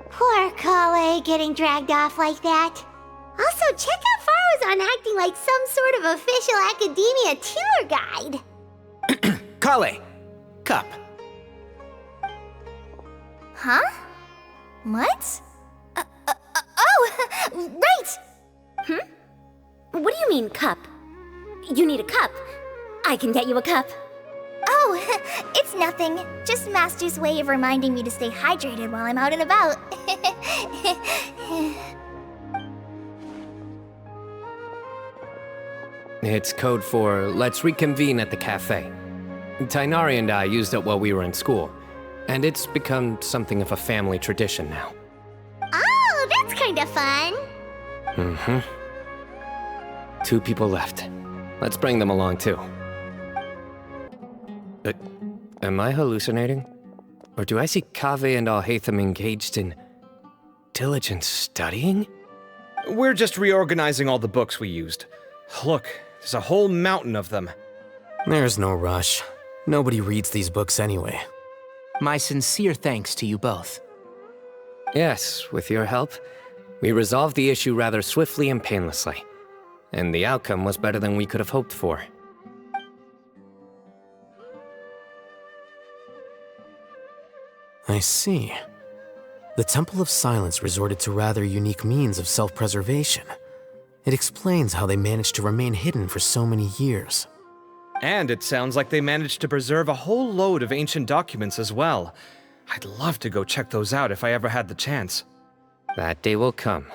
Speaker 1: Poor Collei getting dragged off like that. Also, check out Faruzan acting like some sort of official Academia tour guide.
Speaker 6: Collei! Cup.
Speaker 7: Huh? What? Oh, right! What do you mean, cup? You need a cup. I can get you a cup. Oh, it's nothing. Just Master's way of reminding me to stay hydrated while I'm out and about.
Speaker 2: It's code for let's reconvene at the cafe. Tighnari and I used it while we were in school, and it's become something of a family tradition now.
Speaker 1: Oh, that's kind of fun.
Speaker 2: Mm-hmm. 2 people left. Let's bring them along too. Am I hallucinating? Or do I see Kaveh and Alhaitham engaged in diligent studying?
Speaker 8: We're just reorganizing all the books we used. Look, there's a whole mountain of them.
Speaker 9: There's no rush. Nobody reads these books anyway.
Speaker 6: My sincere thanks to you both.
Speaker 2: Yes, with your help, we resolved the issue rather swiftly and painlessly. And the outcome was better than we could have hoped for.
Speaker 9: I see. The Temple of Silence resorted to rather unique means of self-preservation. It explains how they managed to remain hidden for so many years.
Speaker 8: And it sounds like they managed to preserve a whole load of ancient documents as well. I'd love to go check those out if I ever had the chance.
Speaker 2: That day will come.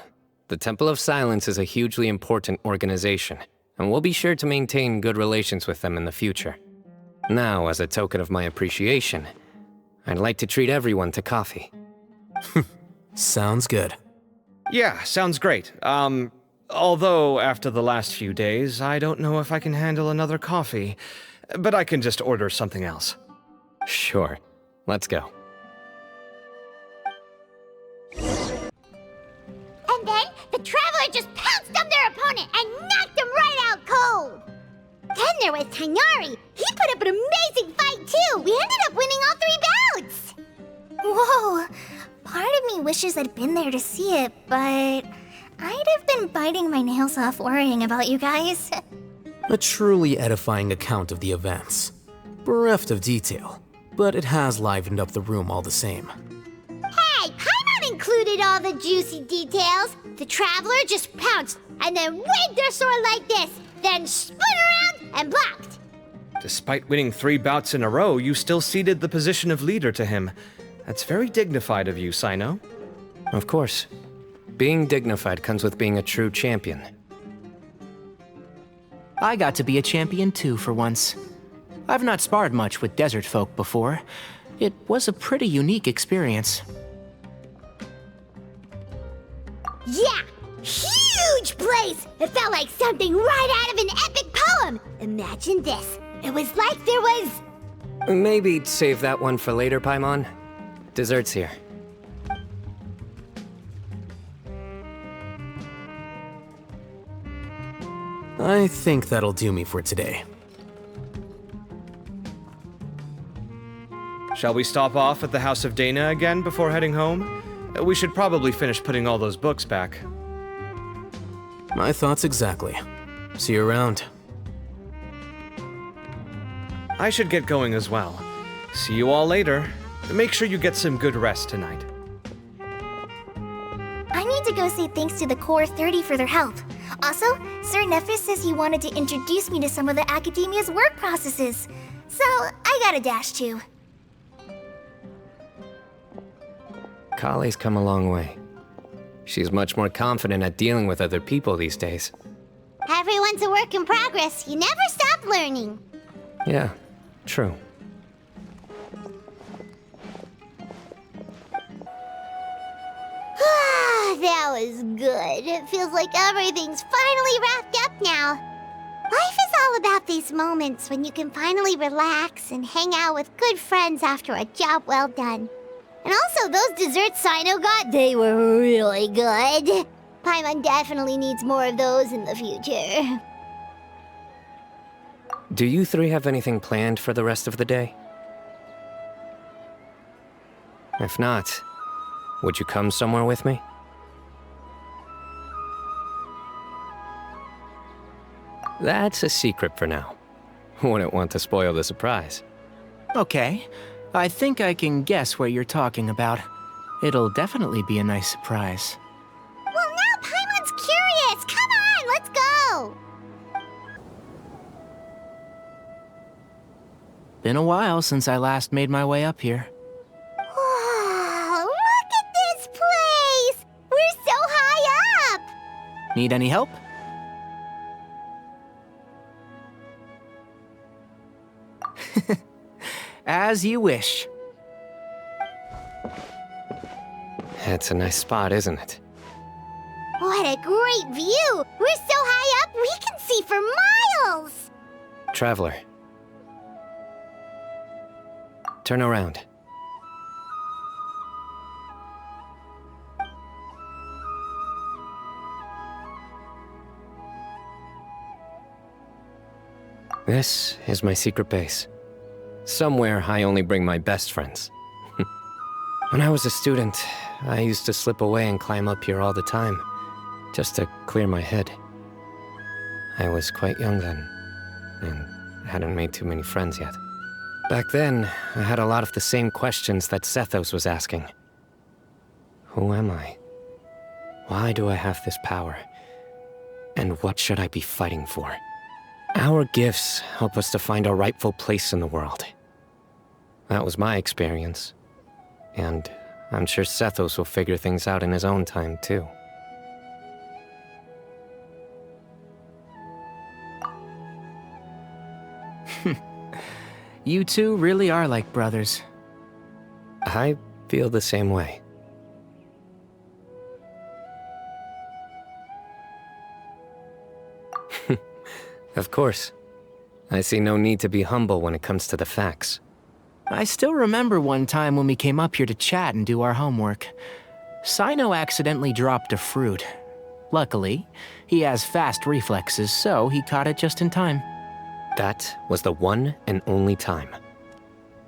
Speaker 2: The Temple of Silence is a hugely important organization, and we'll be sure to maintain good relations with them in the future. Now, as a token of my appreciation, I'd like to treat everyone to coffee.
Speaker 9: Sounds good.
Speaker 8: Yeah, sounds great. Although after the last few days, I don't know if I can handle another coffee, but I can just order something else.
Speaker 2: Sure. Let's go.
Speaker 1: And then the Traveler just pounced on their opponent and knocked him right out cold. Then there was Tighnari. He put up an amazing fight too. We ended up winning all 3 bouts.
Speaker 7: Whoa! Part of me wishes I'd been there to see it, but I'd have been biting my nails off worrying about you guys.
Speaker 9: A truly edifying account of the events. Bereft of detail, but it has livened up the room all the same.
Speaker 1: Hey, Paimon included all the juicy details. The Traveler just pounced and then waved their sword like this, then spun around and blocked.
Speaker 8: Despite winning 3 bouts in a row, you still ceded the position of leader to him. That's very dignified of you, Cyno.
Speaker 2: Of course. Being dignified comes with being a true champion.
Speaker 6: I got to be a champion too for once. I've not sparred much with desert folk before. It was a pretty unique experience.
Speaker 1: Yeah! Huge place! It felt like something right out of an epic poem! Imagine this. It was like there was...
Speaker 2: Maybe save that one for later, Paimon. Dessert's here.
Speaker 9: I think that'll do me for today.
Speaker 8: Shall we stop off at the House of Dehya again before heading home? We should probably finish putting all those books back.
Speaker 9: My thoughts exactly. See you around.
Speaker 8: I should get going as well. See you all later. Make sure you get some good rest tonight.
Speaker 7: I need to go say thanks to the Core 30 for their help. Also, Sir Naphis says he wanted to introduce me to some of the Academia's work processes. So, I gotta dash too.
Speaker 2: Collei's come a long way. She's much more confident at dealing with other people these days.
Speaker 1: Everyone's a work in progress. You never stop learning.
Speaker 2: Yeah, true.
Speaker 1: That was good. It feels like everything's finally wrapped up now. Life is all about these moments when you can finally relax and hang out with good friends after a job well done. And also, those desserts Cyno got, they were really good. Paimon definitely needs more of those in the future.
Speaker 2: Do you three have anything planned for the rest of the day? If not, would you come somewhere with me? That's a secret for now. Wouldn't want to spoil the surprise.
Speaker 6: Okay. I think I can guess what you're talking about. It'll definitely be a nice surprise.
Speaker 1: Well, now Paimon's curious. Come on, let's go.
Speaker 6: Been a while since I last made my way up here.
Speaker 1: Whoa, look at this place. We're so high up.
Speaker 6: Need any help? As you wish.
Speaker 2: It's a nice spot, isn't it?
Speaker 1: What a great view. We're so high up, we can see for miles.
Speaker 2: Traveler. Turn around. This is my secret base. Somewhere I only bring my best friends. When I was a student, I used to slip away and climb up here all the time, just to clear my head. I was quite young then, and hadn't made too many friends yet. Back then, I had a lot of the same questions that Sethos was asking. Who am I? Why do I have this power? And what should I be fighting for? Our gifts help us to find our rightful place in the world. That was my experience. And I'm sure Sethos will figure things out in his own time, too.
Speaker 6: You two really are like brothers.
Speaker 2: I feel the same way. Of course. I see no need to be humble when it comes to the facts.
Speaker 6: I still remember one time when we came up here to chat and do our homework. Cyno accidentally dropped a fruit. Luckily, he has fast reflexes, so he caught it just in time.
Speaker 2: That was the one and only time.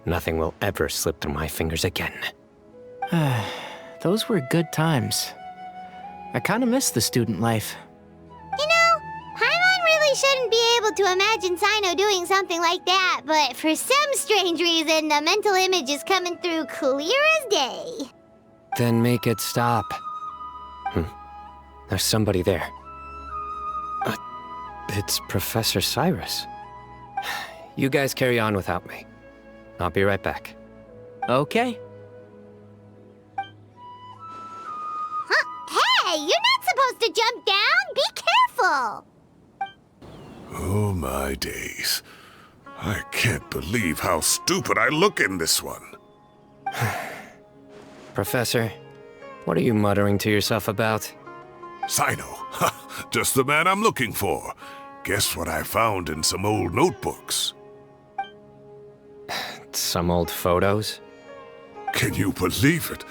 Speaker 2: Nothing will ever slip through my fingers again.
Speaker 6: Those were good times. I kinda miss the student life.
Speaker 1: You know, Paimon really shouldn't be able to imagine Cyno doing something like that, but for some strange reason, the mental image is coming through clear as day.
Speaker 2: Then make it stop. There's somebody there. It's Professor Cyrus. You guys carry on without me. I'll be right back.
Speaker 6: Okay.
Speaker 1: Hey, you're not supposed to jump down! Be careful!
Speaker 3: Oh my days. I can't believe how stupid I look in this one.
Speaker 2: Professor, what are you muttering to yourself about?
Speaker 3: Cyno, just the man I'm looking for. Guess what I found in some old notebooks?
Speaker 2: Some old photos?
Speaker 3: Can you believe it?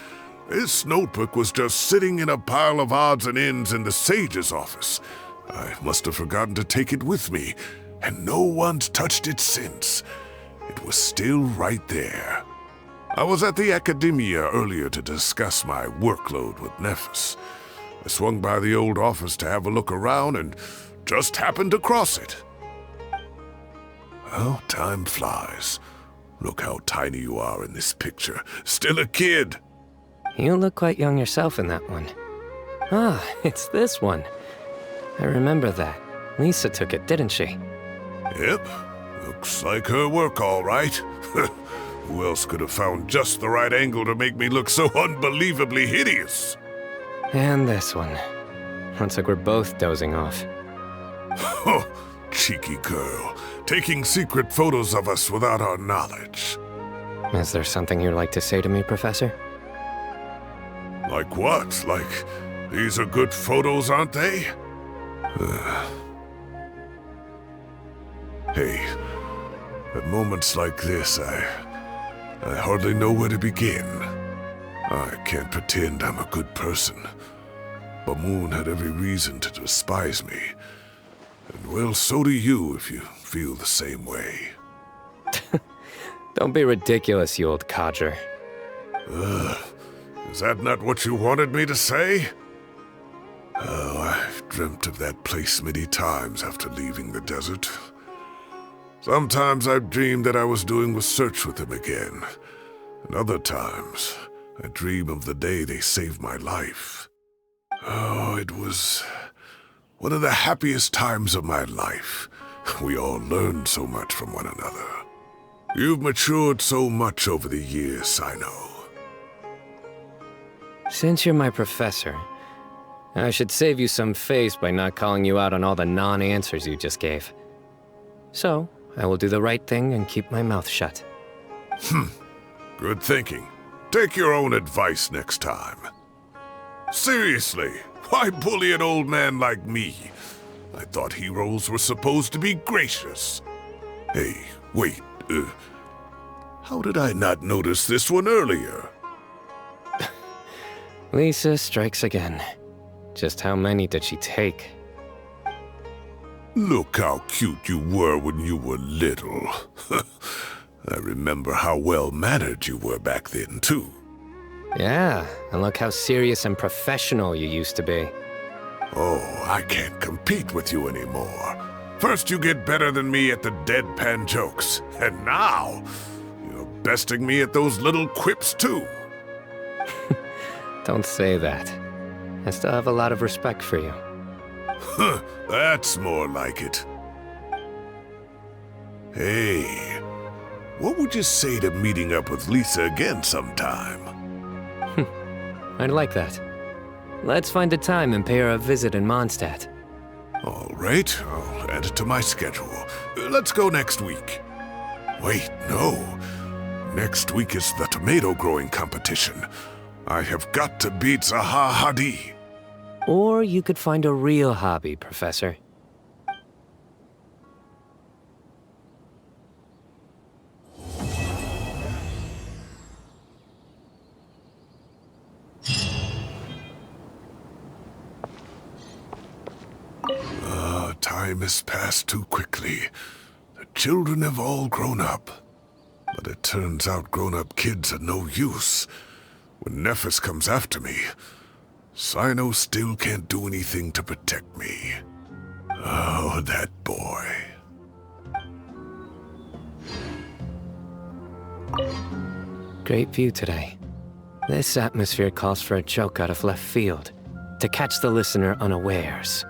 Speaker 3: This notebook was just sitting in a pile of odds and ends in the sage's office. I must have forgotten to take it with me, and no one's touched it since. It was still right there. I was at the Academia earlier to discuss my workload with Naphis. I swung by the old office to have a look around and just happened to cross it. Well, time flies. Look how tiny you are in this picture. Still a kid.
Speaker 2: You look quite young yourself in that one. Ah, it's this one. I remember that. Lisa took it, didn't she?
Speaker 3: Yep. Looks like her work, all right. Who else could have found just the right angle to make me look so unbelievably hideous?
Speaker 2: And this one. Looks like we're both dozing off.
Speaker 3: Oh, cheeky girl. Taking secret photos of us without our knowledge.
Speaker 2: Is there something you'd like to say to me, Professor?
Speaker 3: Like what? Like, these are good photos, aren't they? Hey, at moments like this, I hardly know where to begin. I can't pretend I'm a good person. Bamoon had every reason to despise me. And well, so do you if you feel the same way.
Speaker 2: Don't be ridiculous, you old codger.
Speaker 3: Is that not what you wanted me to say? Oh, I've dreamt of that place many times after leaving the desert. Sometimes I've dreamed that I was doing research with them again. And other times, I dream of the day they saved my life. Oh, it was one of the happiest times of my life. We all learned so much from one another. You've matured so much over the years, Cyno.
Speaker 2: Since you're my professor, I should save you some face by not calling you out on all the non-answers you just gave. So, I will do the right thing and keep my mouth shut.
Speaker 3: Good thinking. Take your own advice next time. Seriously, why bully an old man like me? I thought heroes were supposed to be gracious. Hey, wait, how did I not notice this one earlier?
Speaker 2: Lisa strikes again. Just how many did she take?
Speaker 3: Look how cute you were when you were little. I remember how well-mannered you were back then, too.
Speaker 2: Yeah, and look how serious and professional you used to be.
Speaker 3: Oh, I can't compete with you anymore. First you get better than me at the deadpan jokes, and now you're besting me at those little quips, too.
Speaker 2: Don't say that. I still have a lot of respect for you.
Speaker 3: That's more like it. Hey, what would you say to meeting up with Lisa again sometime?
Speaker 2: I'd like that. Let's find a time and pay her a visit in Mondstadt.
Speaker 3: All right, I'll add it to my schedule. Let's go next week. Wait, no. Next week is the tomato growing competition. I have got to beat Zaha Hadi.
Speaker 2: Or you could find a real hobby, Professor.
Speaker 3: Time has passed too quickly. The children have all grown up. But it turns out grown-up kids are no use. When Naphis comes after me, Cyno still can't do anything to protect me. Oh, that boy.
Speaker 2: Great view today. This atmosphere calls for a joke out of left field, to catch the listener unawares.